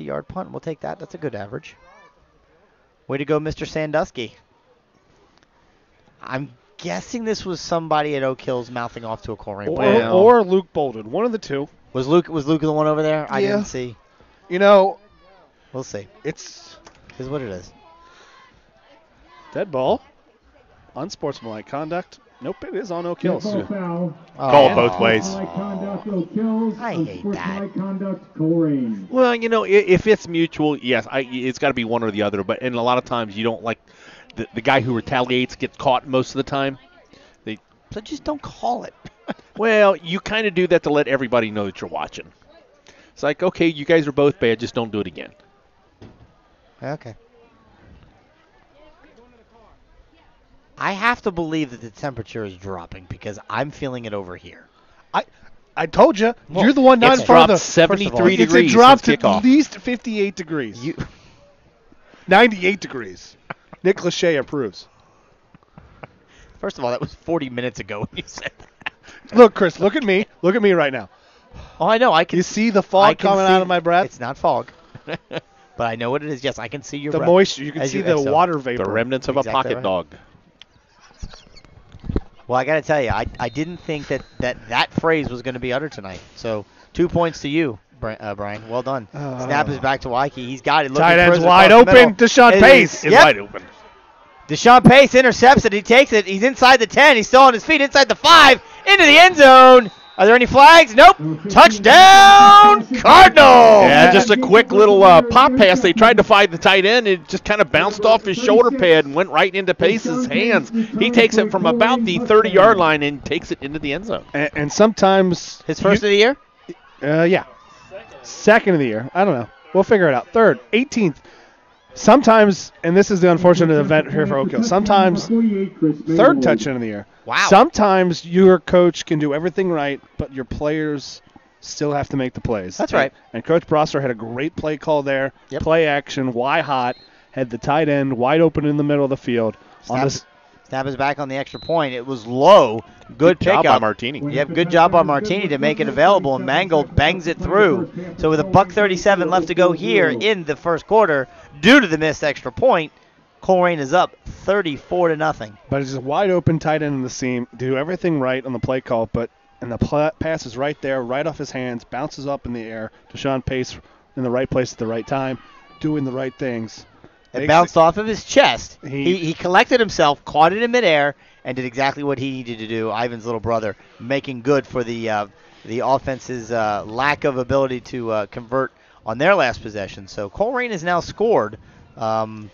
50-yard punt. We'll take that. That's a good average. Way to go, Mr. Sandusky. I'm guessing this was somebody at Oak Hills mouthing off to a Colerain player. Or Luke Bolden. One of the two. Was Luke the one over there? I Yeah. didn't see. You know, We'll see. it's Is what it is. dead ball. Unsportsmanlike conduct. Nope, it is on Oak Hills. Foul. Call it both ways. Unsportsmanlike conduct, Oak Hills. I hate that. Unsportsmanlike conduct, Colerain. Well, if it's mutual, yes, it's got to be one or the other. But and a lot of times you don't like the guy who retaliates gets caught most of the time. So just don't call it. Well, you kind of do that to let everybody know that you're watching. It's like, okay, you guys are both bad, just don't do it again. Okay. I have to believe that the temperature is dropping because I'm feeling it over here. I told you, Well, you're the one not it's further. dropped 73 It's degrees dropped since at kickoff. least 58 degrees. You 98 degrees. Nick Lachey approves. First of all, that was 40 minutes ago when you said that. Look, Chris, look at me. Look at me right now. Oh, I know. I can You see the I fog can coming see- out of my breath? It's not fog. But I know what it is. Yes, I can see your The breath. moisture. You can as see you the exhale. water vapor. The remnants of Exactly a pocket right. dog. Well, I got to tell you, I didn't think that phrase was going to be uttered tonight. So 2 points to you, Brian. Well done. Snap is back to Waikiki. He's got it. Looking Tight end's further wide across the open. middle. Deshaun It Pace is- It's Yep. wide open. Deshaun Pace intercepts it. He takes it. He's inside the 10. He's still on his feet inside the 5. Into the end zone. Are there any flags? Nope. Touchdown, Cardinals. Yeah, just a quick little pop pass. They tried to find the tight end. It just kind of bounced off his shoulder pad and went right into Pace's hands. He takes it from about the 30-yard line and takes it into the end zone. And sometimes. His first of the year? Yeah. Second of the year. I don't know. We'll figure it out. Third. 18th. Sometimes, and this is the unfortunate event here for Oak Hill, sometimes third touchdown of the year. Wow. Sometimes your coach can do everything right, but your players still have to make the plays. That's right. And Coach Prosser had a great play call there. Yep. Play action, why hot, had the tight end wide open in the middle of the field. Snap is back on the extra point. It was low. Good job pickup by Martini. Yep, good job by Martini to make it available, and Mangold bangs it through. So with $1:37 left to go here in the first quarter, due to the missed extra point, Colerain is up 34-0. But it's just wide open tight end in the seam. Do everything right on the play call, and the pass is right there, right off his hands, bounces up in the air. Deshaun Pace in the right place at the right time, doing the right things. It bounced off of his chest. He collected himself, caught it in midair, and did exactly what he needed to do, Ivan's little brother, making good for the offense's lack of ability to convert on their last possession. So Colerain has now scored 5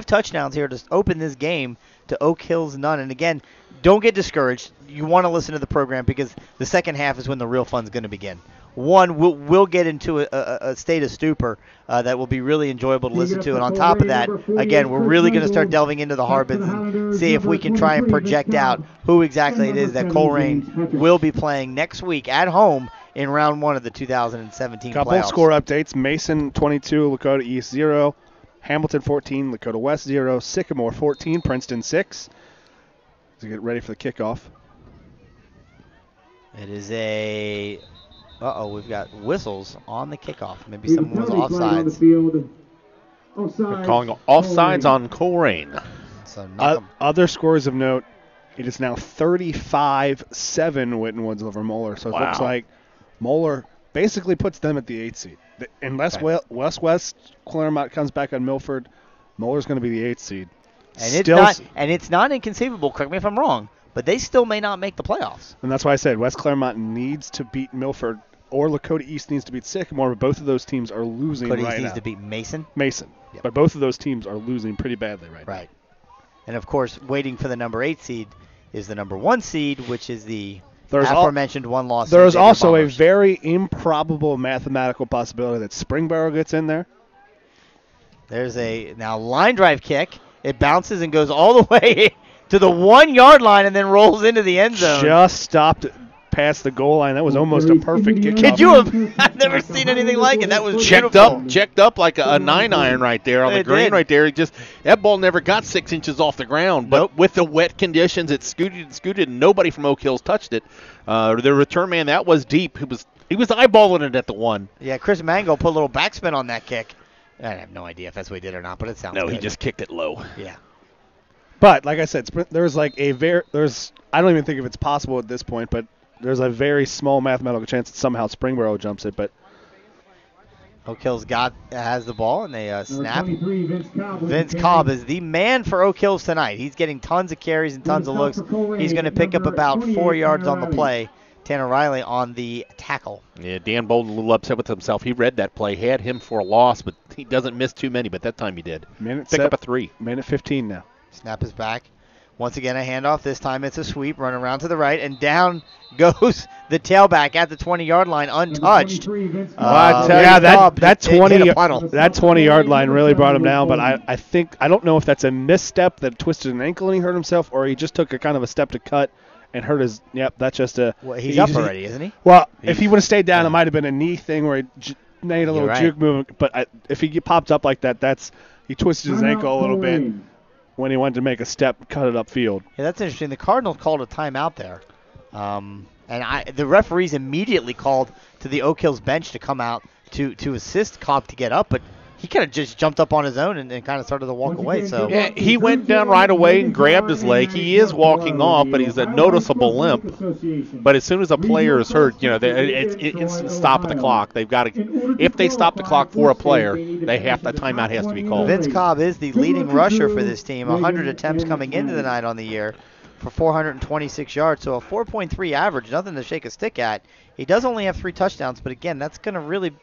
touchdowns here to open this game to Oak Hill's none. And again, don't get discouraged. You want to listen to the program because the second half is when the real fun's going to begin. One, we'll get into a state of stupor that will be really enjoyable to listen to. And on top of that, again, we're really going to start delving into the Harbins and see if we can try and project out who exactly it is that Colerain will be playing next week at home in round 1 of the 2017 Couple playoffs. Score updates. Mason 22, Lakota East 0. Hamilton 14, Lakota West 0. Sycamore 14, Princeton 6. To get ready for the kickoff. It is a... we've got whistles on the kickoff. Maybe someone was offsides. They're calling offsides on Colerain. So other scores of note, it is now 35-7 Wittenwoods over Moeller. So it looks like Moeller basically puts them at the 8th seed. Unless West Claremont comes back on Milford, Moeller's going to be the 8th seed. And it's not inconceivable, correct me if I'm wrong, but they still may not make the playoffs. And that's why I said West Claremont needs to beat Milford, or Lakota East needs to beat Sycamore, but both of those teams are losing Lakota right East now. needs to beat Mason? Mason. Yep. But both of those teams are losing pretty badly right now. Right. And, of course, waiting for the number 8 seed is the number 1 seed, which is the aforementioned one-loss. There is also a very improbable mathematical possibility that Springboro gets in there. There's a line drive kick. It bounces and goes all the way to the 1-yard line and then rolls into the end zone. Just stopped past the goal line. That was almost a perfect kick. Could you have? I've never seen anything like it. That was checked up like a 9-iron right there on the green right there. That ball never got 6 inches off the ground. But with the wet conditions, it scooted, and nobody from Oak Hills touched it. The return man, that was deep. He was eyeballing it at the 1. Yeah, Chris Mango put a little backspin on that kick. I have no idea if that's what he did or not, but it sounds good. No, he just kicked it low. Yeah. But like I said, there's I don't even think if it's possible at this point, but there's a very small mathematical chance that somehow Springboro jumps it. But Oak Hills has the ball, and they snap. Vince Cobb is the man for Oak Hills tonight. He's getting tons of carries and tons of looks. He's going to pick up about 4 yards on the play. Tanner Riley on the tackle. Yeah, Dan Bolden a little upset with himself. He read that play, had him for a loss, but he doesn't miss too many, but that time he did. Pick up a 3. Minute 15 now. Snap is back. Once again, a handoff. This time it's a sweep. Run around to the right, and down goes the tailback at the 20-yard line, untouched. That 20-yard line really brought him down. But I don't know if that's a misstep that twisted an ankle and he hurt himself, or he just took a kind of a step to cut and hurt his. Yep, that's just a. Well, he's up already, isn't he? Well, if he would have stayed down, it might have been a knee thing where he made a little juke movement. But if he popped up like that, he twisted his ankle a little bit when he went to make a step, cut it upfield. Yeah, that's interesting. The Cardinals called a timeout there. And the referees immediately called to the Oak Hills bench to come out to assist Cobb to get up, but he kind of just jumped up on his own and kind of started to walk away. So yeah, he went down right away and grabbed his leg. He is walking off, but he's a noticeable limp. But as soon as a player is hurt, it's stopping the clock. They've got to. If they stop the clock for a player, the timeout has to be called. Vince Cobb is the leading rusher for this team. 100 attempts coming into the night on the year for 426 yards, so a 4.3 average. Nothing to shake a stick at. He does only have 3 touchdowns, but again, that's going to really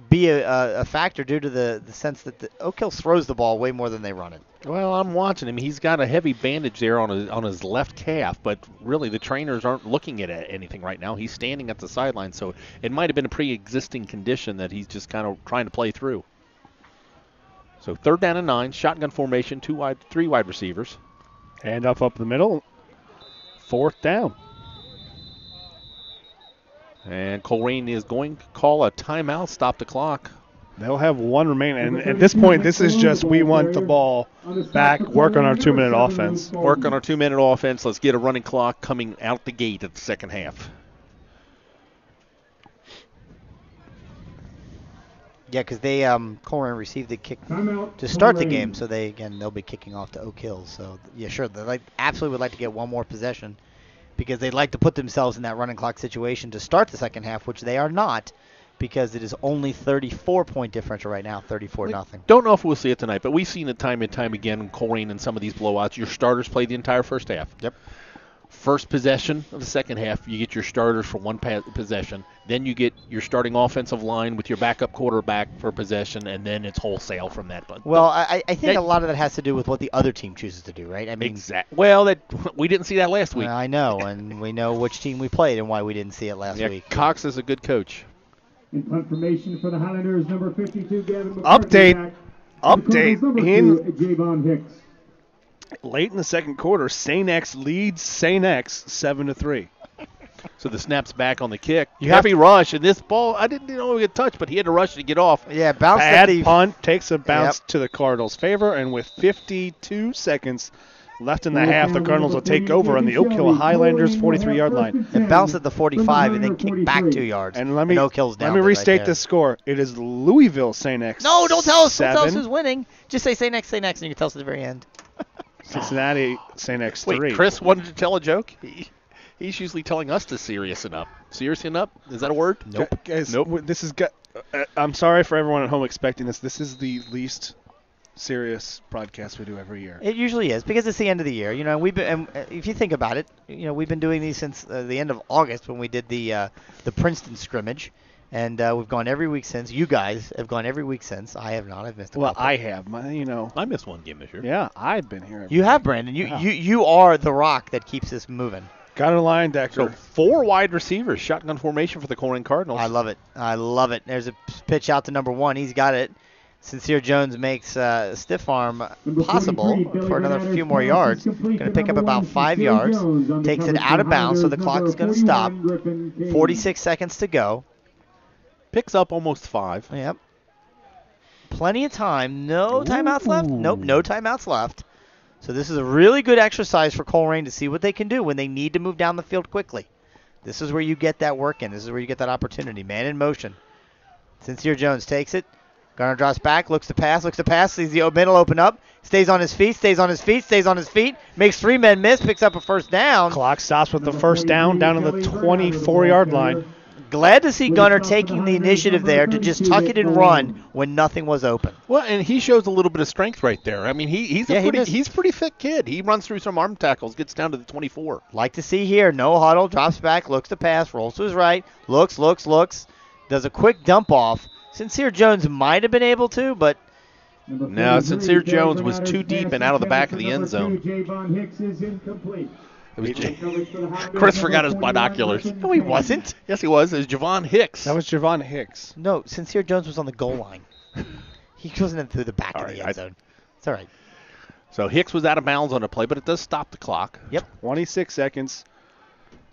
be a factor due to the sense that the Oak Hills throws the ball way more than they run it. Well, I'm watching him. He's got a heavy bandage there on his left calf, but really the trainers aren't looking at anything right now. He's standing at the sideline, so it might have been a pre-existing condition that he's just kind of trying to play through. So 3rd down and 9, shotgun formation, 3 wide receivers. Hand up the middle, 4th down. And Colerain is going to call a timeout, stop the clock. They'll have 1 remaining. And at this point, this is just we want the ball back, work on our 2-minute offense. Work on our 2-minute offense. Let's get a running clock coming out the gate at the second half. Yeah, because they Colerain received the kick to start the game, so they'll be kicking off to Oak Hills. So yeah, sure, they absolutely would like to get 1 more possession, because they'd like to put themselves in that running clock situation to start the second half, which they are not, because it is only 34-point differential right now, 34-0. Don't know if we'll see it tonight, but we've seen it time and time again in Colerain and some of these blowouts. Your starters play the entire first half. Yep. First possession of the second half, you get your starters for one possession. Then you get your starting offensive line with your backup quarterback for possession, and then it's wholesale from that. But Well, I think a lot of that has to do with what the other team chooses to do, right? I mean, Well, we didn't see that last week. I know, and we know which team we played and why we didn't see it last week. Cox is a good coach. In punt formation for the Highlanders, number 52, Gavin McCarthy. Update. Update. Number 2, Javon Hicks. Late in the second quarter, St. X leads St. X 7-3. So the snap's back on the kick. Heavy rush, and this ball, I didn't know he get touched, but he had to rush to get off. Yeah, bounced Bad at the punt, takes a bounce to the Cardinals' favor, and with 52 seconds left in the half, the Cardinals will take over on the Oak Hill Highlanders 43-yard line. It bounced at the 45 and then kicked back 2 yards. And let me Oak Hill's down restate right the score. It is Louisville St. X. No, don't tell us. 7, Don't tell us who's winning. Just say St. X, and you can tell us at the very end. Cincinnati St. X 3. Wait, Chris wanted to tell a joke? He's usually telling us to seriously up. Seriously up? Is that a word? Nope. Guys, Nope. This is. I'm sorry for everyone at home expecting this. This is the least serious broadcast we do every year. It usually is because it's the end of the year. You know, we've been. If you think about it, you know, we've been doing these since the end of August when we did the Princeton scrimmage, and we've gone every week since. You guys have gone every week since. I have not. I've missed a Well, couple. I have. I missed one game this year. Yeah, I've been here. You have, Brandon. You are the rock that keeps this moving. Got a line, So Decker. 4 wide receivers, shotgun formation for the Colerain Cardinals. I love it. I love it. There's a pitch out to number 1. He's got it. Sincere Jones makes stiff arm possible for another few more yards. Going to pick up about 5 yards. Takes it out of bounds, so the clock's going to stop. 46 seconds to go. Picks up almost 5. Yep. Plenty of time. No timeouts left? Nope, no timeouts left. So this is a really good exercise for Colerain to see what they can do when they need to move down the field quickly. This is where you get that work in. This is where you get that opportunity. Man in motion. Sincere Jones takes it. Garner drops back, looks to pass, sees the middle open up, stays on his feet, makes 3 men miss, picks up a first down. Clock stops with the first down to the 24-yard line. Glad to see Gunner taking the initiative there to just tuck it and run when nothing was open. Well, and he shows a little bit of strength right there. I mean, he's a pretty fit kid. He runs through some arm tackles, gets down to the 24. Like to see here, no huddle, drops back, looks to pass, rolls to his right, looks, does a quick dump off. Sincere Jones might have been able to, but no, Sincere Jones was too deep and out of the back of the end zone. Chris forgot his binoculars. No, he wasn't. Yes, he was. It was Javon Hicks. That was Javon Hicks. No, Sincere Jones was on the goal line. He wasn't through the back of the end zone. It's all right. So Hicks was out of bounds on the play, but it does stop the clock. Yep. 26 seconds.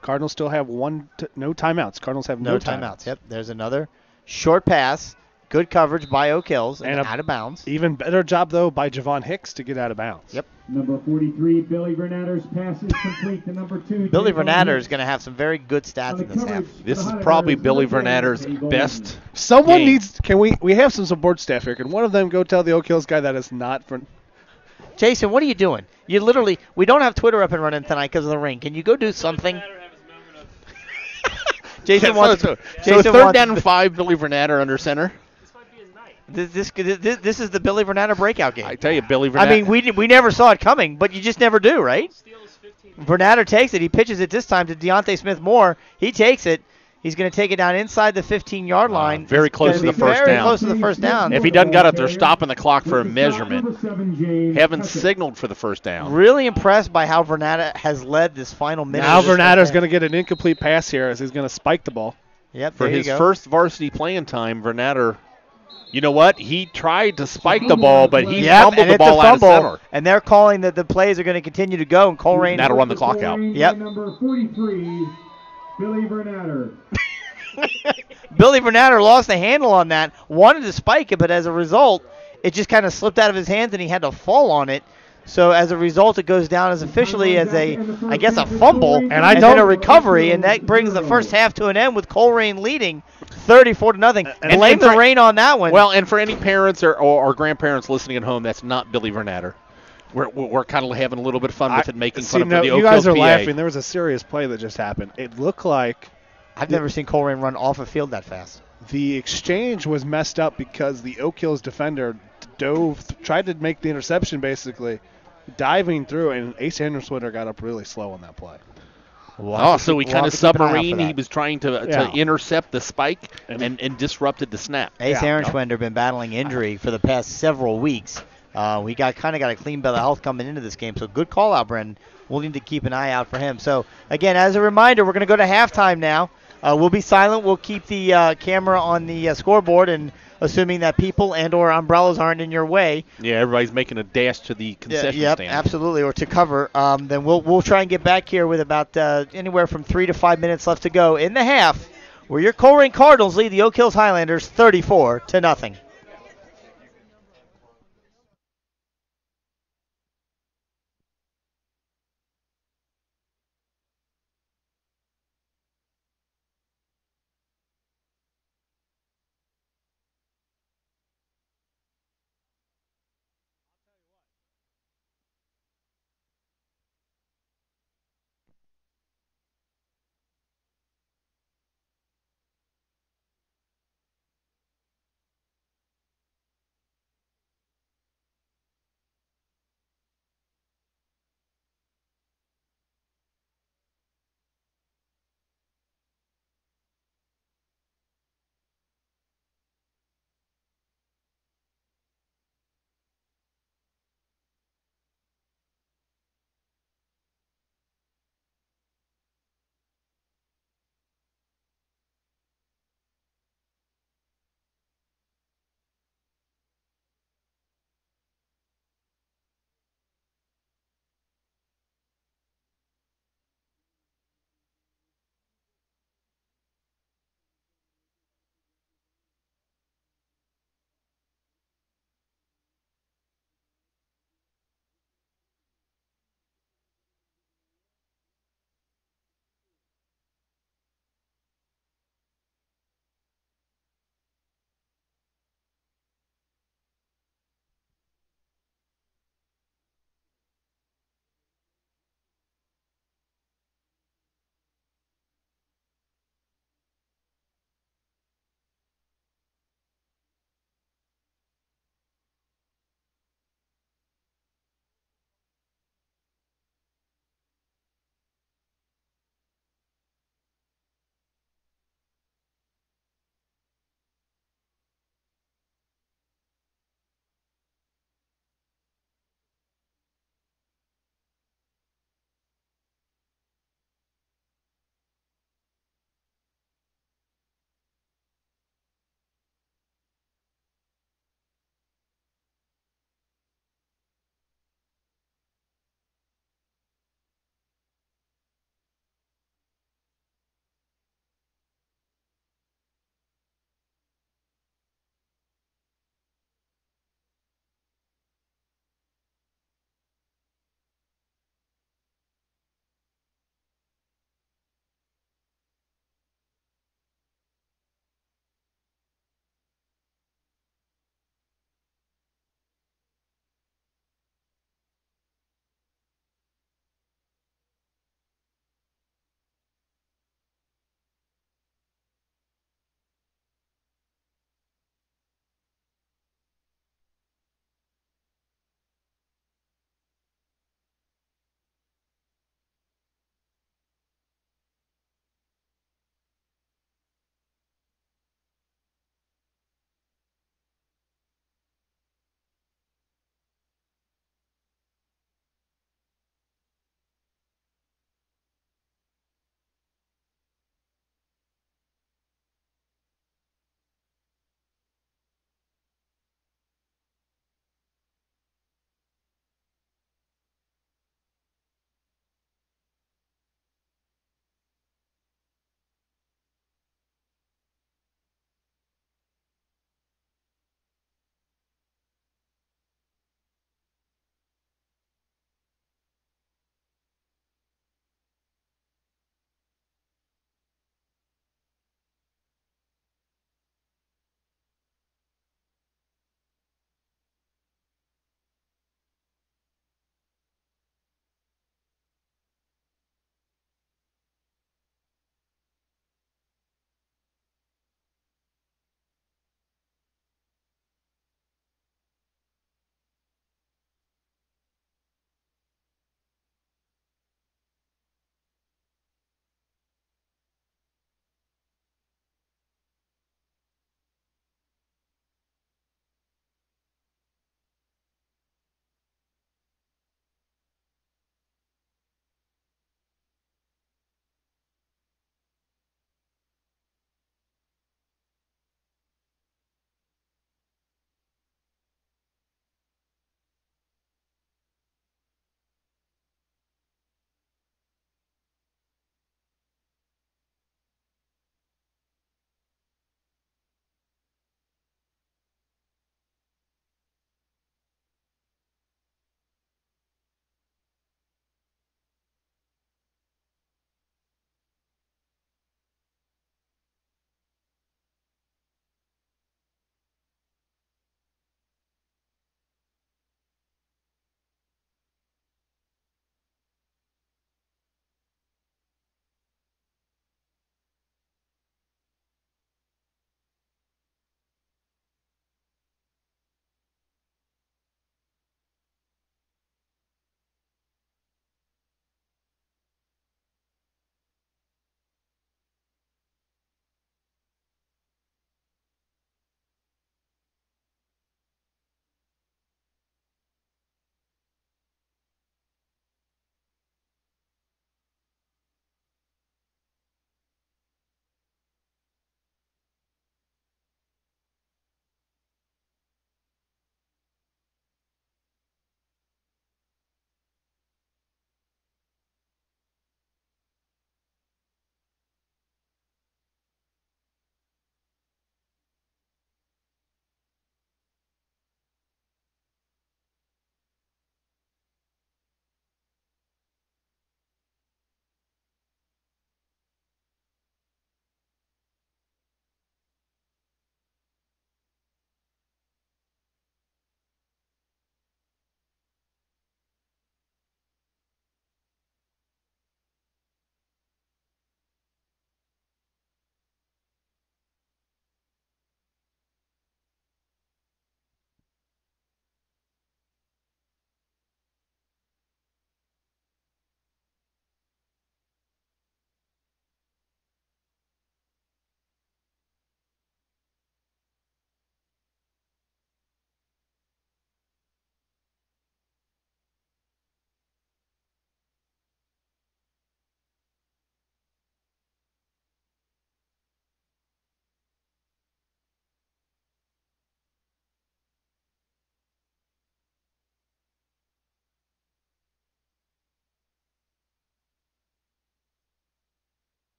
Cardinals still have no timeouts. Cardinals have no timeouts. Yep. There's another short pass. Good coverage by Oak Hills and out of bounds. Even better job, though, by Javon Hicks to get out of bounds. Yep. Number 43, Billy Vernatter's pass is complete to number 2. Billy Vernatter is going to have some very good stats in this half. This is probably Billy Vernatter's best. Someone game. needs. Can we have some support staff here? Can one of them go tell the Oak Hills guy that is not for? Jason, what are you doing? You literally, we don't have Twitter up and running tonight because of the ring. Can you go do something? Jason wants. So Jason third wants down and 5, Billy Vernatter under center. This is the Billy Vernatter breakout game. I tell you, Billy Vernatter. I mean, we never saw it coming, but you just never do, right? Vernatter takes it. He pitches it this time to Deontay Smith-Moore. He takes it. He's going to take it down inside the 15-yard line. Very close to the first down. Very close to the first down. If he doesn't got it, they're stopping the clock for a measurement. Haven't signaled for the first down. Really impressed by how Vernatter has led this final minute. Now Vernatter's going to get an incomplete pass here as he's going to spike the ball. Yep, for his first varsity playing time, Vernatter, you know what? He tried to spike the ball, but he fumbled the ball out of center. And they're calling that the plays are going to continue to go, and Colerain. That'll run the clock out. Yep. Number 43, Billy Vernatter. Billy Vernatter lost the handle on that, wanted to spike it, but as a result, it just kind of slipped out of his hands and he had to fall on it. So as a result, it goes down as officially as a fumble and then a recovery, and that brings the first half to an end with Colerain leading 34-0. And blame the rain on that one. Well, and for any parents or grandparents listening at home, that's not Billy Vernatter. We're kind of having a little bit of fun with it, making fun of the Oak Hills. You guys are PA. laughing. There was a serious play that just happened. It looked like I've never seen Colerain run off a field that fast. the exchange was messed up because the Oak Hills defender tried to make the interception basically, diving through, and Ace Anderswinder got up really slow on that play. So he kind of submarine. He was trying to intercept the spike and disrupted the snap. Ace Ehrenschwender been battling injury for the past several weeks. We got a clean bill of health coming into this game, so good call out, Brendan. We'll need to keep an eye out for him. So, again, as a reminder, we're going to go to halftime now. We'll be silent. We'll keep the camera on the scoreboard, and assuming that people and or umbrellas aren't in your way. Yeah, everybody's making a dash to the concession stand. Absolutely, or to cover. Then we'll try and get back here with about anywhere from 3 to 5 minutes left to go in the half, where your Colerain Cardinals lead the Oak Hills Highlanders 34-0.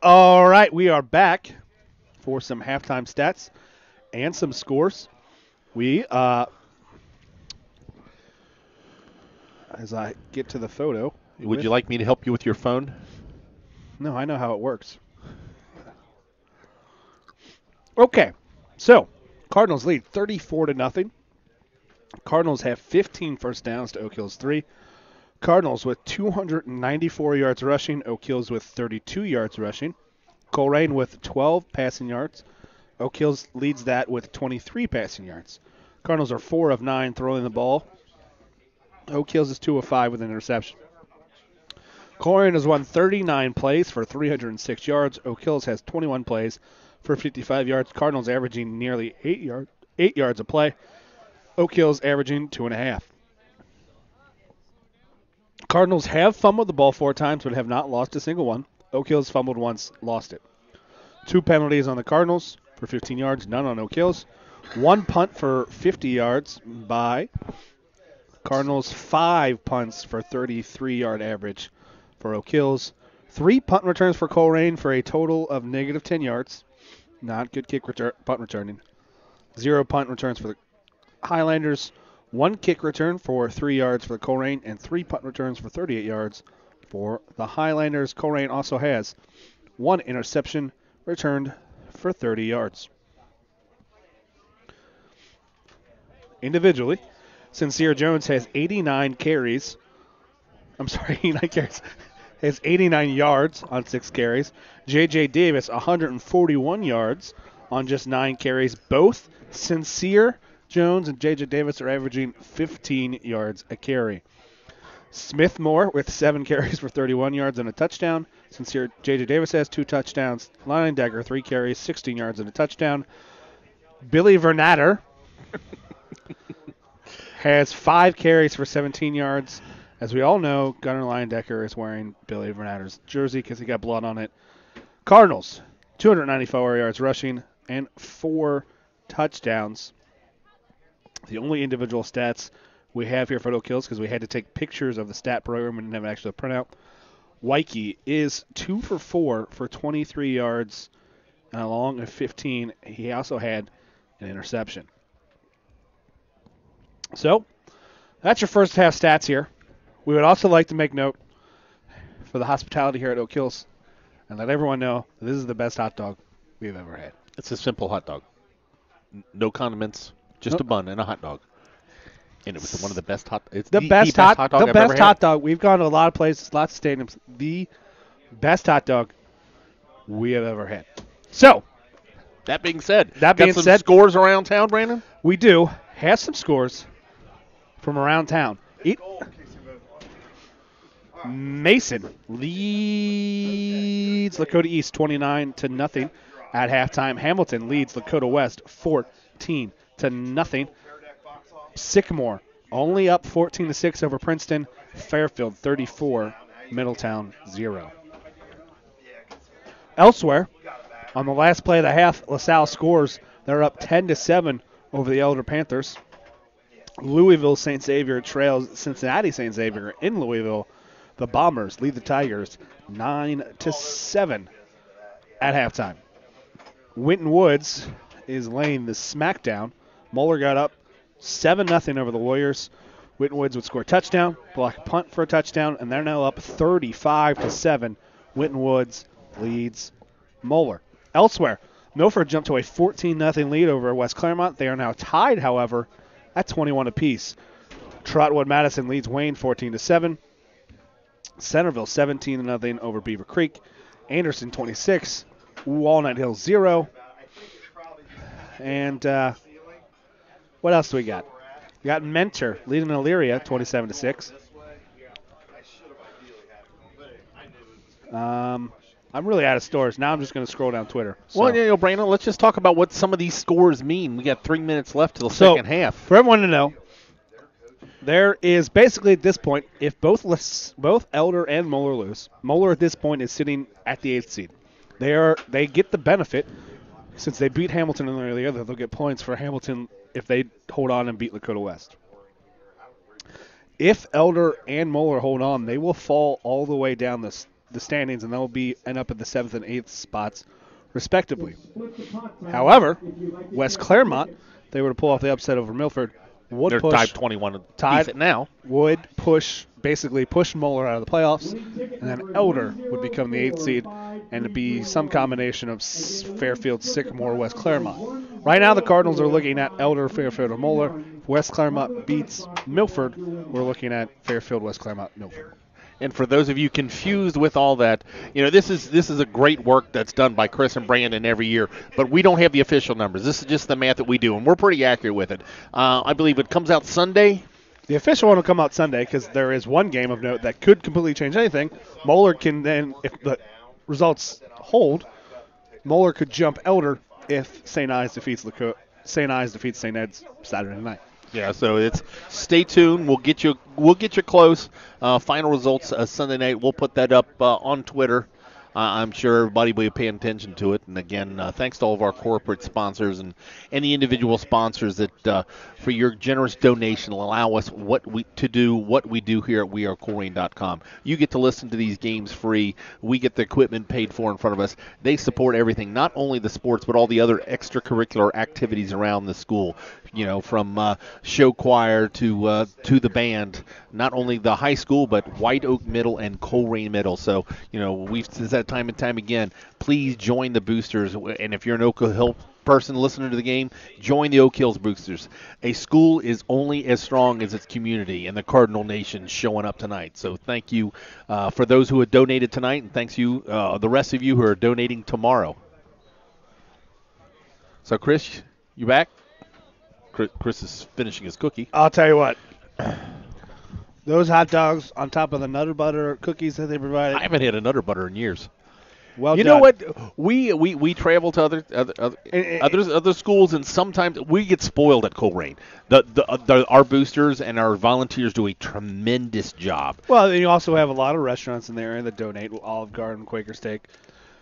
All right, we are back for some halftime stats and some scores. We, as I get to the photo. Would you like me to help you with your phone? No, I know how it works. Okay, so Cardinals lead 34-0. Cardinals have 15 first downs to Oak Hill's 3. Cardinals with 294 yards rushing. Oak Hills with 32 yards rushing. Colerain with 12 passing yards. Oak Hills leads that with 23 passing yards. Cardinals are 4 of 9 throwing the ball. Oak Hills is 2 of 5 with an interception. Colerain has won 39 plays for 306 yards. Oak Hills has 21 plays for 55 yards. Cardinals averaging nearly 8 yards a play. Oak Hills averaging 2.5. Cardinals have fumbled the ball 4 times but have not lost a single one. Oak Hills fumbled once, lost it. 2 penalties on the Cardinals for 15 yards, none on Oak Hills. 1 punt for 50 yards by Cardinals. 5 punts for 33-yard average for Oak Hills. 3 punt returns for Colerain for a total of negative 10 yards. Not good punt returning. 0 punt returns for the Highlanders. 1 kick return for 3 yards for the Colerain, and 3 punt returns for 38 yards for the Highlanders. Colerain also has 1 interception returned for 30 yards. Individually, Sincere Jones has 89 carries. I'm sorry, 89 carries. Has 89 yards on 6 carries. J.J. Davis, 141 yards on just 9 carries. Both Sincere Jones and J.J. Davis are averaging 15 yards a carry. Smith Moore with 7 carries for 31 yards and a touchdown. Sincere J.J. Davis has 2 touchdowns. Linedecker, 3 carries, 16 yards and a touchdown. Billy Vernatter has 5 carries for 17 yards. As we all know, Gunnar Linedecker is wearing Billy Vernatter's jersey because he got blood on it. Cardinals, 294 yards rushing and 4 touchdowns. The only individual stats we have here for Oak Hills, because we had to take pictures of the stat program and didn't have an actual printout. Wyke is 2 for 4 for 23 yards and a long of 15. He also had an interception. So, that's your first half stats here. We would also like to make note for the hospitality here at Oak Hills and let everyone know this is the best hot dog we've ever had. It's a simple hot dog. No condiments, just a bun and a hot dog. And it was one of the best hot. It's the best hot dog I've ever had. Hot dog. We've gone to a lot of places, lots of stadiums. The best hot dog we have ever had. So, that being said, got some scores around town, Brandon? We do have some scores from around town. Mason leads Lakota East 29-0 at halftime. Hamilton leads Lakota West 14-0. Sycamore only up 14-6 over Princeton. Fairfield 34, Middletown 0. Elsewhere, on the last play of the half, LaSalle scores. They're up 10-7 over the Elder Panthers. Louisville St. Xavier trails Cincinnati St. Xavier in Louisville. The Bombers lead the Tigers 9-7 at halftime. Winton Woods is laying the smackdown. Moeller got up 7-0 over the Warriors. Winton Woods would score a touchdown, block a punt for a touchdown, and they're now up 35-7. Winton Woods leads Moeller. Elsewhere, Milford jumped to a 14-0 lead over West Claremont. They are now tied, however, at 21 apiece. Trotwood Madison leads Wayne 14-7. Centerville 17-0 over Beaver Creek. Anderson 26. Walnut Hills 0. And what else do we got? We got Mentor leading Elyria 27-6. I'm really out of scores. Now I'm just going to scroll down Twitter. So. Well, Brandon, let's just talk about what some of these scores mean. We got 3 minutes left to the second half. For everyone to know, there is basically at this point, if both Elder and Moeller lose, Moeller at this point is sitting at the 8th seed. They get the benefit, since they beat Hamilton and the other, they'll get points for Hamilton if they hold on and beat Lakota West. If Elder and Moeller hold on, they will fall all the way down the standings, and they'll end up at the 7th and 8th spots, respectively. However, West Claremont, if they were to pull off the upset over Milford, They're tied 21 decent now. Would basically push Moeller out of the playoffs, and then Elder would become the 8th seed, and it'd be some combination of Fairfield, Sycamore, West Claremont. Right now, the Cardinals are looking at Elder, Fairfield, or Moeller. If West Claremont beats Milford, we're looking at Fairfield, West Claremont, Milford. And for those of you confused with all that, this is a great work that's done by Chris and Brandon every year, but we don't have the official numbers. This is just the math that we do, and we're pretty accurate with it. I believe it comes out Sunday. The official one will come out Sunday because there is one game of note that could completely change anything. Moeller can then, if the results hold, Moeller could jump Elder if St. Ives defeats St. Ed's Saturday night. Yeah, so stay tuned. We'll get you close. Final results Sunday night. We'll put that up on Twitter. I'm sure everybody will be paying attention to it. And again, thanks to all of our corporate sponsors and any individual sponsors that for your generous donation will allow us what we do here at wearecolerain.com. You get to listen to these games free. We get the equipment paid for in front of us. They support everything, not only the sports, but all the other extracurricular activities around the school. From show choir to the band, not only the high school, but White Oak Middle and Colerain Middle. So, we've said that time and time again, please join the boosters. And if you're an Oak Hill person listening to the game, join the Oak Hills Boosters. A school is only as strong as its community, and the Cardinal Nation showing up tonight. So thank you for those who have donated tonight, and thanks you, the rest of you who are donating tomorrow. So, Chris, you back? Chris is finishing his cookie. I'll tell you what. Those hot dogs on top of the Nutter Butter cookies that they provided. I haven't had a Nutter Butter in years. Well you done. know what? We travel to other schools, and sometimes we get spoiled at Colerain. Our boosters and our volunteers do a tremendous job. Well, you also have a lot of restaurants in the area that donate Olive Garden, Quaker Steak.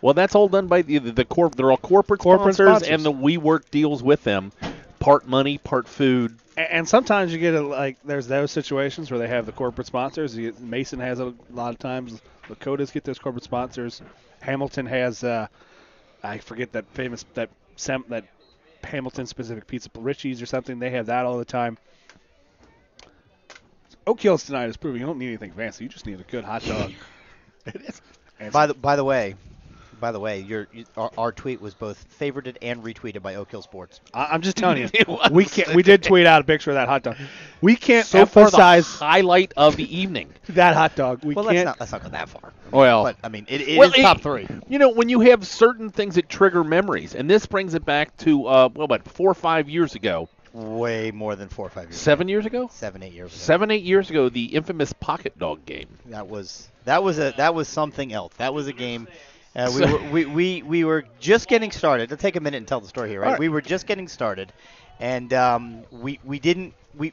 Well, that's all done by they're all corporate sponsors, and we work deals with them. Part money, part food. And sometimes you get there's those situations where they have the corporate sponsors. Mason has a lot of times. Lakotas get those corporate sponsors. Hamilton has, I forget that Hamilton specific pizza, Richie's or something. They have that all the time. Oak Hills tonight is proving you don't need anything fancy. You just need a good hot dog. It is. By the way, our tweet was both favorited and retweeted by Oak Hill Sports. I'm just telling you, we did tweet out a picture of that hot dog. We can't emphasize the highlight of the evening. That hot dog. Let's not go that far. Well, but I mean, it is top three. When you have certain things that trigger memories, and this brings it back to 4 or 5 years ago. Way more than 4 or 5 years. 7 years ago? 7, 8 years ago. 7, 8 years ago, the infamous pocket dog game. That was something else. That was a game. We were just getting started. To take a minute and tell the story here, right? We were just getting started, and we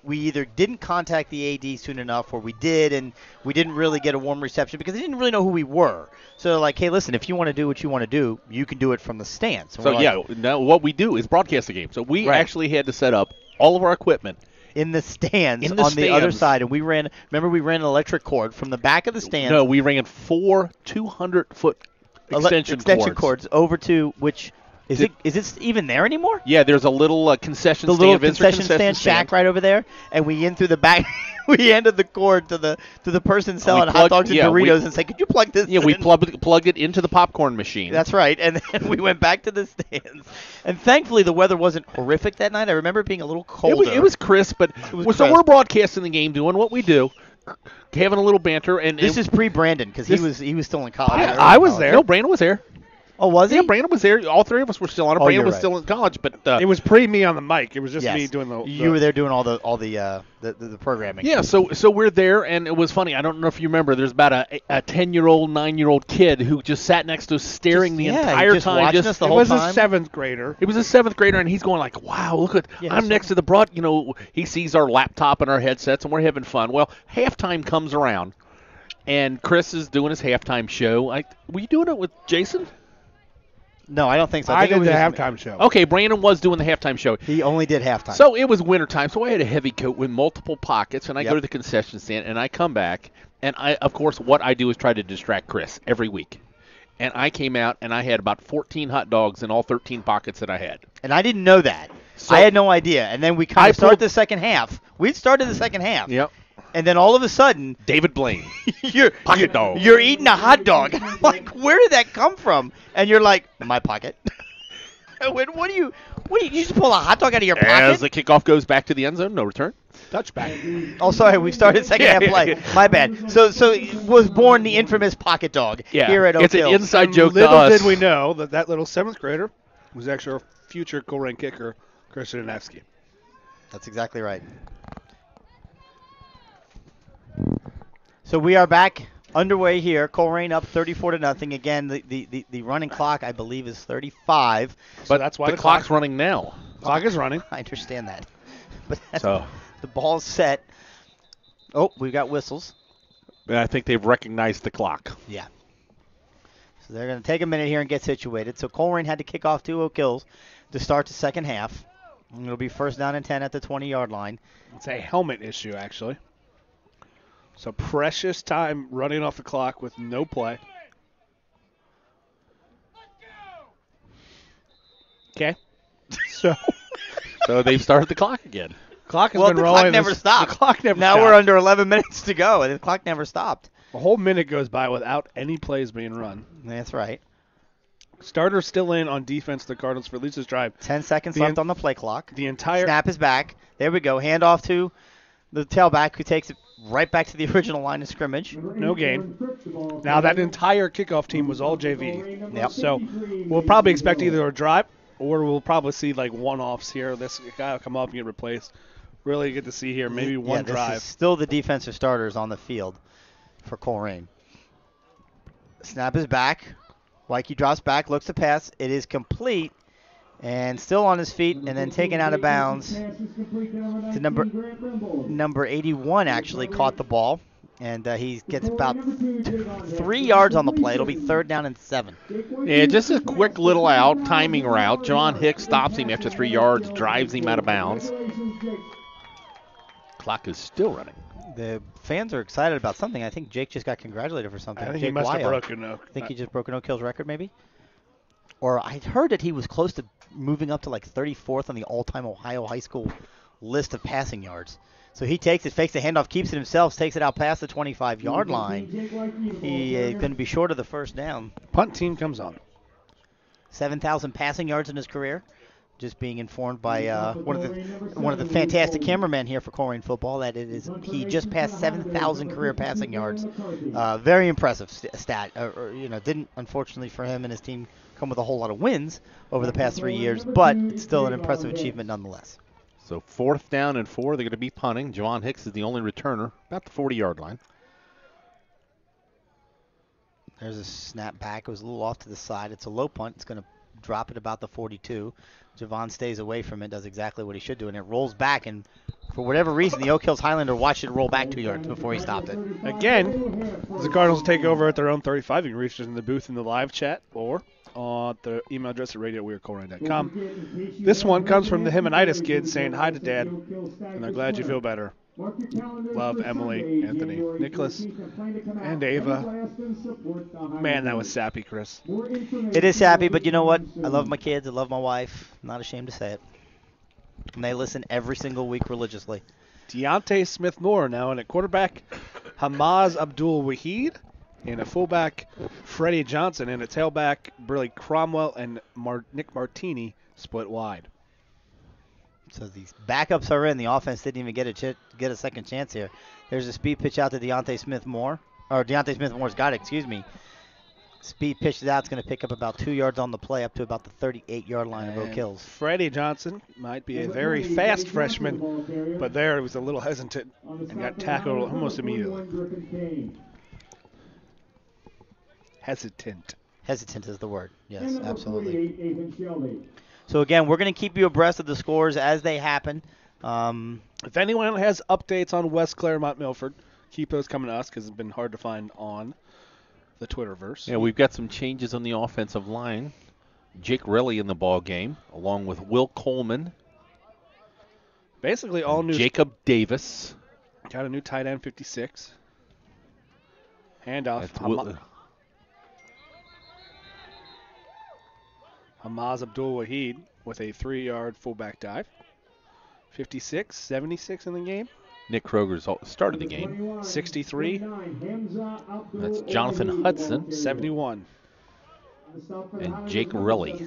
either didn't contact the AD soon enough, or we did, and we didn't really get a warm reception because they didn't really know who we were. So like, hey, listen, if you want to do what you want to do, you can do it from the stands. Now what we do is broadcast the game. So we actually had to set up all of our equipment in the stands the other side, and we ran an electric cord from the back of the stands. No, we ran 4 200-foot extension cords over to which is it even there anymore? Yeah, there's a little concession stand. The little concession stand shack right over there, and we in through the back. We ended the cord to the person selling hot dogs and Doritos and said, "Could you plug this?" Yeah, we plugged it into the popcorn machine. That's right, and then we went back to the stands. And thankfully, the weather wasn't horrific that night. I remember it being a little colder. It was crisp, but so we're broadcasting the game, doing what we do. Having a little banter, and this is pre-Brandon because he was still in college. I was there. No, Brandon was there. Oh, was he? Yeah, Brandon was there. All three of us were still on it. Brandon was still in college, but it was pre-me on the mic. It was just me doing the. You were there doing all the programming. Yeah, so we're there, and it was funny. I don't know if you remember. There's about a 10-year-old, 9-year-old kid who just sat next to us, staring the entire time. Watching us the whole time. It was a 7th grader. It was a 7th grader, and he's going like, "Wow, look at I'm next to the broad." He sees our laptop and our headsets, and we're having fun. Well, halftime comes around, and Chris is doing his halftime show. Were you doing it with Jason? No, I don't think so. I think it did was the just- halftime show. Okay, Brandon was doing the halftime show. He only did halftime. So it was wintertime, so I had a heavy coat with multiple pockets, and I Yep. go to the concession stand, and I come back, and of course, what I do is try to distract Chris every week. And I came out, and I had about 14 hot dogs in all 13 pockets that I had. And I didn't know that. So- I had no idea. And then we kind I of started pulled- the second half. We'd started the second half. Yep. And then all of a sudden, David Blaine. you're Pocket dog. You're eating a hot dog. I'm like, where did that come from? And you're like, in my pocket. I went, what do you just pull a hot dog out of your pocket? As the kickoff goes back to the end zone, no return. Touchback. Oh, sorry, we started second half play. My bad. So was born the infamous pocket dog here at Oak it's an Hills. inside joke to Little us. did we know that little 7th grader was actually our future Colerain kicker, Christian Anevsky. That's exactly right. So we are back underway here. Colerain up 34-0. Again, the running clock, I believe, is 35. But that's why the clock's running now. Clock is running. I understand that. But So the ball's set. Oh, we've got whistles. and I think they've recognized the clock. Yeah. So they're going to take a minute here and get situated. So Colerain had to kick off 2 Oak Hills to start the second half. And it'll be first down and 10 at the 20-yard line. It's a helmet issue, actually. So precious time running off the clock with no play. Okay. So So they've started the clock again. clock has Well, been the rolling. clock never stopped. The clock never Now stopped. we're under 11 minutes to go, and the clock never stopped. A whole minute goes by without any plays being run. That's right. Starter still in on defense. The Cardinals for Lisa's drive. 10 seconds The left on the play clock. The entire Snap is back. There we go. Hand off to the tailback, who takes it right back to the original line of scrimmage. no gain. Now that entire kickoff team was all JV. Yep. So we'll probably expect either a drive or we'll probably see like one-offs here. This guy will come up and get replaced. Really get to see here maybe one this drive. is still the defensive starters on the field for Colerain. Snap is back. Wyke drops back, looks to pass. It is complete, and still on his feet, and then taken out of bounds. To number 81 actually caught the ball, and he gets about 3 yards on the play. It'll be third down and 7. Yeah, just a quick little out, timing route. John Hicks stops him after 3 yards, drives him out of bounds. Clock is still running. The fans are excited about something. I think Jake just got congratulated for something. I think Jake he must have Wyo. broken. I think he just broke an Oak Hills record, maybe. Or I'd heard that he was close to moving up to like 34th on the all-time Ohio high school list of passing yards. So he takes it, fakes the handoff, keeps it himself, takes it out past the 25-yard line. He is going to be short of the first down. Punt team comes on. 7,000 passing yards in his career. Just being informed by one of the fantastic cameramen here for Colerain football that it is he just passed 7,000 career passing yards. Very impressive stat. Didn't unfortunately for him and his team come with a whole lot of wins over the past 3 years, but it's still an impressive achievement nonetheless. So fourth down and 4, they're going to be punting. John Hicks is the only returner, about the 40-yard line. There's a snap back. It was a little off to the side. It's a low punt. It's going to drop it about the 42. Javon stays away from it, does exactly what he should do, and it rolls back. And for whatever reason, the Oak Hills Highlander watched it roll back 2 yards before he stopped it. Again, the Cardinals take over at their own 35. You can reach us in the booth in the live chat or on the email address at radioweircolerain.com. This one comes from the Himanitis kids saying hi to Dad, and they're glad you feel better. Love, Emily, Anthony, Nicholas, and Ava. Man, that was sappy, Chris. It is sappy, but you know what? I love my kids. I love my wife. I'm not ashamed to say it. And they listen every single week religiously. Deontay Smith-Moore now, and at quarterback, Hamaz Abdul-Wahid. And a fullback, Freddie Johnson. And a tailback, Burley Cromwell and Nick Martini split wide. So these backups are in. The offense didn't even get a second chance here. There's a speed pitch out to Deontay Smith-Moore. Or Deontay Smith-Moore's got it, excuse me. Speed pitch out. It's going to pick up about 2 yards on the play up to about the 38-yard line of Oak Hills. Freddie Johnson might be a very fast freshman, but there he was a little hesitant and got tackled almost immediately. Hesitant. Hesitant is the word. Yes, absolutely. So, again, we're going to keep you abreast of the scores as they happen. If anyone has updates on West Claremont Milford, keep those coming to us because it's been hard to find on the Twitterverse. Yeah, we've got some changes on the offensive line. Jake Riley in the ball game, along with Will Coleman, Basically all new. Jacob Davis. Got a new tight end, 56. Handoff. That's Will, Hamaz Abdul-Wahid with a 3-yard fullback dive. 56, 76 in the game. Nick Kroger's started the game. 63. That's Jonathan Hudson. 71. And Jake Riley.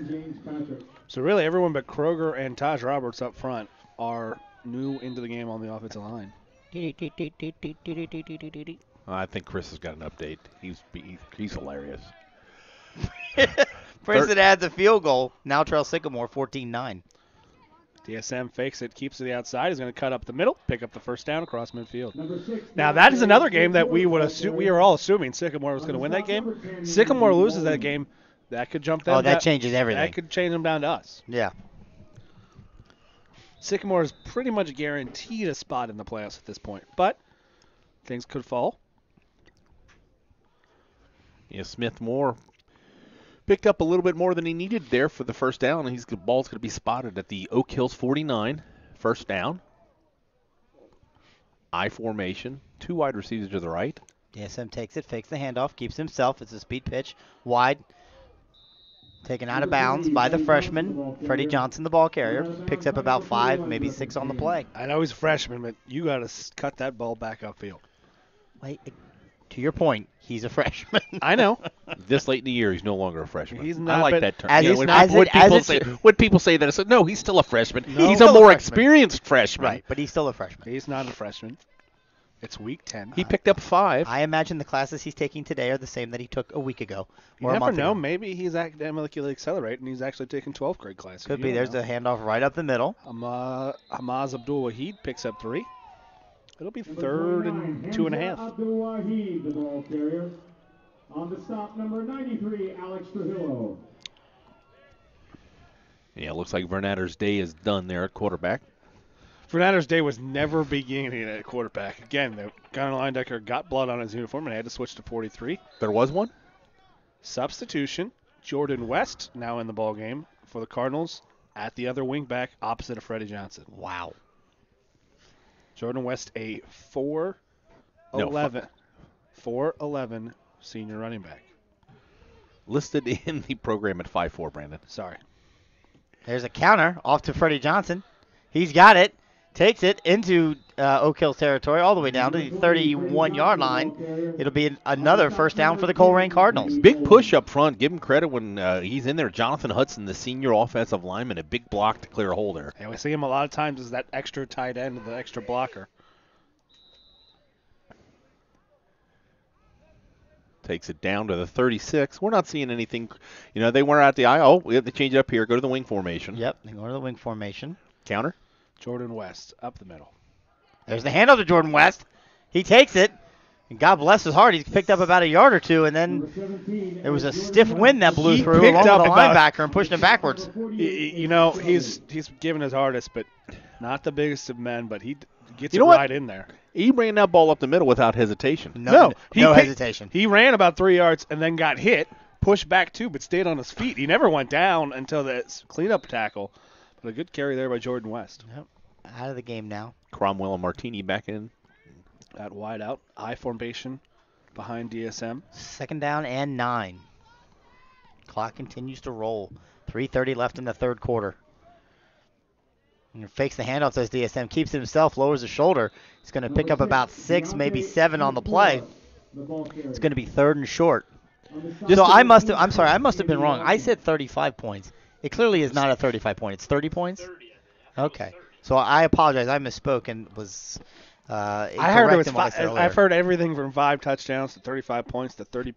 So really everyone but Kroger and Taj Roberts up front are new into the game on the offensive line. I think Chris has got an update. He's hilarious. Princeton adds a field goal. Now trails Sycamore 14-9. DSM fakes it, keeps to the outside. He's going to cut up the middle, pick up the first down across midfield. Now that is another game that we are all assuming Sycamore was going to win that game. Sycamore loses that game, that could jump them. Oh, that changes everything. That could change them down to us. Yeah. Sycamore is pretty much guaranteed a spot in the playoffs at this point, but things could fall. Yeah, Smith Moore picked up a little bit more than he needed there for the first down. The ball's going to be spotted at the Oak Hills 49, first down. I formation, 2 wide receivers to the right. DSM takes it, fakes the handoff, keeps himself. It's a speed pitch, wide. Taken out of bounds by the freshman, Freddie Johnson, the ball carrier. Picks up about 5, maybe 6 on the play. I know he's a freshman, but you got to cut that ball back upfield. Wait, to your point, he's a freshman. I know. This late in the year, he's no longer a freshman. He's not, I like but that term. as You know, it's- when people say that, I said, no, he's still a freshman. No. He's Still a a more freshman. experienced freshman. Right, but he's still a freshman. He's not a freshman. It's week 10. He picked up 5. I imagine the classes he's taking today are the same that he took a week ago You or a never month know. ago. Maybe he's academically accelerating and he's actually taking 12th grade classes. Could You be. don't There's know. a handoff right up the middle. Hamaz Abdul-Wahid picks up 3. It'll be 3rd and 2.5. Abdul-Wahid, the ball carrier. On the stop, number 93, Alex Trujillo. Yeah, it looks like Vernatter's day is done there at quarterback. Fernando's day was never beginning at quarterback. Again, the gunner linebacker got blood on his uniform and had to switch to 43. There was one? Substitution. Jordan West now in the ball game for the Cardinals at the other wingback opposite of Freddie Johnson. Wow. Jordan West, a 4'11 senior running back. Listed in the program at 5'4", Brandon. Sorry. There's a counter off to Freddie Johnson. He's got it. Takes it into Oak Hills territory all the way down to the 31-yard line. It'll be another first down for the Colerain Cardinals. Big push up front. Give him credit when he's in there. Jonathan Hudson, the senior offensive lineman, a big block to clear a hole there. And we see him a lot of times as that extra tight end, the extra blocker. Takes it down to the 36. We're not seeing anything. You know, they weren't at the eye. Oh, we have to change it up here. Go to the wing formation. Yep, they go to the wing formation. Counter. Jordan West up the middle. There's the handoff to Jordan West. He takes it, and God bless his heart, he's picked up about a yard or two, and then there was a stiff wind that blew He through picked along up with the about- linebacker and pushed him backwards. You know, he's giving his hardest, but not the biggest of men, but he gets You it know what? right in there. He ran that ball up the middle without hesitation. No he hesitation. He ran about 3 yards and then got hit, pushed back 2, but stayed on his feet. He never went down until the cleanup tackle. But a good carry there by Jordan West. Yep. Out of the game now. Cromwell and Martini back in. At wide out, I formation behind DSM. 2nd down and 9. Clock continues to roll. 3:30 left in the third quarter. And fakes the handoff, says DSM. Keeps it himself, lowers his shoulder. He's going to pick up about 6, maybe 7 on the play. It's going to be 3rd and short. So I must have been wrong. I said 35 points. It clearly is not a 35 point. It's 30 points? Okay. So I apologize. I misspoke and was I heard it was earlier. I've heard everything from 5 touchdowns to 35 points to 30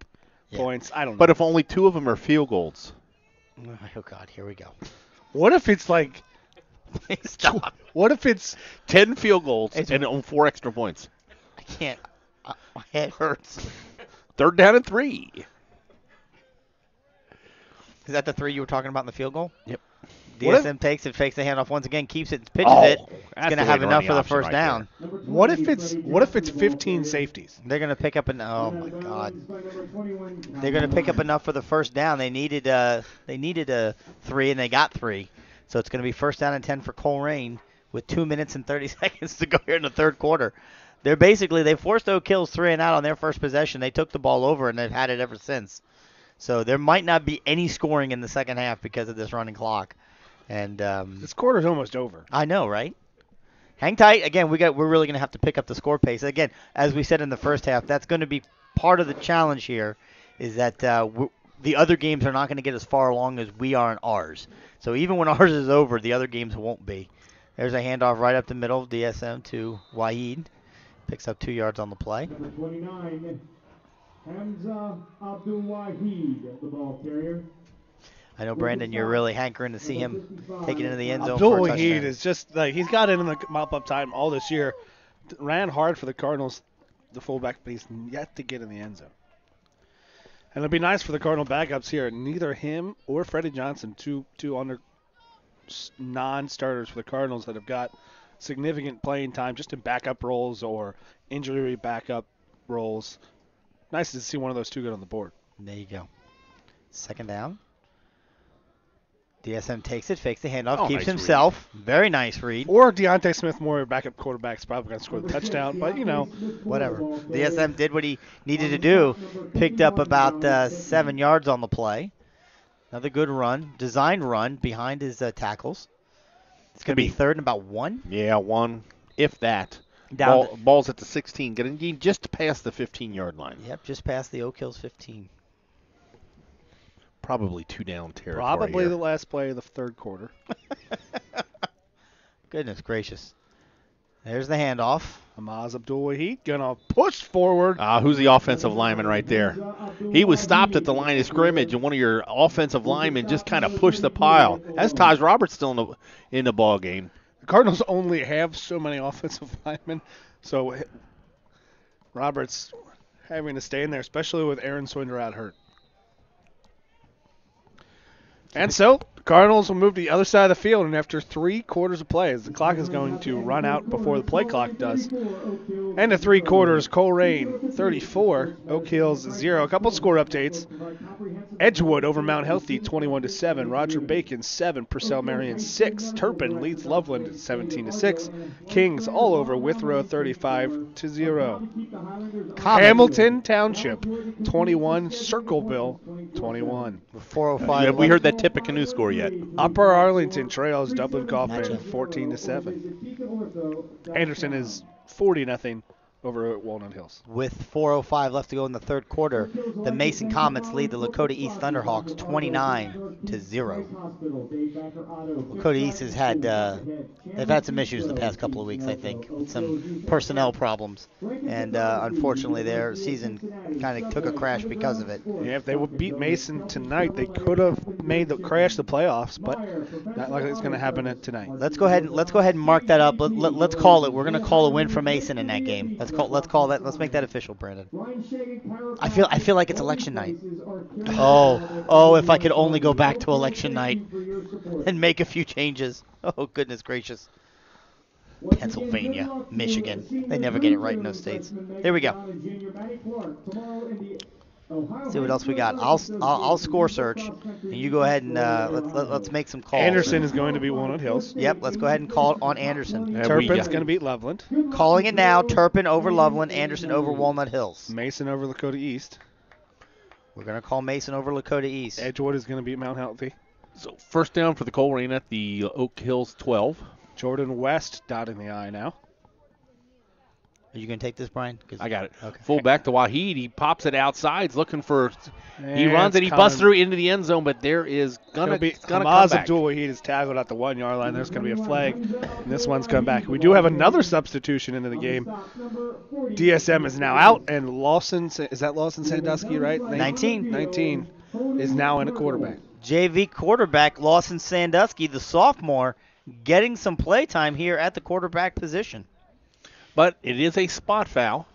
points. I don't know. But if only 2 of them are field goals. Oh, God. Here we go. What if it's like Stop. What if it's 10 field goals It's- and on 4 extra points? I can't. My head hurts. 3rd down and 3. Is that the 3 you were talking about in the field goal? Yep. DSM takes it, fakes the handoff once again, keeps it, pitches it. It's going to have enough for the first down. What if it's 15 safeties? They're going to pick up oh my God. They're going to pick up enough for the first down. They needed a 3 and they got 3. So it's going to be first down and 10 for Colerain with 2 minutes and 30 seconds to go here in the third quarter. They forced Oak Hills 3 and out on their first possession. They took the ball over and they've had it ever since. So there might not be any scoring in the second half because of this running clock. And this quarter's almost over. I know, right? Hang tight. Again, we're really going to have to pick up the score pace. Again, as we said in the first half, that's going to be part of the challenge here, is that the other games are not going to get as far along as we are in ours. So even when ours is over, the other games won't be. There's a handoff right up the middle, DSM to Waheed. Picks up 2 yards on the play. Number 29, Hamza Abdul Waheed, the ball carrier. I know, Brandon, you're really hankering to see him take it into the end zone Abdul for a Waheed touchdown. is just like, he's got it in the mop-up time all this year. Ran hard for the Cardinals, the fullback, but he's yet to get in the end zone. And it'll be nice for the Cardinal backups here. Neither him or Freddie Johnson, two non-starters for the Cardinals that have got significant playing time just in backup roles or injury backup roles. Nice to see one of those two get on the board. There you go. Second down. DSM takes it, fakes the handoff, keeps nice himself. Read. Very nice read. Or Deontay Smith-Moore, backup quarterback, is probably going to score the touchdown, but, Whatever. DSM did what he needed to do. Picked up about 7 yards on the play. Another good run, designed run behind his tackles. It's going to be third and about 1. Yeah, 1, if that. Down Ball's at the 16, getting just past the 15-yard line. Yep, just past the Oak Hills 15. Probably 2 down territory. Probably here. the last play of the third quarter. Goodness gracious. There's the handoff. Hamaz Abdul-Waheed going to push forward. Who's the offensive lineman right there? He was stopped at the line of scrimmage, and one of your offensive linemen just kind of pushed the pile. That's Taj Roberts still in the ball game. The Cardinals only have so many offensive linemen, so Roberts having to stay in there, especially with Aaron Swinder out hurt. And so, the Cardinals will move to the other side of the field, and after 3 quarters of play, as the clock is going to run out before the play clock does. And the 3 quarters, Colerain 34, Oak Hills 0. A couple score updates. Edgewood over Mount Healthy 21-7. Roger Bacon 7. Purcell Marion 6. Turpin leads Loveland 17-6. Kings all over Withrow 35-0. Hamilton Township 21. Circleville 21. 4:05. We heard that Tippecanoe score yet. Upper Arlington trails Dublin Coffin 14-7. Anderson is 40-0 over at Walnut Hills. With 4:05 left to go in the third quarter, the Mason Comets lead the Lakota East Thunderhawks 29-0. Lakota East has had they've had some issues the past couple of weeks, I think, some personnel problems, and unfortunately their season kind of took a crash because of it. Yeah, if they would beat Mason tonight, they could have made the playoffs, but not like it's going to happen tonight. Let's go ahead and mark that up. Let's call it. We're going to call a win for Mason in that game. Let's call that. Let's make that official, Brandon. I feel like it's election night. Oh, if I could only go back to election night and make a few changes. Oh, goodness gracious. Pennsylvania, Michigan. They never get it right in those states. There we go. Let's see what else we got. I'll score search, and you go ahead and let's make some calls. Anderson is going to beat Walnut Hills. Yep, let's go ahead and call it on Anderson. Turpin's going to beat Loveland. Calling it now. Turpin over Loveland. Anderson over Walnut Hills. Mason over Lakota East. We're going to call Mason over Lakota East. Edgewood is going to beat Mount Healthy. So first down for the Colerain at the Oak Hills 12. Jordan West dotting the I now. Are you going to take this, Brian? I got it. Okay. Full back to Waheed. He pops it outside. He's looking for. He And runs it. He coming. busts through into the end zone, but there is gonna come Hamaz back. Abdul-Waheed is tackled at the 1 yard line. There's going to be a flag, and this one's come back. We do have another substitution into the game. DSM is now out, and Lawson Sandusky, right? 19 is now in a quarterback. JV quarterback Lawson Sandusky, the sophomore, getting some play time here at the quarterback position. But it is a spot foul.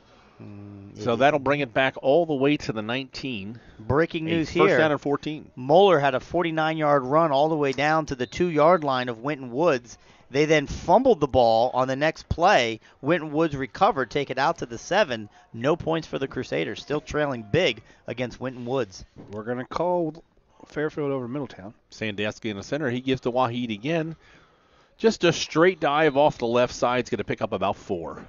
So that'll bring it back all the way to the 19. Breaking news First here. down and 14. Moeller had a 49-yard run all the way down to the 2-yard line of Winton Woods. They then fumbled the ball on the next play. Winton Woods recovered, take it out to the 7. No points for the Crusaders. Still trailing big against Winton Woods. We're going to call Fairfield over Middletown. Sandusky in the center. He gives to Wahid again. Just a straight dive off the left side is going to pick up about 4.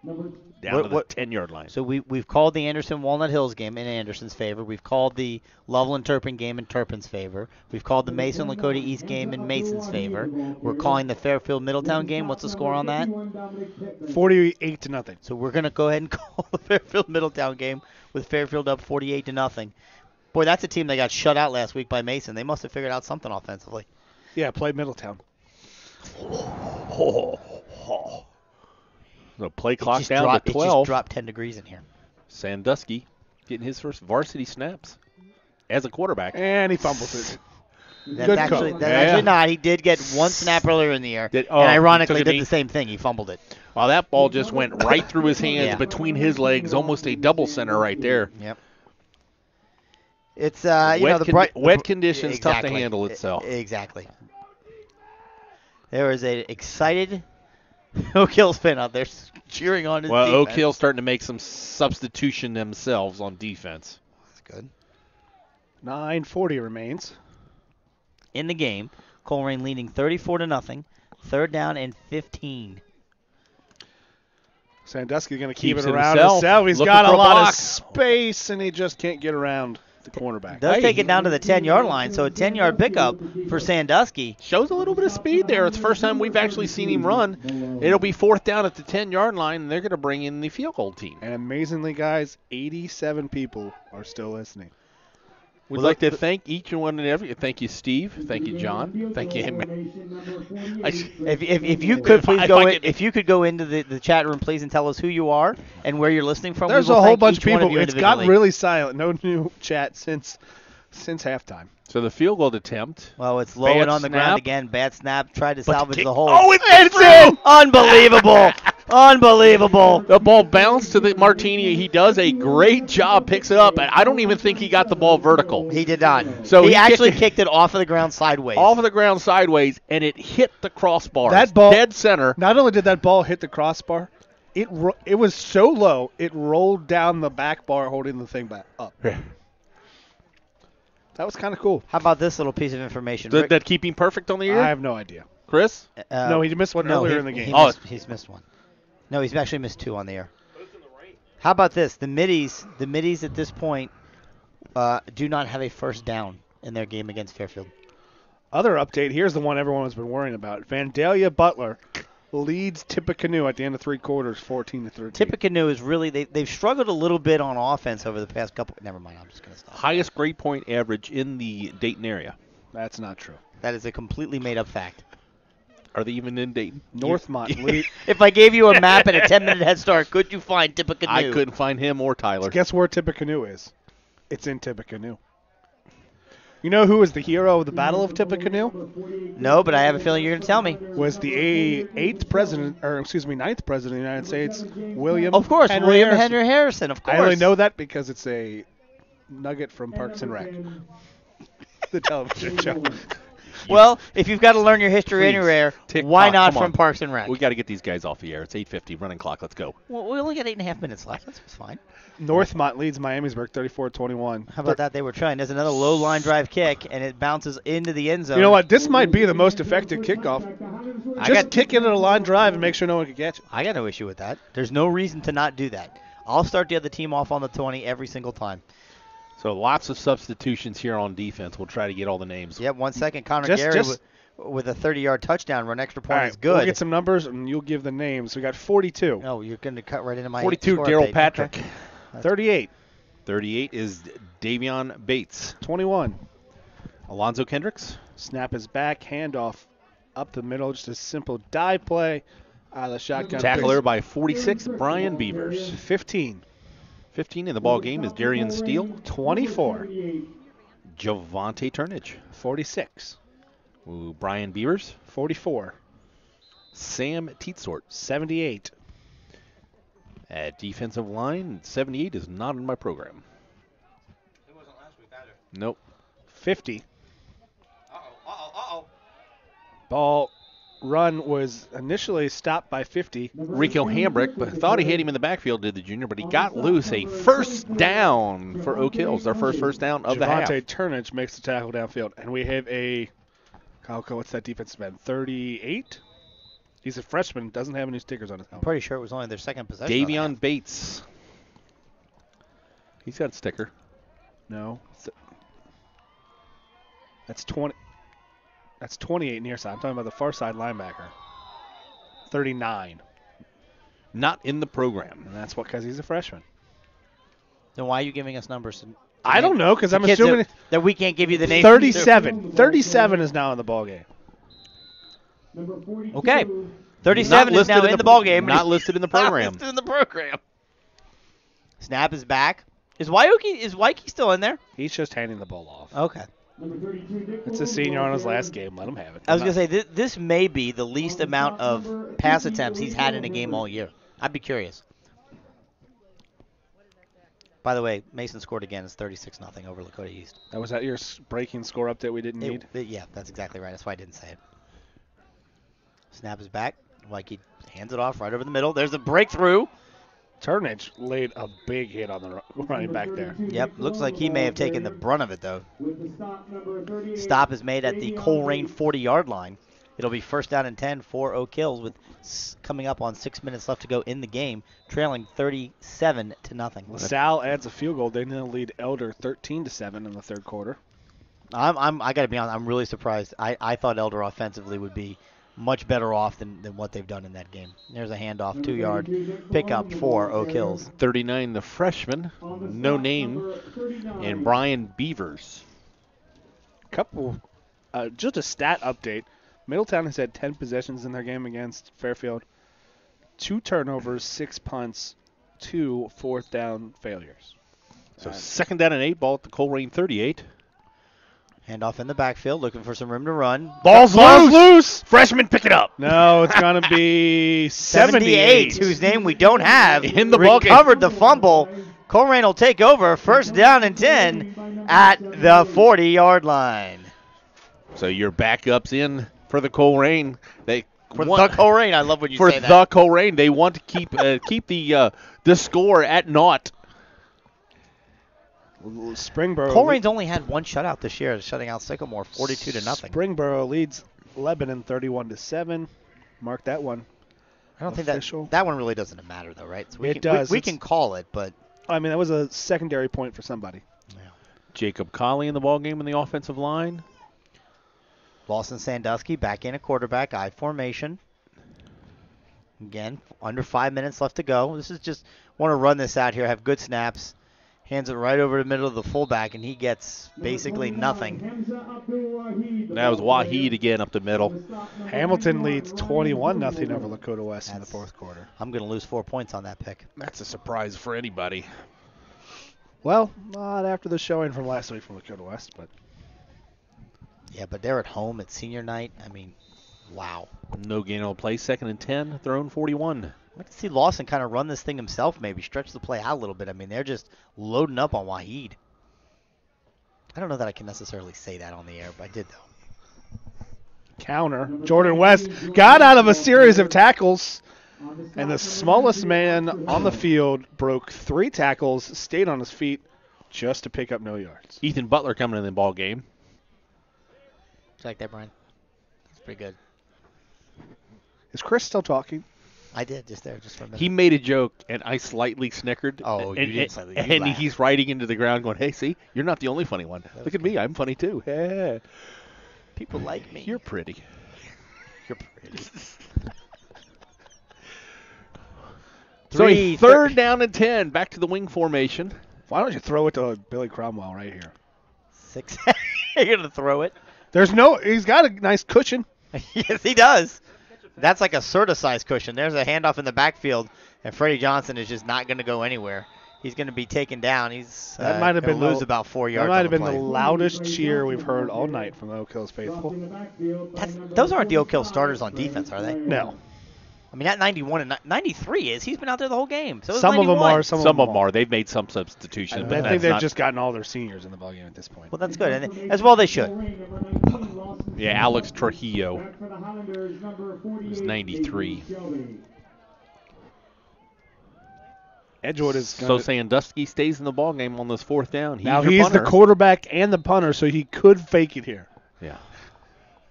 Down to the 10-yard line. So we've called the Anderson-Walnut Hills game in Anderson's favor. We've called the Loveland-Turpin game in Turpin's favor. We've called the Mason-Lakota East game in Mason's favor. We're calling the Fairfield-Middletown game. What's the score on that? 48-0. So we're going to go ahead and call the Fairfield-Middletown game with Fairfield up 48-0. Boy, that's a team that got shut out last week by Mason. They must have figured out something offensively. Yeah, play Middletown. The play clock down to 12. It just dropped 10 degrees in here. Sandusky getting his first varsity snaps as a quarterback. And he fumbled it. That's actually not. He did get one snap earlier in the air, and ironically did the same thing. He fumbled it. Well, that ball just went right through his hands, between his legs, almost a double center right there. Yep. It's wet conditions, tough to handle itself. Exactly. There is an excited Oak Hill's fan out there cheering on his defense. Oak Hill's starting to make some substitution themselves on defense. That's good. 9:40 remains. In the game, Colerain leading 34-0. 3rd down and 15. Sandusky's going to keep Keeps it around himself. himself. He's Looking got a for a lot block. of space, and he just can't get around the cornerback. Does take it down to the 10-yard line, so a 10-yard pickup for Sandusky. Shows a little bit of speed there. It's the first time we've actually seen him run. It'll be 4th down at the 10-yard line, and they're going to bring in the field goal team. And amazingly, guys, 87 people are still listening. We'd like to thank each and one and every. Thank you, Steve. Thank you, John. Thank you. If you could please go in, if you could go into the chat room, please, and tell us who you are and where you're listening from. There's a whole bunch of people. It's gotten really silent. No new chat since halftime. So the field goal attempt. Well, it's low and on the ground again. Bad snap. Tried to salvage the hole. Oh, it's in! Unbelievable. Unbelievable. The ball bounced to the Martini. He does a great job, picks it up, and I don't even think he got the ball vertical. He did not. So he actually kicked it off of the ground sideways. Off of the ground sideways, and it hit the crossbar. That ball, dead center. Not only did that ball hit the crossbar, it was so low, it rolled down the back bar holding the thing back up. That was kind of cool. How about this little piece of information? Did that keep him perfect on the air? I have no idea. Chris? No, he missed one earlier in the game. He's missed one. No, he's actually missed 2 on the air. How about this? The middies at this point do not have a first down in their game against Fairfield. Other update, here's the one everyone has been worrying about. Vandalia Butler leads Tippecanoe at the end of 3 quarters, 14-13. Tippecanoe is really they've struggled a little bit on offense over the past couple. Never mind, I'm just going to stop. Highest grade point average in the Dayton area. That's not true. That is a completely made up fact. Are they even in Dayton? Northmont lead. If I gave you a map and a 10-minute head start, could you find Tippecanoe? I couldn't find him or Tyler. Guess where Tippecanoe is? It's in Tippecanoe. You know who was the hero of the Battle of Tippecanoe? No, but I have a feeling you're going to tell me. Was the ninth president of the United States, William Of course, Henry William Harrison. Henry Harrison, of course. I only know that because it's a nugget from Parks and Rec, the television show. Well, if you've got to learn your history anywhere, why not from Parks and Rec? We got to get these guys off the air. It's 8:50, running clock. Let's go. Well, we only got 8.5 minutes left. That's fine. Northmont leads Miamisburg 34-21. How about that? They were trying. There's another low line drive kick, and it bounces into the end zone. You know what? This might be the most effective kickoff. Just kick it at a line drive and make sure no one can catch it. I got no issue with that. There's no reason to not do that. I'll start the other team off on the 20 every single time. So lots of substitutions here on defense. We'll try to get all the names. Yep, 1 second. Connor Gary with a 30-yard touchdown run. Extra point is good. We'll get some numbers, and you'll give the names. We got 42. Oh, you're going to cut right into my 42, Daryl Patrick. Okay. 38. 38 is Davion Bates. 21. Alonzo Kendricks. Snap is back, handoff up the middle, just a simple dive play out of the shotgun. Tackler by 46, Brian Beavers. 15. 15 in the ball game is Darian Steele. 24. Javante Turnage. 46. Ooh, Brian Beavers. 44. Sam Teetsort. 78. At defensive line, 78 is not in my program. It wasn't last week either. Nope. 50. Uh-oh. Ball run was initially stopped by 50. Rico Hambrick, but thought he hit him in the backfield, did the junior, but he got loose. A first down for Oak Hills, their first down of the half. Javante Turnage makes the tackle downfield. And we have a, what's that defensive end, 38? He's a freshman, doesn't have any stickers on his helmet. Pretty sure it was only their second possession. Davion Bates. He's got a sticker. No. That's 20. That's 28 near side. I'm talking about the far side linebacker. 39. Not in the program. And that's what, because he's a freshman. Then why are you giving us numbers? I don't know, because I'm Kids assuming that we can't give you the name. 37. 37 is now in the ball game. Okay. 37 is now in the ball game. Not listed in the Not program. listed in the program. Snap is back. Is Waikiki still in there? He's just handing the ball off. Okay. It's a senior on his last game. Let him have it. I was going to say, this may be the least amount of pass attempts he's had in a game all year. I'd be curious. By the way, Mason scored again. It's 36-0 over Lakota East. That was that your breaking score update we didn't need? Yeah, that's exactly right. That's why I didn't say it. Snap is back. Waikiki hands it off right over the middle. There's a breakthrough. Turnage laid a big hit on the running back there. Yep, looks like he may have taken the brunt of it, though. Stop is made at the Colerain 40-yard line. It'll be first down and 10 for Oak Hills with coming up on 6 minutes left to go in the game, trailing 37-0. LaSalle adds a field goal. They now lead Elder 13-7 in the third quarter. I got to be honest, I'm really surprised. I thought Elder offensively would be much better off than what they've done in that game. There's a handoff, 2-yard pickup for Oak Hills. 39, the freshman, no name, and Brian Beavers. Just a stat update. Middletown has had 10 possessions in their game against Fairfield. 2 turnovers, 6 punts, 2 fourth down failures. So second down and 8, ball at the Colerain 38. Handoff in the backfield, looking for some room to run. Ball's loose! Freshman, pick it up. No, it's going to be 78. Whose name we don't have. In the ball game. Recovered the fumble. Colerain will take over. First down and 10 at the 40-yard line. So your backup's in for the Colerain. The Colerain, I love when you say that. For the Colerain, they want to keep the score at naught. Springboro. Colerain's only had one shutout this year, shutting out Sycamore 42-0. Springboro leads Lebanon 31-7. Mark that one. I don't think that one really doesn't matter though, right? So it does. We can call it, but I mean that was a secondary point for somebody. Yeah. Jacob Colley in the ballgame in the offensive line. Lawson Sandusky back in a quarterback I formation. Again, under 5 minutes left to go. This is just want to run this out here, have good snaps. Hands it right over the middle of the fullback, and he gets basically nothing. That was Waheed again up the middle. Hamilton leads 21-0 over Lakota West in the fourth quarter. I'm going to lose 4 points on that pick. That's a surprise for anybody. Well, not after the showing from last week from Lakota West, but. Yeah, but they're at home at senior night. I mean, wow. No gain on play. Second and 10, their own 41. I'd like to see Lawson kind of run this thing himself, maybe stretch the play out a little bit. I mean, they're just loading up on Waheed. I don't know that I can necessarily say that on the air, but I did, though. Counter. Jordan West got out of a series of tackles, and the smallest man on the field broke 3 tackles, stayed on his feet just to pick up no yards. Ethan Butler coming in the ball game. Did you like that, Brian? That's pretty good. Is Chris still talking? I did, just there, just for a minute. He made a joke, and I slightly snickered. Oh, you did slightly. And he's riding into the ground going, hey, see, you're not the only funny one. Look at me, I'm funny too. Yeah. People like me. You're pretty. You're pretty. So third down and 10, back to the wing formation. Why don't you throw it to Billy Cromwell right here? 6. You're going to throw it? He's got a nice cushion. Yes, he does. That's like a Serta-sized cushion. There's a handoff in the backfield, and Freddie Johnson is just not going to go anywhere. He's going to be taken down. He's that might have been lose about 4 yards. That might have been the loudest cheer we've heard all night from the Oak Hills faithful. Those aren't the Oak Hills starters on defense, are they? No. I mean, not 91 and 93 is. He's been out there the whole game. So Some of them are. Some of them are. They've made some substitutions. I think they've just gotten all their seniors in the ballgame at this point. Well, that's good. And as well they should. Yeah, Alex Trujillo was 93. Edgewood is so Sandusky stays in the ballgame on this fourth down. He's the quarterback and the punter, so he could fake it here. Yeah.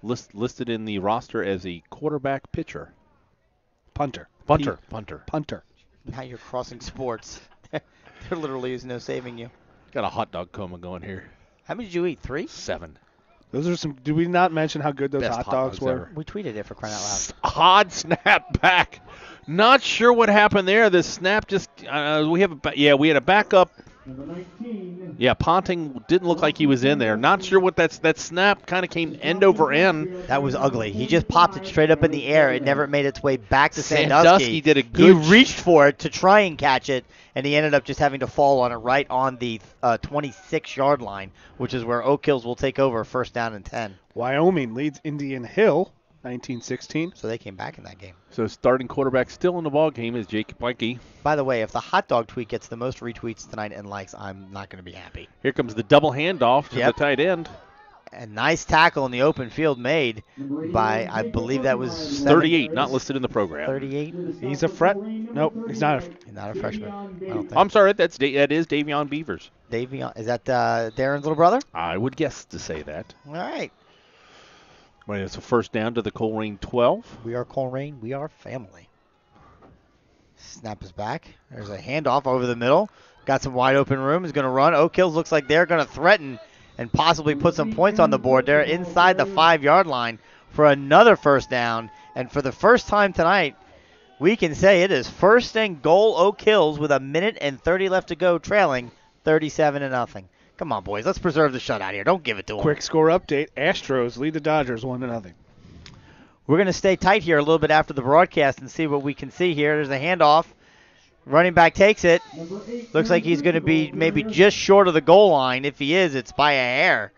Listed in the roster as a quarterback pitcher. Punter. Now you're crossing sports. There literally is no saving you. Got a hot dog coma going here. How many did you eat? 3? 7. Those are some. Did we not mention how good those Best hot dogs were? ever. We tweeted it for crying out loud. Odd snap back. Not sure what happened there. The snap just we had a backup. Yeah, Ponting didn't look like he was in there. Not sure what that snap kind of came end over end. That was ugly. He just popped it straight up in the air. It never made its way back to Sandusky. Sandusky did a good. He reached for it to try and catch it, and he ended up just having to fall on it right on the 26-yard line, which is where Oak Hills will take over first down and 10. Wyoming leads Indian Hill 19-16. So they came back in that game. So starting quarterback still in the ball game is Jake Blanky. By the way, if the hot dog tweet gets the most retweets tonight and likes, I'm not going to be happy. Here comes the double handoff to the tight end. A nice tackle in the open field made by, I believe that was 38, not listed in the program. 38. He's a Nope, he's not. He's not a freshman. I don't think. I'm sorry, that is Davion Beavers. Davion, is that Darren's little brother? I would guess to say that. All right. Well, it's a first down to the Colerain 12. We are Colerain. We are family. Snap is back. There's a handoff over the middle. Got some wide open room. Is going to run. Oak Hills looks like they're going to threaten and possibly put some points on the board. They're inside the 5-yard line for another first down. And for the first time tonight, we can say it is first and goal Oak Hills with 1:30 left to go, trailing 37-0. Come on, boys. Let's preserve the shutout here. Don't give it to them. Quick score update. Astros lead the Dodgers 1-0. We're going to stay tight here a little bit after the broadcast and see what we can see here. There's a handoff. Running back takes it. Looks like he's going to be maybe just short of the goal line. If he is, it's by a hair.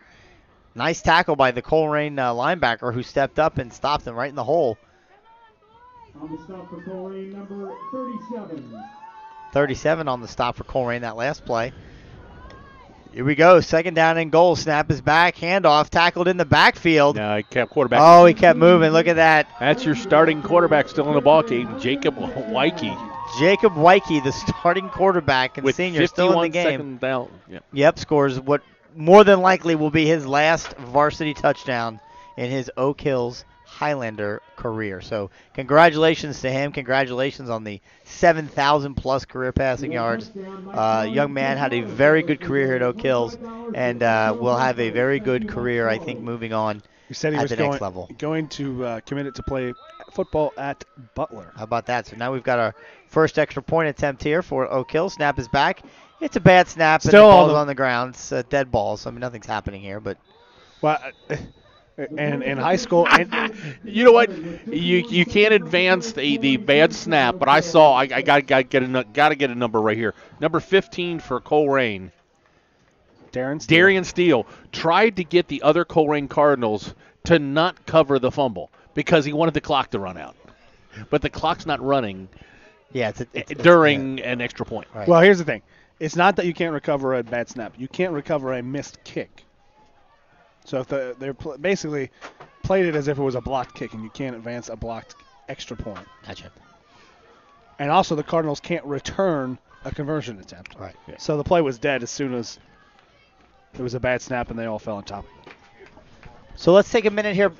Nice tackle by the Colerain linebacker who stepped up and stopped him right in the hole. On the stop for Colerain, number 37. 37 on the stop for Colerain that last play. Here we go. Second down and goal. Snap is back. Handoff. Tackled in the backfield. No, he kept quarterback. Oh, he kept moving. Look at that. That's your starting quarterback still in the ball game, Jacob Wyke. Jacob Wyke, the starting quarterback and with senior, still in the game. Second down. Yep, scores what more than likely will be his last varsity touchdown in his Oak Hills Highlander career. So congratulations to him. Congratulations on the 7,000-plus career passing yards. Young man had a very good career here at Oak Hills, and will have a very good career, I think, moving on at the next level. Going to commit it to play football at Butler. How about that? So now we've got our first extra point attempt here for Oak Hill. Snap is back. It's a bad snap, and the ball's on the ground. It's a dead ball, so I mean nothing's happening here. But well, and in high school, you know what? You can't advance the bad snap, but I got to get a number right here. Number 15 for Colerain. Darian Steele tried to get the other Colerain Cardinals to not cover the fumble because he wanted the clock to run out. But the clock's not running during an extra point. Right. Well, here's the thing. It's not that you can't recover a bad snap. You can't recover a missed kick. So if they're basically played it as if it was a blocked kick, and you can't advance a blocked extra point. Gotcha. And also the Cardinals can't return a conversion attempt. Right. Yeah. So the play was dead as soon as it was a bad snap, and they all fell on top of it. So let's take a minute here.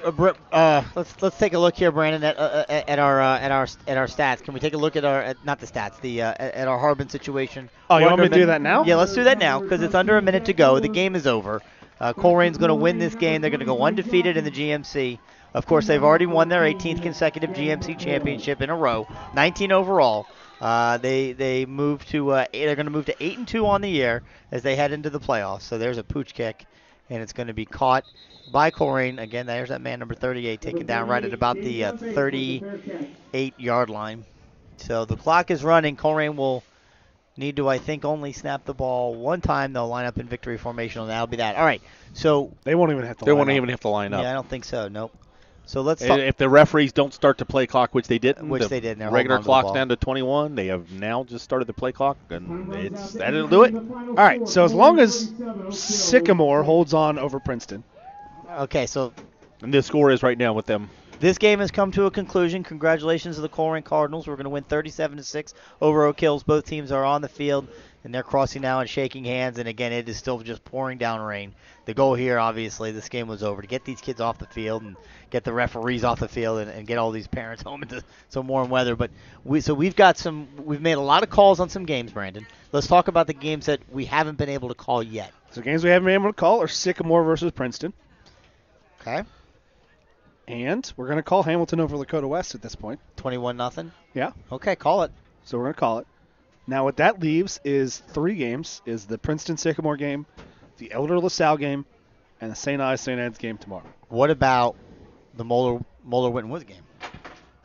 Let's take a look here, Brandon, at our stats. Can we take a look at not the stats, at our Harbin situation? Oh, you want me to do that now? Yeah, let's do that now because it's under a minute to go. The game is over. Colerain's going to win this game. They're going to go undefeated in the GMC. Of course, they've already won their 18th consecutive GMC championship in a row, 19 overall. They move to they're going to move to 8-2 on the year as they head into the playoffs. So there's a pooch kick, and it's going to be caught by Colerain. Again, there's that man, number 38, taken down right at about the 38-yard line. So the clock is running. Colerain will need to, I think, only snap the ball one time. They'll line up in victory formation, and that'll be that. All right, so they won't even have to. They won't even have to line up. Yeah, I don't think so. Nope. So let's talk. If the referees don't start the play clock, which they didn't, They didn't. They're regular holding on to the clock's ball. down to 21. They have now just started the play clock, and that'll do it. All right, so as long as Sycamore holds on over Princeton. Okay, so And the score is right now with them. this game has come to a conclusion. Congratulations to the Colerain Cardinals. We're going to win 37-6 over Oak Hills. Both teams are on the field, and they're crossing now and shaking hands. And again, it is still just pouring down rain. The goal here, obviously, this game was over to get these kids off the field and get the referees off the field and get all these parents home into some warm weather. But we've made a lot of calls on some games, Brandon. Let's talk about the games that we haven't been able to call yet. So games we haven't been able to call are Sycamore versus Princeton. Okay. And we're going to call Hamilton over Lakota West at this point. 21-0. Yeah. Okay, call it. So we're going to call it. Now what that leaves is 3 games, is the Princeton-Sycamore game, the Elder-LaSalle game, and the St. Ives-St. Ed's game tomorrow. What about the Moeller-Winton Woods game?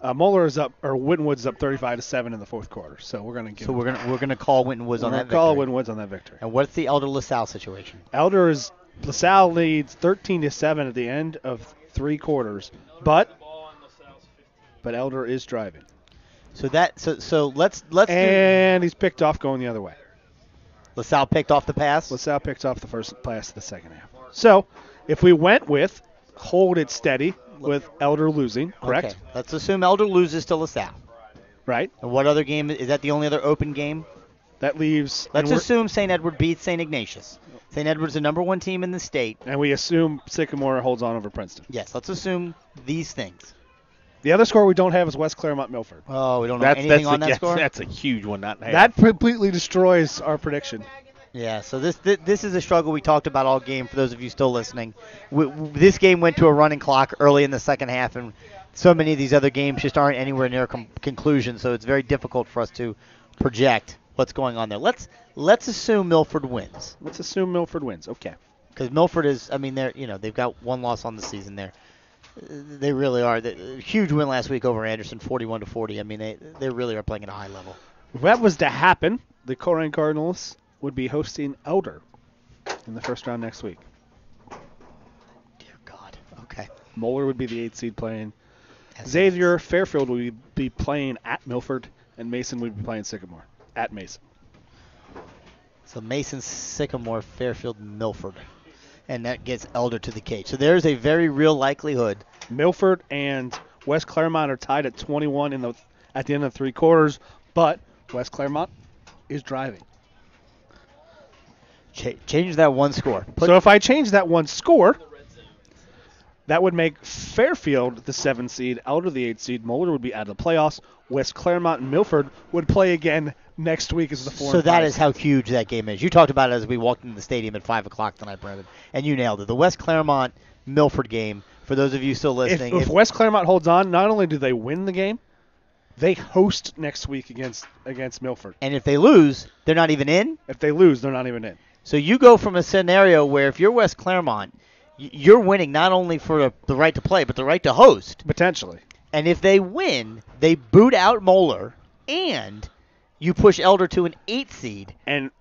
Moeller is up, or Winton Woods is up 35-7 in the fourth quarter. So we're going to give. So we're gonna call Winton Woods on that victory. Call Winton Woods on that victory. And what's the Elder-LaSalle situation? LaSalle leads 13-7 at the end of 3 quarters, but Elder is driving. So let's And he's picked off going the other way. LaSalle picked off the pass. LaSalle picked off the first pass of the second half. So if we went with hold it steady with Elder losing, correct? Okay. Let's assume Elder loses to LaSalle. Right. And what other game is that? The only other open game? That leaves. Let's assume St. Edward beats St. Ignatius. St. Edward's the number 1 team in the state. And we assume Sycamore holds on over Princeton. Yes. Let's assume these things. The other score we don't have is West Claremont-Milford. Oh, we don't know anything on that score? That's a huge one. That completely destroys our prediction. Yeah, so this is a struggle we talked about all game for those of you still listening. This game went to a running clock early in the second half, and so many of these other games just aren't anywhere near conclusion, so it's very difficult for us to project what's going on there. Let's assume Milford wins. Let's assume Milford wins. Okay. Because Milford is, they've got 1 loss on the season there. They really are. Huge win last week over Anderson, 41-40. I mean, they really are playing at a high level. If that was to happen, the Colerain Cardinals would be hosting Elder in the first round next week. Dear God. Okay. Moeller would be the 8th seed playing. Xavier Fairfield would be playing at Milford, and Mason would be playing Sycamore at Mason. So Mason, Sycamore, Fairfield, Milford. And that gets Elder to the cage. So there's a very real likelihood. Milford and West Claremont are tied at 21 at the end of 3 quarters, but West Claremont is driving. Change that 1 score. So if I change that 1 score, that would make Fairfield the 7th seed, Elder the 8th seed, Moeller would be out of the playoffs, West Claremont and Milford would play again next week as the 4 So that is how huge that game is. You talked about it as we walked into the stadium at 5 o'clock tonight, Brandon, and you nailed it. The West Claremont-Milford game, for those of you still listening. If West Claremont holds on, not only do they win the game, they host next week against Milford. And if they lose, they're not even in? If they lose, they're not even in. So you go from a scenario where if you're West Claremont, you're winning not only for the right to play, but the right to host. Potentially. And if they win, they boot out Moeller, and you push Elder to an 8th seed. And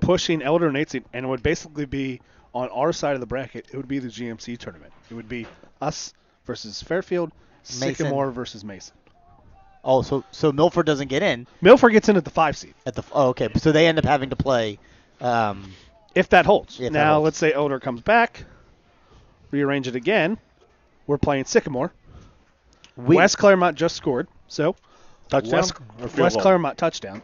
pushing Elder an 8th seed, and it would basically be on our side of the bracket, it would be the GMC tournament. It would be us versus Fairfield, Sycamore versus Mason. Oh, so Milford doesn't get in. Milford gets in at the 5 seed. Okay. So they end up having to play. If that holds. Let's say Elder comes back, rearrange it again. We're playing Sycamore. West Claremont just scored, so touchdown. West Claremont touchdown.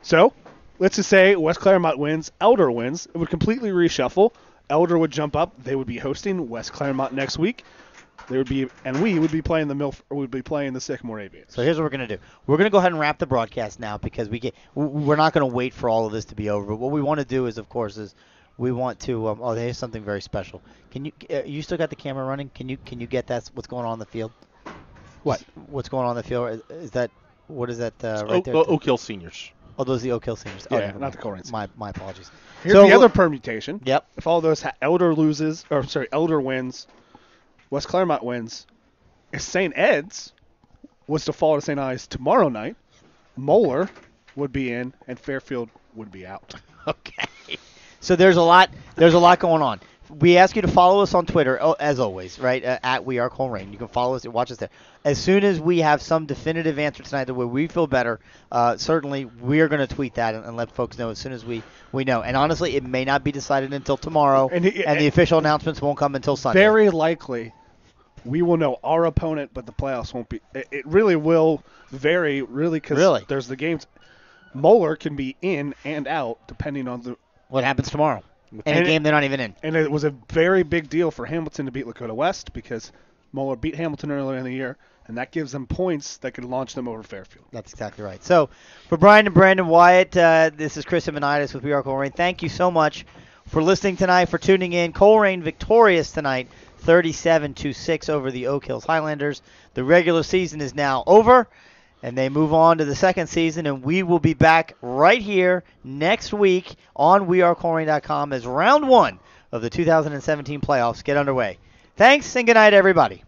So let's just say West Claremont wins, Elder wins. It would completely reshuffle. Elder would jump up. They would be hosting West Claremont next week. We would be playing the Sycamore Aviators. So here's what we're gonna do. We're gonna go ahead and wrap the broadcast now because we're not gonna wait for all of this to be over. But what we want to do is, of course, we want to. There's something very special. Can you still got the camera running? Can you get what's going on in the field? What's going on in the field? What is that right there? Oak Hill Seniors. Oh, those are the Oak Hill Seniors. Yeah, not the Colerain. My apologies. Here's the other permutation. Yep. If all those Elder wins, West Claremont wins. If St. Ed's was to fall to St. Ives tomorrow night, Moeller would be in and Fairfield would be out. Okay. So there's a lot going on. we ask you to follow us on Twitter, as always, right? At We Are Colerain. You can follow us and watch us there. As soon as we have some definitive answer tonight, the way we feel better, certainly we are going to tweet that and let folks know as soon as we know. And honestly, it may not be decided until tomorrow, and the official announcements won't come until Sunday. Very likely, we will know our opponent, but the playoffs won't be. It really will vary, because there's the games. Moeller can be in and out depending on what happens tomorrow. In a game they're not even in. And it was a very big deal for Hamilton to beat Lakota West because Moeller beat Hamilton earlier in the year, and that gives them points that could launch them over Fairfield. That's exactly right. So, for Brian and Brandon Wyatt, this is Chris Amanitis with We Are Colerain. Thank you so much for listening tonight, for tuning in. Colerain victorious tonight, 37-6 over the Oak Hills Highlanders. The regular season is now over, and they move on to the second season, and we will be back right here next week on wearecolerain.com as round one of the 2017 playoffs get underway. Thanks, and good night, everybody.